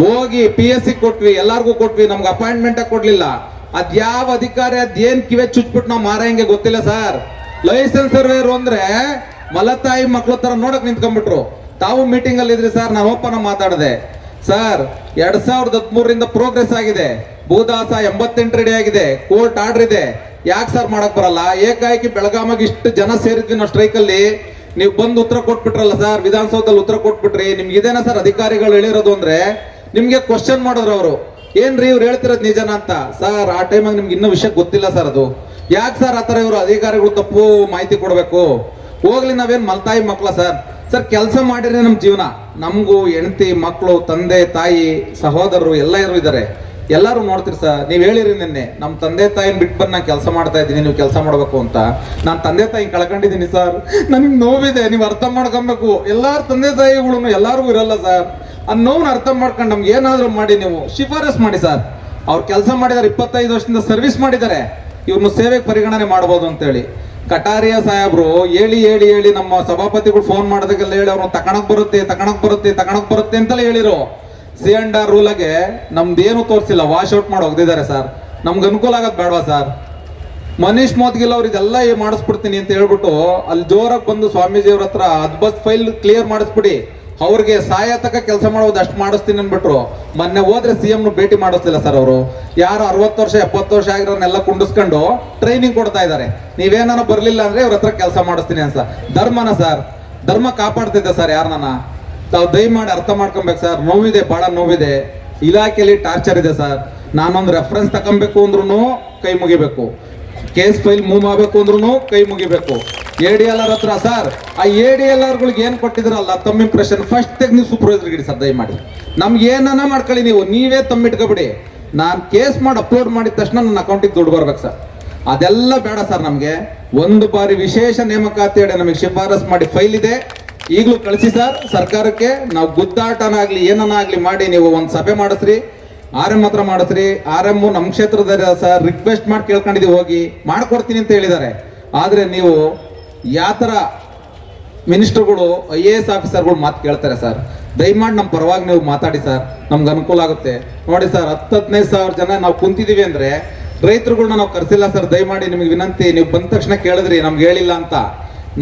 ಹೋಗಿ PSC ಕೊಟ್ವಿ, ಎಲ್ಲಾರ್ಗೂ ಕೊಟ್ವಿ, ನಮ್ಗೆ ಅಪಾಯಿಂಟ್ಮೆಂಟ್ ಕೊಡ್ಲಿಲ್ಲ. ಅದ್ಯಾವ ಅಧಿಕಾರಿ ಅದೇನ್ ಕಿವೆ ಚುಚ್ಬಿಟ್ಟು ನಾವು ಮಾರಂಗೆ ಗೊತ್ತಿಲ್ಲ ಸರ್. ಲೈಸೆನ್ಸ್ ಸರ್ವೇರು ಅಂದ್ರೆ ಮಲತಾಯಿ ಮಕ್ಳು ತರ ನೋಡಕ್ ನಿಂತ್ಕೊಂಡ್ಬಿಟ್ರು. ತಾವು ಮೀಟಿಂಗ್ ಅಲ್ಲಿ ಇದ್ರಿ ಸರ್, ನಾನು ಓಪನ್ ಮಾತಾಡಿದೆ ಸರ್. 2013ರಿಂದ ಪ್ರೋಗ್ರೆಸ್ ಆಗಿದೆ, ಭೂದಾಸ 88 ರೆಡಿ ಆಗಿದೆ, ಕೋರ್ಟ್ ಆರ್ಡರ್ ಇದೆ. ಯಾಕೆ ಸರ್ ಮಾಡಕ್ ಬರಲ್ಲ? ಏಕಾಏಕಿ ಬೆಳಗಾವಿಗೆ ಇಷ್ಟು ಜನ ಸೇರಿದ್ವಿ ನಾವು ಸ್ಟ್ರೈಕ್ ಅಲ್ಲಿ, ನೀವು ಬಂದು ಉತ್ತರ ಕೊಟ್ಬಿಟ್ರಲ್ಲ ಸರ್, ವಿಧಾನಸೌಧದಲ್ಲಿ ಉತ್ತರ ಕೊಟ್ಬಿಟ್ರಿ. ನಿಮ್ಗೆ ಇದೇನಾ ಸರ್ ಅಧಿಕಾರಿಗಳು ಹೇಳಿರೋದು ಅಂದ್ರೆ? ನಿಮ್ಗೆ ಕ್ವಶನ್ ಮಾಡಿದ್ರು ಅವರು, ಏನ್ರಿ ಇವ್ರು ಹೇಳ್ತಿರೋದು ನಿಜನಾ ಅಂತ. ಸರ್ ಆ ಟೈಮಾಗ ನಿಮ್ಗೆ ಇನ್ನೂ ವಿಷಯ ಗೊತ್ತಿಲ್ಲ ಸರ್. ಅದು ಯಾಕೆ ಸರ್ ಆ ಥರ ಇವರು ಅಧಿಕಾರಿಗಳು ತಪ್ಪು ಮಾಹಿತಿ ಕೊಡಬೇಕು? ಹೋಗ್ಲಿ, ನಾವೇನು ಮಲ್ತಾಯಿ ಮಕ್ಕಳ ಸರ್? ಸರ್ ಕೆಲಸ ಮಾಡಿದ್ರೆ ನಮ್ಮ ಜೀವನ, ನಮಗೂ ಹೆಂಡತಿ ಮಕ್ಕಳು ತಂದೆ ತಾಯಿ ಸಹೋದರರು ಎಲ್ಲರೂ ಇದ್ದಾರೆ, ಎಲ್ಲರೂ ನೋಡ್ತೀರಿ ಸರ್. ನೀವು ಹೇಳಿರಿ ನಿನ್ನೆ ನಮ್ಮ ತಂದೆ ತಾಯಿನ ಬಿಟ್ಟು ಬಂದು ನಾನು ಕೆಲಸ ಮಾಡ್ತಾ ಇದ್ದೀನಿ, ನೀವು ಕೆಲಸ ಮಾಡಬೇಕು ಅಂತ. ನಾನು ತಂದೆ ತಾಯಿ ಕಳ್ಕೊಂಡಿದ್ದೀನಿ ಸರ್, ನನಗೆ ನೋವಿದೆ, ನೀವು ಅರ್ಥ ಮಾಡ್ಕೊಬೇಕು. ಎಲ್ಲರ ತಂದೆ ತಾಯಿಗಳು ಎಲ್ಲರಿಗೂ ಇರಲ್ಲ ಸರ್. ಆ ನೋವನ್ನ ಅರ್ಥ ಮಾಡ್ಕೊಂಡು ನಮ್ಗೆ ಏನಾದರೂ ಮಾಡಿ ನೀವು ಶಿಫಾರಸ್ ಮಾಡಿ ಸರ್. ಅವ್ರು ಕೆಲಸ ಮಾಡಿದ್ದಾರೆ, 25 ವರ್ಷದಿಂದ ಸರ್ವಿಸ್ ಮಾಡಿದ್ದಾರೆ, ಇವ್ರನ್ನ ಸೇವೆಗೆ ಪರಿಗಣನೆ ಮಾಡ್ಬೋದು ಅಂತೇಳಿ. ಕಟಾರಿಯಾ ಸಾಹೇಬ್ರು ಹೇಳಿ ನಮ್ಮ ಸಭಾಪತಿಗಳು ಫೋನ್ ಮಾಡೋದಕ್ಕೆಲ್ಲ ಹೇಳಿ ಅವ್ರನ್ನ ತಕಣಕ್ ಬರುತ್ತೆ ಅಂತಲೇ ಹೇಳಿರು. C&R ರೂಲಾಗೆ ನಮ್ದೇನು ತೋರಿಸಿಲ್ಲ, ವಾಶ್ ಔಟ್ ಮಾಡಿ ಹೋಗ್ದಿದ್ದಾರೆ ಸರ್. ನಮ್ಗೆ ಅನುಕೂಲ ಆಗೋದು ಬೇಡವಾ ಸರ್? ಮನೀಶ್ ಮೋದ್ಗಿಲ್ ಅವ್ರು ಇದೆಲ್ಲ ಮಾಡಿಸ್ಬಿಡ್ತೀನಿ ಅಂತ ಹೇಳ್ಬಿಟ್ಟು ಅಲ್ಲಿ ಜೋರಾಗಿ ಬಂದು ಸ್ವಾಮೀಜಿಯವ್ರ ಹತ್ರ ಅದ್ಬಸ್ ಫೈಲ್ ಕ್ಲಿಯರ್ ಮಾಡಿಸ್ಬಿಡಿ, ಅವ್ರಿಗೆ ಸಾಯತಕ ಕೆಲಸ ಮಾಡೋದು ಅಷ್ಟು ಮಾಡಿಸ್ತೀನಿ ಅಂದ್ಬಿಟ್ರು. ಮೊನ್ನೆ ಹೋದ್ರೆ CM ಭೇಟಿ ಮಾಡಿಸ್ಲಿಲ್ಲ ಸರ್. ಅವರು ಯಾರು 60 ವರ್ಷ 70 ವರ್ಷ ಆಗಿರೋನೆಲ್ಲ ಕುಂಡಿಸ್ಕೊಂಡು ಟ್ರೈನಿಂಗ್ ಕೊಡ್ತಾ ಇದ್ದಾರೆ. ನೀವೇನಾನ ಬರಲಿಲ್ಲ ಅಂದ್ರೆ ಅವ್ರ ಹತ್ರ ಕೆಲಸ ಮಾಡಿಸ್ತೀನಿ ಅಂತ. ಧರ್ಮನ ಸರ್, ಧರ್ಮ ಕಾಪಾಡ್ತಿದ್ದೆ ಸರ್ ಯಾರನ್ನ. ತಾವು ದಯಮಾಡಿ ಅರ್ಥ ಮಾಡ್ಕೊಬೇಕು ಸರ್. ನೋವಿದೆ, ಬಹಳ ನೋವಿದೆ. ಇಲಾಖೆಯಲ್ಲಿ ಟಾರ್ಚರ್ ಇದೆ ಸರ್. ನಾನೊಂದು ರೆಫರೆನ್ಸ್ ತಗೊಬೇಕು ಅಂದ್ರೂ ಕೈ ಮುಗಿಬೇಕು, ಕೇಸ್ ಫೈಲ್ ಮೂವ್ ಮಾಡಬೇಕು ಅಂದ್ರೂ ಕೈ ಮುಗಿಬೇಕು. ADLR ಹತ್ರ ಸರ್, ಆ ADLRಗಳಿಗೆ ಏನು ಕೊಟ್ಟಿದ್ರಲ್ಲ ತಮ್ಮ ಇಂಪ್ರೆಷನ್ ಫಸ್ಟ್ ತೆಗೆ ನೀವು ಸೂಪರ್ವೈಸರ್ ಗಿಡಿ ಸರ್. ದಯಮಾಡಿ ನಮ್ಗೆ ಏನನ್ನ ಮಾಡ್ಕೊಳ್ಳಿ, ನೀವೇ ತಮ್ಮಿಟ್ಕೊಬಿಡಿ. ನಾನು ಕೇಸ್ ಮಾಡಿ ಅಪ್ಲೋಡ್ ಮಾಡಿದ ತಕ್ಷಣ ನನ್ನ ಅಕೌಂಟಿಗೆ ದುಡ್ಡು ಬರ್ಬೇಕು ಸರ್. ಅದೆಲ್ಲ ಬೇಡ ಸರ್. ನಮಗೆ ಒಂದು ಬಾರಿ ವಿಶೇಷ ನೇಮಕಾತಿ ನಮಗೆ ಶಿಫಾರಸ್ ಮಾಡಿ ಫೈಲ್ ಇದೆ, ಈಗಲೂ ಕಳಿಸಿ ಸರ್ ಸರ್ಕಾರಕ್ಕೆ. ನಾವು ಗುದ್ದಾಟನಾಗ್ಲಿ ಏನನ್ನಾಗ್ಲಿ ಮಾಡಿ ನೀವು ಒಂದು ಸಭೆ ಮಾಡಿಸ್ರಿ, RM ಹತ್ರ ಮಾಡಿಸ್ರಿ. RM ನಮ್ಮ ಕ್ಷೇತ್ರದ ಸರ್, ರಿಕ್ವೆಸ್ಟ್ ಮಾಡಿ ಕೇಳ್ಕೊಂಡಿದ್ದೀವಿ, ಹೋಗಿ ಮಾಡ್ಕೊಡ್ತೀನಿ ಅಂತ ಹೇಳಿದ್ದಾರೆ. ಆದರೆ ನೀವು ಯಾವ ಥರ ಮಿನಿಸ್ಟರ್ಗಳು IAS ಆಫೀಸರ್ಗಳು ಮಾತು ಕೇಳ್ತಾರೆ ಸರ್. ದಯಮಾಡಿ ನಮ್ಮ ಪರವಾಗಿ ನೀವು ಮಾತಾಡಿ ಸರ್, ನಮ್ಗೆ ಅನುಕೂಲ ಆಗುತ್ತೆ. ನೋಡಿ ಸರ್, 10-15 ಸಾವಿರ ಜನ ನಾವು ಕುಂತಿದ್ದೀವಿ ಅಂದರೆ ರೈತರುಗಳನ್ನ ನಾವು ಕರೆಸಿಲ್ಲ ಸರ್. ದಯಮಾಡಿ ನಿಮಗೆ ವಿನಂತಿ, ನೀವು ಬಂದ ತಕ್ಷಣ ಕೇಳಿದ್ರಿ ನಮ್ಗೆ ಹೇಳಿಲ್ಲ ಅಂತ.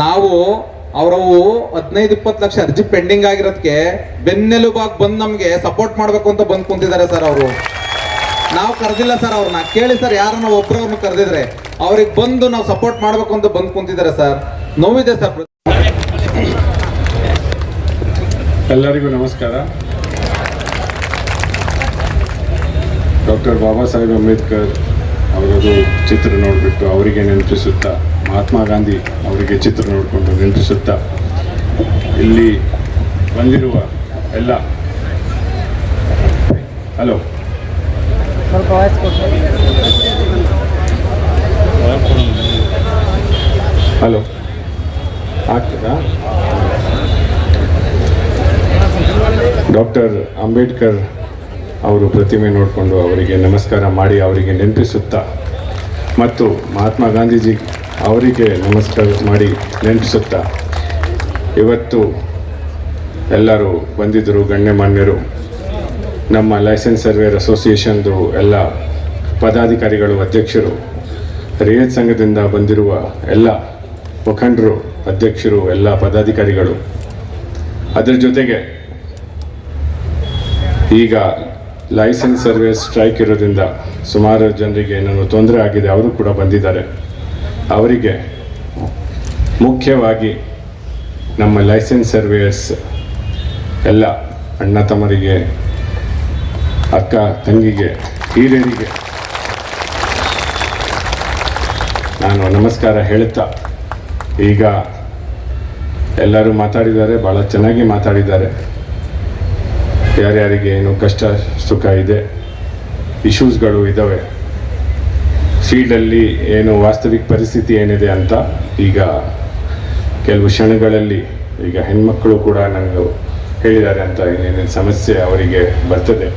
ನಾವು ಅವರವು 15-20 ಲಕ್ಷ ಅರ್ಜಿ ಪೆಂಡಿಂಗ್ ಆಗಿರೋದಕ್ಕೆ ಬೆನ್ನೆಲುಬಾಗಿ ಬಂದು ನಮಗೆ ಸಪೋರ್ಟ್ ಮಾಡಬೇಕು ಅಂತ ಬಂದು ಕುಂತಿದ್ದಾರೆ ಸರ್. ಅವರು ನಾವು ಕರೆದಿಲ್ಲ ಸರ್ ಅವ್ರನ್ನ. ಕೇಳಿ ಸರ್, ಯಾರನ್ನ ಒಬ್ಬರವ್ರನ್ನ ಕರೆದಿದ್ರೆ ಅವ್ರಿಗೆ ಬಂದು ನಾವು ಸಪೋರ್ಟ್ ಮಾಡಬೇಕು ಅಂತ ಬಂದು ಕುಂತಿದ್ದಾರೆ ಸರ್. ನೋವಿದೆ ಸರ್. ಎಲ್ಲರಿಗೂ ನಮಸ್ಕಾರ. ಡಾಕ್ಟರ್ ಬಾಬಾ ಸಾಹೇಬ್ ಅಂಬೇಡ್ಕರ್ ಅವರದು ಚಿತ್ರ ನೋಡಿಬಿಟ್ಟು ಅವರಿಗೆ ನೆನಪಿಸುತ್ತಾ, ಮಹಾತ್ಮ ಗಾಂಧಿ ಅವರಿಗೆ ಚಿತ್ರ ನೋಡಿಕೊಂಡು ನೆನಪಿಸುತ್ತಾ, ಇಲ್ಲಿ ಬಂದಿರುವ ಎಲ್ಲ ಹಲೋ ಹಲೋ ಆಗ್ತದಾ? ಡಾಕ್ಟರ್ ಅಂಬೇಡ್ಕರ್ ಅವರು ಪ್ರತಿಮೆ ನೋಡಿಕೊಂಡು ಅವರಿಗೆ ನಮಸ್ಕಾರ ಮಾಡಿ ಅವರಿಗೆ ನೆನಪಿಸುತ್ತಾ, ಮತ್ತು ಮಹಾತ್ಮ ಗಾಂಧೀಜಿ ಅವರಿಗೆ ನಮಸ್ಕಾರ ಮಾಡಿ ನೆನಪಿಸುತ್ತಾ, ಇವತ್ತು ಎಲ್ಲರೂ ಬಂದಿದ್ದರು ಗಣ್ಯಮಾನ್ಯರು, ನಮ್ಮ ಲೈಸೆನ್ಸ್ ಸರ್ವೇಯರ್ ಅಸೋಸಿಯೇಷನ್ದು ಎಲ್ಲ ಪದಾಧಿಕಾರಿಗಳು, ಅಧ್ಯಕ್ಷರು, ರಿಯತ್ ಸಂಘದಿಂದ ಬಂದಿರುವ ಎಲ್ಲ ಮುಖಂಡರು, ಅಧ್ಯಕ್ಷರು, ಎಲ್ಲ ಪದಾಧಿಕಾರಿಗಳು. ಅದರ ಜೊತೆಗೆ ಈಗ ಲೈಸೆನ್ಸ್ ಸರ್ವೇಸ್ ಸ್ಟ್ರೈಕ್ ಇರೋದ್ರಿಂದ ಸುಮಾರು ಜನರಿಗೆ ಏನೇನೋ ತೊಂದರೆ ಆಗಿದೆ, ಅವರು ಕೂಡ ಬಂದಿದ್ದಾರೆ. ಅವರಿಗೆ ಮುಖ್ಯವಾಗಿ ನಮ್ಮ ಲೈಸೆನ್ಸ್ ಸರ್ವೇಯರ್ಸ್ ಎಲ್ಲ ಅಣ್ಣ ತಮ್ಮರಿಗೆ, ಅಕ್ಕ ತಂಗಿಗೆ, ಹಿರಿಯರಿಗೆ ನಾನು ನಮಸ್ಕಾರ ಹೇಳುತ್ತಾ, ಈಗ ಎಲ್ಲರೂ ಮಾತಾಡಿದ್ದಾರೆ, ಭಾಳ ಚೆನ್ನಾಗಿ ಮಾತಾಡಿದ್ದಾರೆ. ಯಾರ್ಯಾರಿಗೆ ಏನು ಕಷ್ಟ ಸುಖ ಇದೆ, ಇಶ್ಯೂಸ್ಗಳು ಇದ್ದಾವೆ, ಫೀಲ್ಡಲ್ಲಿ ಏನು ವಾಸ್ತವಿಕ ಪರಿಸ್ಥಿತಿ ಏನಿದೆ ಅಂತ ಈಗ ಕೆಲವು ಕ್ಷಣಗಳಲ್ಲಿ ಈಗ ಹೆಣ್ಮಕ್ಕಳು ಕೂಡ ನನಗೆ ಹೇಳಿದ್ದಾರೆ ಅಂತ ಏನೇನು ಸಮಸ್ಯೆ ಅವರಿಗೆ ಬರ್ತದೆ.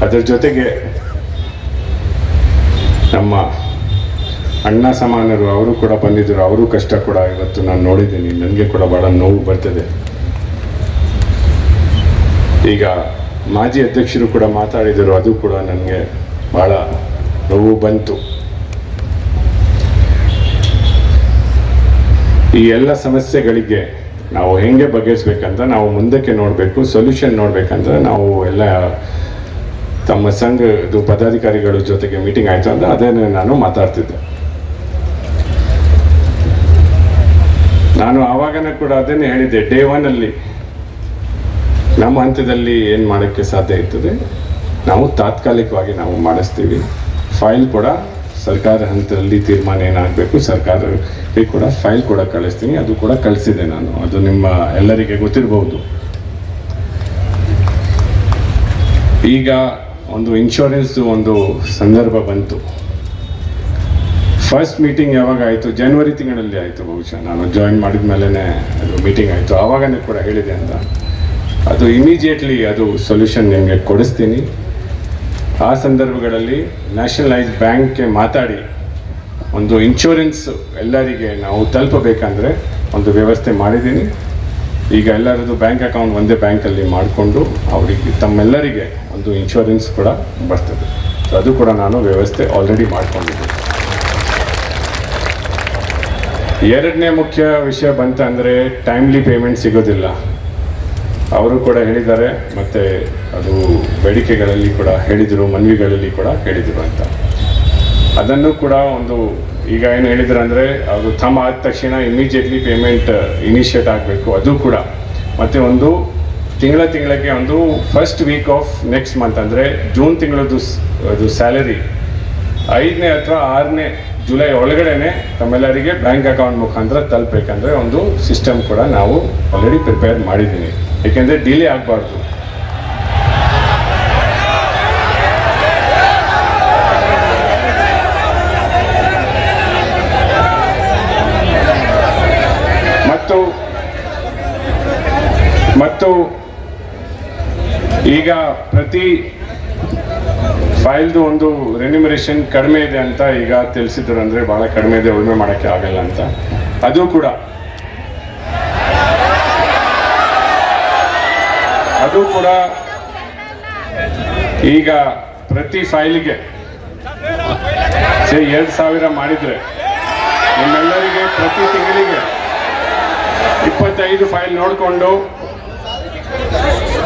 ಅದರ ಜೊತೆಗೆ ನಮ್ಮ ಅಣ್ಣ ಸಮಾನರು ಅವರು ಕೂಡ ಬಂದಿದ್ದರು, ಅವರು ಕಷ್ಟ ಕೂಡ ಇವತ್ತು ನಾನು ನೋಡಿದ್ದೀನಿ, ನನಗೆ ಕೂಡ ಭಾಳ ನೋವು ಬರ್ತದೆ. ಈಗ ಮಾಜಿ ಅಧ್ಯಕ್ಷರು ಕೂಡ ಮಾತಾಡಿದರು, ಅದು ಕೂಡ ನನಗೆ ಭಾಳ ನೋವು ಬಂತು. ಈ ಎಲ್ಲ ಸಮಸ್ಯೆಗಳಿಗೆ ನಾವು ಹೆಂಗೆ ಬಗೆಹರಿಸ್ಬೇಕಂತ ನಾವು ಮುಂದಕ್ಕೆ ನೋಡಬೇಕು, ಸೊಲ್ಯೂಷನ್ ನೋಡಬೇಕಂದ್ರೆ ನಾವು ಎಲ್ಲ ತಮ್ಮ ಸಂಘದ ಪದಾಧಿಕಾರಿಗಳ ಜೊತೆಗೆ ಮೀಟಿಂಗ್ ಆಯಿತು ಅಂತ ಅದನ್ನೇ ನಾನು ಮಾತಾಡ್ತಿದ್ದೆ. ನಾನು ಆವಾಗನೇ ಕೂಡ ಅದನ್ನೇ ಹೇಳಿದ್ದೆ, ಡೇ 1 ಅಲ್ಲಿ ನಮ್ಮ ಹಂತದಲ್ಲಿ ಏನು ಮಾಡೋಕ್ಕೆ ಸಾಧ್ಯ ಇರ್ತದೆ ನಾವು ತಾತ್ಕಾಲಿಕವಾಗಿ ನಾವು ಮಾಡಿಸ್ತೀವಿ, ಫೈಲ್ ಕೂಡ ಸರ್ಕಾರ ಹಂತದಲ್ಲಿ ತೀರ್ಮಾನ ಏನಾಗಬೇಕು ಸರ್ಕಾರಕ್ಕೆ ಕೂಡ ಫೈಲ್ ಕೂಡ ಕಳಿಸ್ತೀನಿ. ಅದು ಕೂಡ ಕಳಿಸಿದೆ ನಾನು, ಅದು ನಿಮ್ಮ ಎಲ್ಲರಿಗೆ ಗೊತ್ತಿರಬಹುದು. ಈಗ ಒಂದು ಇನ್ಶೂರೆನ್ಸ್ದು ಒಂದು ಸಂದರ್ಭ ಬಂತು. ಫಸ್ಟ್ ಮೀಟಿಂಗ್ ಯಾವಾಗ ಆಯಿತು? ಜನವರಿ ತಿಂಗಳಲ್ಲಿ ಆಯಿತು ಬಹುಶಃ. ನಾನು ಜಾಯಿನ್ ಮಾಡಿದ ಮೇಲೇ ಅದು ಮೀಟಿಂಗ್ ಆಯಿತು. ಆವಾಗನೇ ಕೂಡ ಹೇಳಿದೆ ಅಂತ. ಅದು ಇಮಿಡಿಯೇಟ್ಲಿ ಅದು ಸೊಲ್ಯೂಷನ್ ನಿಮಗೆ ಕೊಡಿಸ್ತೀನಿ. ಆ ಸಂದರ್ಭಗಳಲ್ಲಿ ನ್ಯಾಷನಲೈಸ್ ಬ್ಯಾಂಕ್ಗೆ ಮಾತಾಡಿ ಒಂದು ಇನ್ಶೂರೆನ್ಸ್ ಎಲ್ಲರಿಗೆ ನಾವು ತಲುಪಬೇಕಂದ್ರೆ ಒಂದು ವ್ಯವಸ್ಥೆ ಮಾಡಿದ್ದೀನಿ. ಈಗ ಎಲ್ಲರದ್ದು ಬ್ಯಾಂಕ್ ಅಕೌಂಟ್ ಒಂದೇ ಬ್ಯಾಂಕಲ್ಲಿ ಮಾಡಿಕೊಂಡು ಅವರಿಗೆ ತಮ್ಮೆಲ್ಲರಿಗೆ ಒಂದು ಇನ್ಶೂರೆನ್ಸ್ ಕೂಡ ಬರ್ತದೆ. ಸೊ ಅದು ಕೂಡ ನಾನು ವ್ಯವಸ್ಥೆ ಆಲ್ರೆಡಿ ಮಾಡಿಕೊಂಡಿದ್ದೆ. ಎರಡನೇ ಮುಖ್ಯ ವಿಷಯ ಬಂತಂದರೆ ಟೈಮ್ಲಿ ಪೇಮೆಂಟ್ ಸಿಗೋದಿಲ್ಲ. ಅವರು ಕೂಡ ಹೇಳಿದ್ದಾರೆ, ಮತ್ತು ಅದು ಬೇಡಿಕೆಗಳಲ್ಲಿ ಕೂಡ ಹೇಳಿದರು, ಮನವಿಗಳಲ್ಲಿ ಕೂಡ ಹೇಳಿದರು ಅಂತ. ಅದನ್ನು ಕೂಡ ಒಂದು ಈಗ ಏನು ಹೇಳಿದ್ರು ಅಂದರೆ ಅದು ತಮ್ಮ ಆದ ತಕ್ಷಣ ಇಮಿಡಿಯೇಟ್ಲಿ ಪೇಮೆಂಟ್ ಇನಿಷಿಯೇಟ್ ಆಗಬೇಕು. ಅದು ಕೂಡ ಮತ್ತು ಒಂದು ತಿಂಗಳಿಗೆ ಒಂದು first week of next month ಅಂದರೆ ಜೂನ್ ತಿಂಗಳದ್ದು ಅದು ಸ್ಯಾಲರಿ 5ನೇ ಅಥವಾ 6ನೇ ಜುಲೈ ಒಳಗಡೆನೆ ತಮ್ಮೆಲ್ಲರಿಗೆ ಬ್ಯಾಂಕ್ ಅಕೌಂಟ್ ಮುಖಾಂತರ ತಲುಪಬೇಕಂದ್ರೆ ಒಂದು ಸಿಸ್ಟಮ್ ಕೂಡ ನಾವು ಆಲ್ರೆಡಿ ಪ್ರಿಪೇರ್ ಮಾಡಿದ್ದೀನಿ. ಏಕೆಂದರೆ ಡಿಲೇ ಆಗಬಾರ್ದು. ಮತ್ತು ಈಗ ಪ್ರತಿ ಫೈಲ್ದು ಒಂದು ರೆನ್ಯುಮರೇಷನ್ ಕಡಿಮೆ ಇದೆ ಅಂತ ಈಗ ತಿಳಿಸಿದ್ರು. ಅಂದರೆ ಭಾಳ ಕಡಿಮೆ ಇದೆ, ಉಳುಮೆ ಮಾಡೋಕ್ಕೆ ಆಗಲ್ಲ ಅಂತ. ಅದು ಕೂಡ ಈಗ ಪ್ರತಿ ಫೈಲಿಗೆ 2,000 ಮಾಡಿದರೆ ನಿಮ್ಮೆಲ್ಲರಿಗೆ ಪ್ರತಿ ತಿಂಗಳಿಗೆ 25 ಫೈಲ್ ನೋಡಿಕೊಂಡು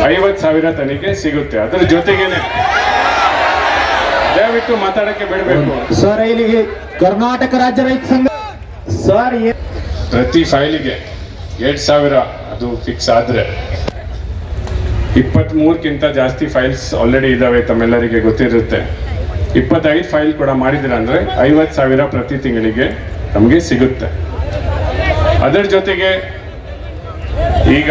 50,000 ತನಿಖೆ ಸಿಗುತ್ತೆ. ಅದರ ಜೊತೆಗೇನೆ ದಯವಿಟ್ಟು ಮಾತಾಡಕ್ಕೆ ಬಿಡಬೇಕು ಸರ್. ಇಲ್ಲಿಗೆ ಕರ್ನಾಟಕ ರಾಜ್ಯ ರೈತ ಸಂಘ ಸರ್ ಪ್ರತಿ ಫೈಲಿಗೆ 2,000 ಅದು ಫಿಕ್ಸ್ ಆದರೆ 23ಕ್ಕಿಂತ ಜಾಸ್ತಿ ಫೈಲ್ಸ್ ಆಲ್ರೆಡಿ ಇದ್ದಾವೆ, ತಮ್ಮೆಲ್ಲರಿಗೆ ಗೊತ್ತಿರುತ್ತೆ. 25 ಫೈಲ್ ಕೂಡ ಮಾಡಿದಿರ ಅಂದರೆ 50,000 ಪ್ರತಿ ತಿಂಗಳಿಗೆ ನಮಗೆ ಸಿಗುತ್ತೆ. ಅದರ ಜೊತೆಗೆ ಈಗ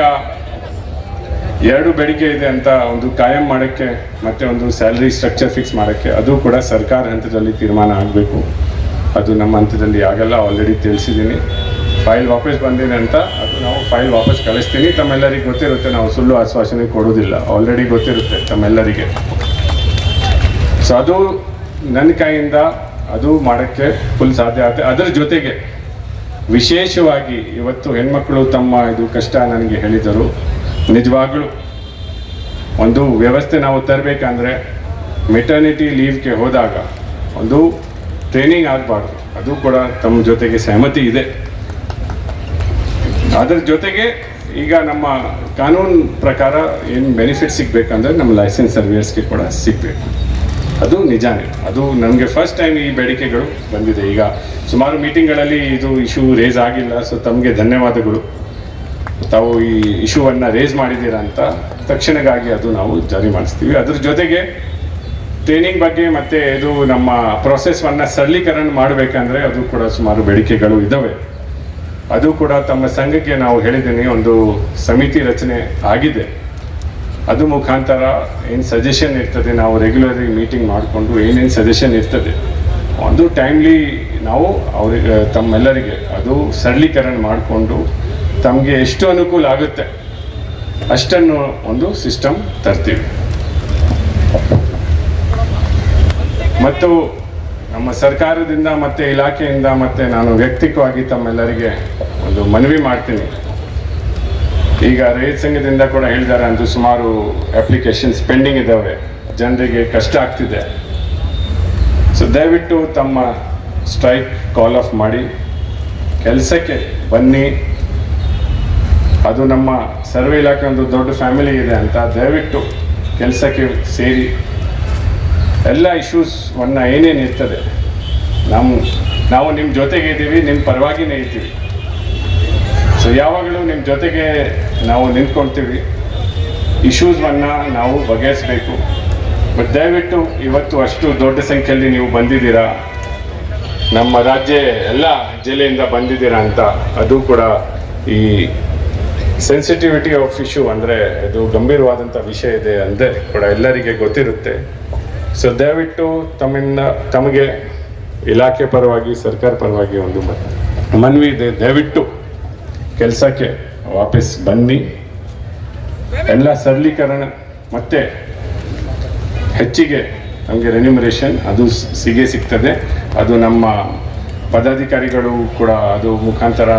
2 ಬೇಡಿಕೆ ಇದೆ ಅಂತ, ಒಂದು ಕಾಯಂ ಮಾಡೋಕ್ಕೆ ಮತ್ತು ಒಂದು ಸ್ಯಾಲರಿ ಸ್ಟ್ರಕ್ಚರ್ ಫಿಕ್ಸ್ ಮಾಡೋಕ್ಕೆ. ಅದು ಕೂಡ ಸರ್ಕಾರ ಹಂತದಲ್ಲಿ ತೀರ್ಮಾನ ಆಗಬೇಕು. ಅದು ನಮ್ಮ ಹಂತದಲ್ಲಿ ಆಗಲ್ಲ, ಆಲ್ರೆಡಿ ತಿಳಿಸಿದ್ದೀನಿ. ಫೈಲ್ ವಾಪಸ್ ಬಂದಿದೆ ಅಂತ ಅದು ನಾವು ಫೈಲ್ ವಾಪಸ್ ಕಳಿಸ್ತೀನಿ. ತಮ್ಮೆಲ್ಲರಿಗೆ ಗೊತ್ತಿರುತ್ತೆ, ನಾವು ಸುಳ್ಳು ಆಶ್ವಾಸನೆ ಕೊಡೋದಿಲ್ಲ, ಆಲ್ರೆಡಿ ಗೊತ್ತಿರುತ್ತೆ ತಮ್ಮೆಲ್ಲರಿಗೆ. ಸೊ ಅದು ನನ್ನ ಕೈಯಿಂದ ಅದು ಮಾಡೋಕ್ಕೆ ಫುಲ್ ಸಾಧ್ಯ ಆಗುತ್ತೆ. ಅದರ ಜೊತೆಗೆ ವಿಶೇಷವಾಗಿ ಇವತ್ತು ಹೆಣ್ಮಕ್ಳು ತಮ್ಮ ಇದು ಕಷ್ಟ ನನಗೆ ಹೇಳಿದರು. ನಿಜವಾಗಲೂ ಒಂದು ವ್ಯವಸ್ಥೆ ನಾವು ತರಬೇಕಂದ್ರೆ ಮೆಟರ್ನಿಟಿ ಲೀವ್ಗೆ ಹೋದಾಗ ಒಂದು ಟ್ರೈನಿಂಗ್ ಆಗಬಾರ್ದು. ಅದು ಕೂಡ ತಮ್ಮ ಜೊತೆಗೆ ಸಹಮತಿ ಇದೆ. ಅದರ ಜೊತೆಗೆ ಈಗ ನಮ್ಮ ಕಾನೂನು ಪ್ರಕಾರ ಏನು ಬೆನಿಫಿಟ್ ಸಿಗಬೇಕಂದ್ರೆ ನಮ್ಮ ಲೈಸೆನ್ಸ್ ಸರ್ವಿಯರ್ಸ್ಗೆ ಕೂಡ ಸಿಗಬೇಕು. ಅದು ನಿಜಾನೇ. ಅದು ನಮಗೆ ಫಸ್ಟ್ ಟೈಮ್ ಈ ಬೇಡಿಕೆಗಳು ಬಂದಿದೆ. ಈಗ ಸುಮಾರು ಮೀಟಿಂಗ್ಗಳಲ್ಲಿ ಇದು ಇಶ್ಯೂ ರೇಸ್ ಆಗಿಲ್ಲ. ಸೊ ತಮಗೆ ಧನ್ಯವಾದಗಳು, ತಾವು ಈ ಇಶ್ಯೂವನ್ನು ರೇಸ್ ಮಾಡಿದ್ದೀರಾ ಅಂತ. ತಕ್ಷಣಗಾಗಿ ಅದು ನಾವು ಜಾರಿ ಮಾಡಿಸ್ತೀವಿ. ಅದ್ರ ಜೊತೆಗೆ ಟ್ರೈನಿಂಗ್ ಬಗ್ಗೆ ಮತ್ತು ಇದು ನಮ್ಮ ಪ್ರೊಸೆಸ್ವನ್ನು ಸರಳೀಕರಣ ಮಾಡಬೇಕಂದ್ರೆ ಅದು ಕೂಡ ಸುಮಾರು ಬೇಡಿಕೆಗಳು ಇದ್ದಾವೆ. ಅದು ಕೂಡ ತಮ್ಮ ಸಂಘಕ್ಕೆ ನಾವು ಹೇಳಿದ್ದೀನಿ, ಒಂದು ಸಮಿತಿ ರಚನೆ ಆಗಿದೆ. ಅದು ಮುಖಾಂತರ ಏನು ಸಜೆಷನ್ ಇರ್ತದೆ, ನಾವು ರೆಗ್ಯುಲರಿ ಮೀಟಿಂಗ್ ಮಾಡಿಕೊಂಡು ಏನೇನು ಸಜೆಷನ್ ಇರ್ತದೆ ಒಂದು ಟೈಮ್ಲಿ ನಾವು ಅವರಿಗೆ ತಮ್ಮೆಲ್ಲರಿಗೆ ಅದು ಸರಳೀಕರಣ ಮಾಡಿಕೊಂಡು ತಮಗೆ ಎಷ್ಟು ಅನುಕೂಲ ಆಗುತ್ತೆ ಅಷ್ಟನ್ನು ಒಂದು ಸಿಸ್ಟಮ್ ತರ್ತೀವಿ. ಮತ್ತು ನಮ್ಮ ಸರ್ಕಾರದಿಂದ ಮತ್ತು ಇಲಾಖೆಯಿಂದ ಮತ್ತು ನಾನು ವ್ಯಕ್ತಿಗತವಾಗಿ ತಮ್ಮೆಲ್ಲರಿಗೆ ಒಂದು ಮನವಿ ಮಾಡ್ತೀನಿ. ಈಗ ರೈತ ಸಂಘದಿಂದ ಕೂಡ ಹೇಳಿದ್ದಾರೆ, ಅಂತೂ ಸುಮಾರು ಅಪ್ಲಿಕೇಶನ್ಸ್ ಪೆಂಡಿಂಗ್ ಇದ್ದಾವೆ, ಜನರಿಗೆ ಕಷ್ಟ ಆಗ್ತಿದೆ. ಸೊ ದಯವಿಟ್ಟು ತಮ್ಮ ಸ್ಟ್ರೈಕ್ ಕಾಲ್ ಆಫ್ ಮಾಡಿ ಕೆಲಸಕ್ಕೆ ಬನ್ನಿ. ಅದು ನಮ್ಮ ಸರ್ವೆ ಇಲಾಖೆ ಒಂದು ದೊಡ್ಡ ಫ್ಯಾಮಿಲಿ ಇದೆ ಅಂತ ದಯವಿಟ್ಟು ಕೆಲಸಕ್ಕೆ ಸೇರಿ ಎಲ್ಲ ಇಶ್ಯೂಸ್ವನ್ನು ಏನೇನು ಇರ್ತದೆ ನಾವು ನಿಮ್ಮ ಜೊತೆಗೆ ಇದ್ದೀವಿ, ನಿಮ್ಮ ಪರವಾಗಿನೇ ಇದ್ದೀವಿ. ಸೊ ಯಾವಾಗಲೂ ನಿಮ್ಮ ಜೊತೆಗೆ ನಾವು ನಿಂತ್ಕೊಳ್ತೀವಿ. ಇಶ್ಯೂಸ್ವನ್ನು ನಾವು ಬಗೆಹರಿಸಬೇಕು. ಬಟ್ ದಯವಿಟ್ಟು ಇವತ್ತು ಅಷ್ಟು ದೊಡ್ಡ ಸಂಖ್ಯೆಯಲ್ಲಿ ನೀವು ಬಂದಿದ್ದೀರಾ. ನಮ್ಮ ರಾಜ್ಯ ಎಲ್ಲ ಜಿಲ್ಲೆಯಿಂದ ಬಂದಿದ್ದೀರಾ ಅಂತ, ಅದು ಕೂಡ ಈ ಸೆನ್ಸಿಟಿವಿಟಿ ಆಫ್ ಇಶ್ಯೂ ಅಂದರೆ ಇದು ಗಂಭೀರವಾದಂಥ ವಿಷಯ ಇದೆ ಅಂದರೆ ಕೂಡ ಎಲ್ಲರಿಗೆ ಗೊತ್ತಿರುತ್ತೆ. ಸೊ ದಯವಿಟ್ಟು ತಮಗೆ ಇಲಾಖೆ ಪರವಾಗಿ ಸರ್ಕಾರ ಪರವಾಗಿ ಒಂದು ಮನವಿ ಇದೆ, ದಯವಿಟ್ಟು ಕೆಲಸಕ್ಕೆ ವಾಪಸ್ ಬನ್ನಿ. ಎಲ್ಲ ಸರಳೀಕರಣ ಮತ್ತು ಹೆಚ್ಚಿಗೆ ನಮಗೆ ರೆನ್ಯುಮರೇಷನ್ ಅದು ಸಿಗ್ತದೆ. ಅದು ನಮ್ಮ ಪದಾಧಿಕಾರಿಗಳು ಕೂಡ ಅದು ಮುಖಾಂತರ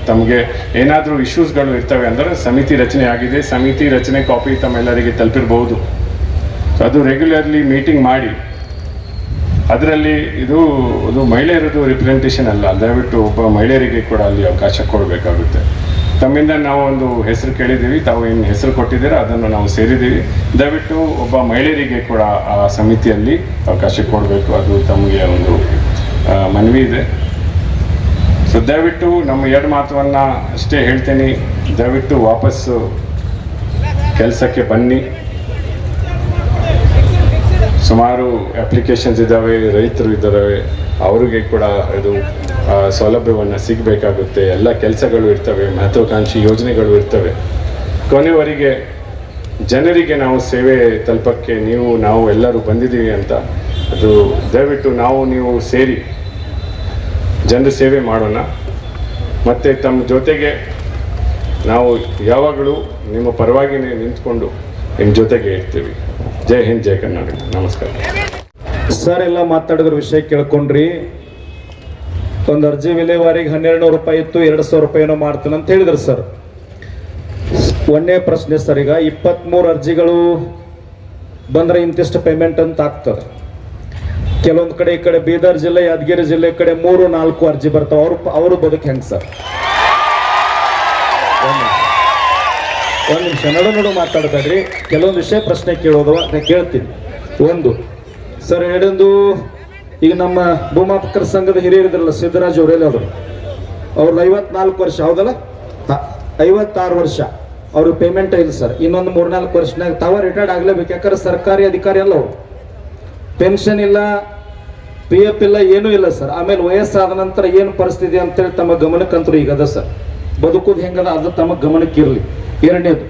ತಮಗೆ ಏನಾದರೂ ಇಶ್ಯೂಸ್ಗಳು ಇರ್ತವೆ ಅಂದರೆ ಸಮಿತಿ ರಚನೆ ಆಗಿದೆ, ಸಮಿತಿ ರಚನೆ ಕಾಪಿ ತಮ್ಮೆಲ್ಲರಿಗೆ ತಲುಪಿರ್ಬೋದು. ಅದು ರೆಗ್ಯುಲರ್ಲಿ ಮೀಟಿಂಗ್ ಮಾಡಿ ಅದರಲ್ಲಿ ಇದು ಮಹಿಳೆಯರದು ರಿಪ್ರೆಸೆಂಟೇಷನ್ ಅಲ್ಲ, ದಯವಿಟ್ಟು ಒಬ್ಬ ಮಹಿಳೆಯರಿಗೆ ಕೂಡ ಅಲ್ಲಿ ಅವಕಾಶ ಕೊಡಬೇಕಾಗುತ್ತೆ. ತಮ್ಮಿಂದ ನಾವು ಒಂದು ಹೆಸರು ಕೇಳಿದ್ದೀವಿ, ತಾವು ಏನು ಹೆಸರು ಕೊಟ್ಟಿದ್ದೀರಾ ಅದನ್ನು ನಾವು ಸೇರಿದ್ದೀವಿ. ದಯವಿಟ್ಟು ಒಬ್ಬ ಮಹಿಳೆಯರಿಗೆ ಕೂಡ ಆ ಸಮಿತಿಯಲ್ಲಿ ಅವಕಾಶ ಕೊಡಬೇಕು, ಅದು ತಮಗೆ ಒಂದು ಮನವಿ ಇದೆ. ಸೊ ದಯವಿಟ್ಟು ನಮ್ಮ ಎರಡು ಮಾತನ್ನು ಅಷ್ಟೇ ಹೇಳ್ತೀನಿ, ದಯವಿಟ್ಟು ವಾಪಸ್ಸು ಕೆಲಸಕ್ಕೆ ಬನ್ನಿ. ಸುಮಾರು ಅಪ್ಲಿಕೇಶನ್ಸ್ ಇದ್ದಾವೆ, ರೈತರು ಇದ್ದಾರೆ, ಅವರಿಗೆ ಕೂಡ ಇದು ಸೌಲಭ್ಯವನ್ನು ಸಿಗಬೇಕಾಗುತ್ತೆ. ಎಲ್ಲ ಕೆಲಸಗಳು ಇರ್ತವೆ, ಮಹತ್ವಾಕಾಂಕ್ಷಿ ಯೋಜನೆಗಳು ಇರ್ತವೆ. ಕೊನೆಯವರೆಗೆ ಜನರಿಗೆ ನಾವು ಸೇವೆ ತಲುಪಕ್ಕೆ ನಾವು ಎಲ್ಲರೂ ಬಂದಿದ್ದೀವಿ ಅಂತ, ಅದು ದಯವಿಟ್ಟು ನೀವು ಸೇರಿ ಜನರ ಸೇವೆ ಮಾಡೋಣ. ಮತ್ತು ತಮ್ಮ ಜೊತೆಗೆ ನಾವು ಯಾವಾಗಲೂ ನಿಮ್ಮ ಪರವಾಗಿನೇ ನಿಂತ್ಕೊಂಡು ನಿಮ್ಮ ಜೊತೆಗೆ ಇರ್ತೀವಿ. ಜೈ ಹಿಂದ್, ಜೈ ಕರ್ನಾಟಕ. ನಮಸ್ಕಾರ. ಸರ್ ಎಲ್ಲ ಮಾತಾಡಿದ್ರ ವಿಷಯ ಕೇಳ್ಕೊಂಡ್ರಿ. ಒಂದು ಅರ್ಜಿ ವಿಲೇವಾರಿಗೆ 1200 ರೂಪಾಯಿ ಇತ್ತು, 2000 ರೂಪಾಯಿನೋ ಮಾಡ್ತಾನೆ ಅಂತ ಹೇಳಿದ್ರು ಸರ್. ಒಂದೇ ಪ್ರಶ್ನೆ ಸರ್, ಈಗ 23 ಅರ್ಜಿಗಳು ಬಂದರೆ ಇಂತಿಷ್ಟು ಪೇಮೆಂಟ್ ಅಂತ ಆಗ್ತದೆ. ಕೆಲವೊಂದು ಕಡೆ ಈ ಕಡೆ ಬೀದರ್ ಜಿಲ್ಲೆ, ಯಾದಗಿರಿ ಜಿಲ್ಲೆ ಕಡೆ 3-4 ಅರ್ಜಿ ಬರ್ತಾವೆ. ಅವರು ಬದುಕು ಹೆಂಗೆ ಸರ್? ಒಂದು ನಿಮಿಷ ನಡು ಮಾತಾಡಬೇಡ್ರಿ. ಕೆಲವೊಂದು ವಿಷಯ ಪ್ರಶ್ನೆ ಕೇಳೋದು ನಾನು ಕೇಳ್ತೀನಿ. ಒಂದು ಸರ್, ಎರಡೊಂದು ಈಗ ನಮ್ಮ ಭೂಮಾಪಕರ ಸಂಘದ ಹಿರಿಯರಿದ್ರಲ್ಲ ಸಿದ್ದರಾಜ್ ಅವರೆಲ್ಲ ಅವ್ರದ್ದು 54 ವರ್ಷ ಹೌದಲ್ಲ, 56 ವರ್ಷ ಅವ್ರಿಗೆ ಪೇಮೆಂಟ್ ಇಲ್ಲ ಸರ್. ಇನ್ನೊಂದು 3-4 ವರ್ಷನಾಗ ತಾವ ರಿಟೈರ್ಡ್ ಆಗಲೇಬೇಕು, ಯಾಕಂದ್ರೆ ಸರ್ಕಾರಿ ಅಧಿಕಾರಿ ಅಲ್ಲ ಅವರು. ಪೆನ್ಷನ್ ಇಲ್ಲ, PF ಇಲ್ಲ, ಏನೂ ಇಲ್ಲ ಸರ್. ಆಮೇಲೆ ವಯಸ್ಸಾದ ನಂತರ ಏನು ಪರಿಸ್ಥಿತಿ ಅಂತೇಳಿ ತಮ್ಮ ಗಮನಕ್ಕಂತರೂ ಈಗ ಅದ ಸರ್. ಬದುಕೋದು ಹೆಂಗದ ಅದು ತಮ್ಮ ಗಮನಕ್ಕೆ ಇರಲಿ. ಎರಡನೇದು,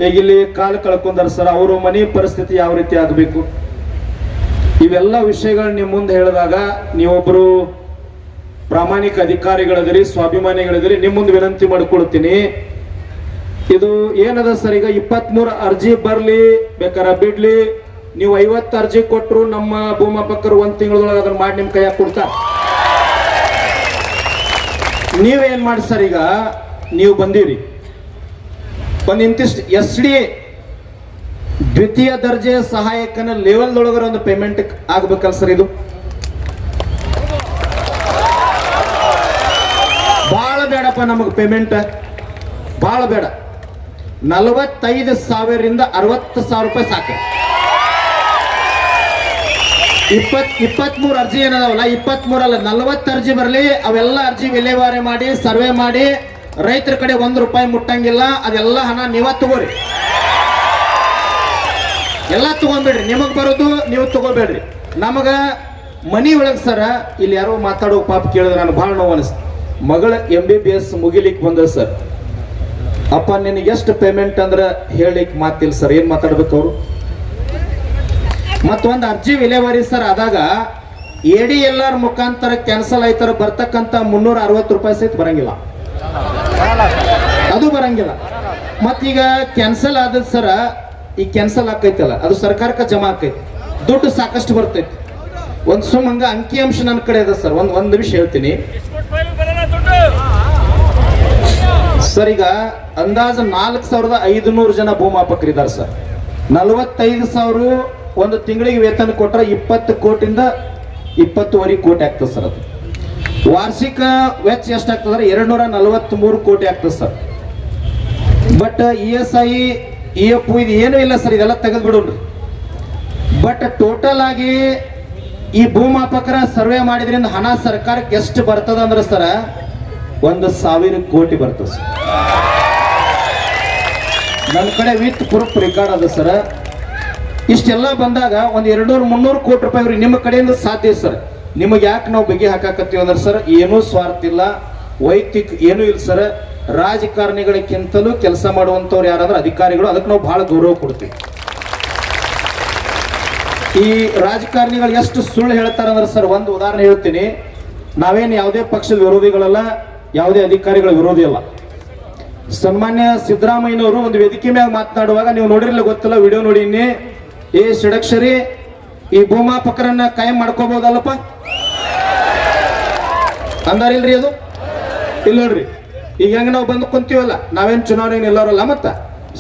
ಈಗ ಇಲ್ಲಿ ಕಾಲು ಕಳ್ಕೊಂಡಾರ ಸರ್, ಅವರು ಮನೆ ಪರಿಸ್ಥಿತಿ ಯಾವ ರೀತಿ ಆಗಬೇಕು, ಇವೆಲ್ಲ ವಿಷಯಗಳು ನಿಮ್ಮ ಮುಂದೆ ಹೇಳಿದಾಗ ನೀವೊಬ್ಬರು ಪ್ರಾಮಾಣಿಕ ಅಧಿಕಾರಿಗಳದಿರಿ, ಸ್ವಾಭಿಮಾನಿಗಳಿದಿರಿ, ನಿಮ್ಮ ಮುಂದೆ ವಿನಂತಿ ಮಾಡ್ಕೊಳ್ತೀನಿ. ಇದು ಏನದ ಸರ್, ಈಗ 23 ಅರ್ಜಿ ಬರಲಿ, ಬೇಕಾರೆ ಬಿಡ್ಲಿ, ನೀವು 50 ಅರ್ಜಿ ಕೊಟ್ಟರು ನಮ್ಮ ಭೂಮಾಪಕರು 1 ತಿಂಗಳೊಳಗೆ ಅದನ್ನು ಮಾಡಿ ನಿಮ್ಮ ಕೈಯಾಗ ಕೊಡ್ತಾರೆ. ನೀವೇನು ಮಾಡಿ ಸರ್, ಈಗ ನೀವು ಬಂದೀರಿ, ಒಂದು ಇಂತಿಷ್ಟು SD ದ್ವಿತೀಯ ದರ್ಜೆ ಸಹಾಯಕನ ಲೆವೆಲ್ದೊಳಗರ ಒಂದು ಪೇಮೆಂಟ್ ಆಗ್ಬೇಕಲ್ಲ ಸರ್. ಇದು ಭಾಳ ಬೇಡಪ್ಪ ನಮಗೆ ಪೇಮೆಂಟ್, ಭಾಳ ಬೇಡ. 45,000ರಿಂದ 60,000 ರೂಪಾಯಿ ಸಾಕು. 23 ಅರ್ಜಿ ಏನದಾವಲ್ಲ, 23 ಅಲ್ಲ 40 ಅರ್ಜಿ ಬರಲಿ. ಅವೆಲ್ಲ ಅರ್ಜಿ ವಿಲೇವಾರಿ ಮಾಡಿ ಸರ್ವೆ ಮಾಡಿ ರೈತರ ಕಡೆ 1 ರೂಪಾಯಿ ಮುಟ್ಟಂಗಿಲ್ಲ. ಅದೆಲ್ಲ ಹಣ ನೀವ ತಗೋರಿ, ಎಲ್ಲ ತಗೊಂಡ್ಬಿಡ್ರಿ. ನಿಮಗೆ ಬರೋದು ನೀವು ತಗೋಬೇಡ್ರಿ. ನಮಗೆ ಮನಿ ಒಳಗೆ ಸರ, ಇಲ್ಲಿ ಯಾರೋ ಮಾತಾಡೋ ಪಾಪ ಕೇಳಿದ್ರೆ ನಾನು ಭಾಳ ನೋವು ಅನಿಸ್ತು. ಮಗಳ MBBS ಮುಗಿಲಿಕ್ಕೆ ಬಂದ ಸರ್, ಅಪ್ಪ ನಿನಗೆ ಎಷ್ಟು ಪೇಮೆಂಟ್ ಅಂದ್ರೆ ಹೇಳಲಿಕ್ಕೆ ಮಾತಿಲ್ಲ ಸರ್. ಏನು ಮಾತಾಡ್ಬೇಕು ಅವರು? ಮತ್ತೊಂದು ಅರ್ಜಿ ವಿಲೇವಾರಿ ಸರ್ ಆದಾಗ ADLR ಮುಖಾಂತರ ಕ್ಯಾನ್ಸಲ್ ಆಯ್ತಾರ ಬರ್ತಕ್ಕಂಥ 360 ರೂಪಾಯಿ ಸಹಿತ ಬರಂಗಿಲ್ಲ, ಅದು ಬರಂಗಿಲ್ಲ. ಮತ್ತೀಗ ಕ್ಯಾನ್ಸಲ್ ಆದದ ಸರ, ಈ ಕ್ಯಾನ್ಸಲ್ ಆಕೈತಲ್ಲ ಅದು ಸರ್ಕಾರಕ್ಕೆ ಜಮಾ ಆಕೈತಿ, ದುಡ್ಡು ಸಾಕಷ್ಟು ಬರ್ತೈತಿ. ಒಂದು ಸುಮ್ಮಂಗ ಅಂಕಿಅಂಶ ನನ್ನ ಕಡೆ ಇದೆ ಸರ್. ಒಂದು ನಿಮಿಷ ಹೇಳ್ತೀನಿ ಸರ್. ಈಗ ಅಂದಾಜು 4,500 ಜನ ಭೂಮಾಪಕರಿದ್ದಾರೆ ಸರ್. 45,000 ಒಂದು ತಿಂಗಳಿಗೆ ವೇತನ ಕೊಟ್ಟರೆ 20 ಕೋಟಿಯಿಂದ 20.5 ಕೋಟಿ ಆಗ್ತದೆ ಸರ್. ಅದು ವಾರ್ಷಿಕ ವೆಚ್ಚ ಎಷ್ಟಾಗ್ತದ್ರೆ 243 ಕೋಟಿ ಆಗ್ತದೆ ಸರ್. ಬಟ್ ESI EF ಇದು ಏನೂ ಇಲ್ಲ ಸರ್, ಇದೆಲ್ಲ ತೆಗೆದು ಬಿಡೋಣ್ರಿ. ಬಟ್ ಟೋಟಲ್ ಆಗಿ ಈ ಭೂಮಾಪಕರ ಸರ್ವೆ ಮಾಡಿದ್ರಿಂದ ಹಣ ಸರ್ಕಾರಕ್ಕೆ ಎಷ್ಟು ಬರ್ತದ ಅಂದ್ರೆ ಸರ 1,000 ಕೋಟಿ ಬರ್ತದೆ ಸರ್. ನನ್ನ ಕಡೆ ವಿತ್ ಪ್ರೂಫ್ ರೆಕಾರ್ಡ್ ಅದ ಸರ್. ಇಷ್ಟೆಲ್ಲ ಬಂದಾಗ ಒಂದು 200-300 ಕೋಟಿ ರೂಪಾಯಿ ನಿಮ್ಮ ಕಡೆಯಿಂದ ಸಾಧ್ಯ ಸರ್. ನಿಮಗೆ ಯಾಕೆ ನಾವು ಬಗೆ ಹಾಕಾಕತ್ತೀವಿ ಅಂದ್ರೆ ಸರ್ ಏನೂ ಸ್ವಾರ್ಥ ಇಲ್ಲ, ವೈಯಕ್ತಿಕ ಏನೂ ಇಲ್ಲ ಸರ್. ರಾಜಕಾರಣಿಗಳಿಗಿಂತಲೂ ಕೆಲಸ ಮಾಡುವಂಥವ್ರು ಯಾರಾದ್ರೂ ಅಧಿಕಾರಿಗಳು, ಅದಕ್ಕೆ ನಾವು ಬಹಳ ಗೌರವ ಕೊಡ್ತೀವಿ. ಈ ರಾಜಕಾರಣಿಗಳು ಎಷ್ಟು ಸುಳ್ಳು ಹೇಳ್ತಾರೆ ಅಂದ್ರೆ ಸರ್, ಒಂದು ಉದಾಹರಣೆ ಹೇಳ್ತೀನಿ. ನಾವೇನು ಯಾವುದೇ ಪಕ್ಷದ ವಿರೋಧಿಗಳಲ್ಲ, ಯಾವುದೇ ಅಧಿಕಾರಿಗಳ ವಿರೋಧಿ ಅಲ್ಲ. ಸನ್ಮಾನ್ಯ ಸಿದ್ದರಾಮಯ್ಯನವರು ಒಂದು ವೇದಿಕೆ ಮ್ಯಾಗ ಮಾತನಾಡುವಾಗ ನೀವು ನೋಡಿರಲಿಲ್ಲ, ಗೊತ್ತಿಲ್ಲ, ವಿಡಿಯೋ ನೋಡಿನಿ. ಷಡಕ್ಷರಿ ಈ ಭೂಮಾಪಕರನ್ನ ಕಾಯಂ ಮಾಡ್ಕೋಬಹುದಲ್ಲಪ್ಪ ಅಂದಾರಿಲ್ರಿ, ಅದು ಇಲ್ಲ ನೋಡ್ರಿ. ಈಗ ಹೆಂಗ ನಾವು ಬಂದು ಕುಂತೀವಲ್ಲ, ನಾವೇನು ಚುನಾವಣೆ ಎಲ್ಲರಲ್ಲ, ಮತ್ತ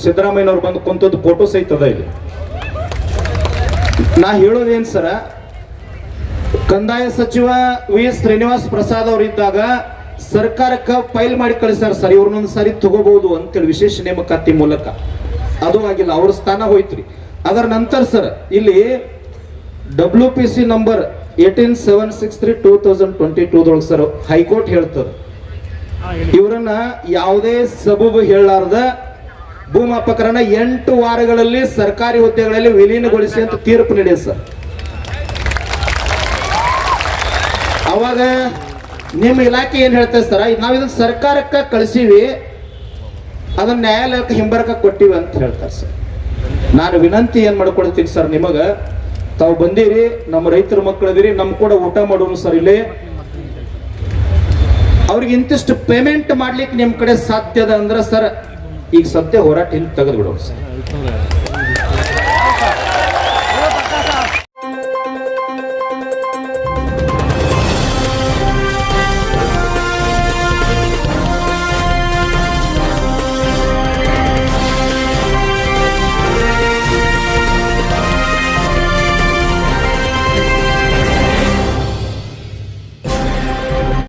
ಸಿದ್ದರಾಮಯ್ಯನವ್ರು ಬಂದು ಕುಂತದ್ದು ಫೋಟೋ ಸಹಿತ ಅದ ಇಲ್ಲಿ. ನಾ ಹೇಳೋದೇನ್ ಸರ, ಕಂದಾಯ ಸಚಿವ ವಿ ಶ್ರೀನಿವಾಸ್ ಪ್ರಸಾದ್ ಅವರು ಇದ್ದಾಗ ಸರ್ಕಾರಕ್ಕೆ ಫೈಲ್ ಮಾಡಿ ಕಳಿಸ್ಯಾರ ಸರ್, ಇವ್ರನ್ನೊಂದು ಸಾರಿ ತಗೋಬಹುದು ಅಂತೇಳಿ ವಿಶೇಷ ನೇಮಕಾತಿ ಮೂಲಕ. ಅದು ಆಗಿಲ್ಲ, ಅವ್ರ ಸ್ಥಾನ ಹೋಯ್ತ್ರಿ. ಅದರ ನಂತರ ಸರ್ ಇಲ್ಲಿ WPC ನಂಬರ್ 18763/2022 ಸರ್ ಹೈಕೋರ್ಟ್ ಹೇಳ್ತದೆ, ಇವರನ್ನ ಯಾವುದೇ ಸಬೂಬು ಹೇಳಲಾರ್ದ ಭೂಮಾಪಕರನ್ನ 8 ವಾರಗಳಲ್ಲಿ ಸರ್ಕಾರಿ ಹುದ್ದೆಗಳಲ್ಲಿ ವಿಲೀನಗೊಳಿಸಿ ಅಂತ ತೀರ್ಪು ನೀಡಿದೆ ಸರ್. ಅವಾಗ ನಿಮ್ಮ ಇಲಾಖೆ ಏನ್ ಹೇಳ್ತೇವೆ ಸರ್, ನಾವು ಇದನ್ನ ಸರ್ಕಾರಕ್ಕೆ ಕಳಿಸೀವಿ, ಅದನ್ನ ನ್ಯಾಯಾಲಯಕ್ಕೆ ಹಿಂಬರಕ ಕೊಟ್ಟಿವಿ ಅಂತ ಹೇಳ್ತಾರೆ ಸರ್. ನಾನು ವಿನಂತಿ ಏನ್ ಮಾಡ್ಕೊಳ್ತೀನಿ ಸರ್, ನಿಮಗ ತಾವು ಬಂದಿರಿ, ನಮ್ಮ ರೈತರ ಮಕ್ಕಳದಿರಿ, ನಮ್ಮ ಕೂಡ ಊಟ ಮಾಡೋನು ಸರ್. ಇಲ್ಲಿ ಅವ್ರಿಗೆ ಇಂತಿಷ್ಟು ಪೇಮೆಂಟ್ ಮಾಡ್ಲಿಕ್ಕೆ ನಿಮ್ಮ ಕಡೆ ಸಾಧ್ಯದ ಅಂದ್ರೆ ಸರ್, ಈಗ ಸದ್ಯ ಹೋರಾಟ ಹಿಂದೆ ತೆಗೆದು ಬಿಡೋಣ ಸರ್.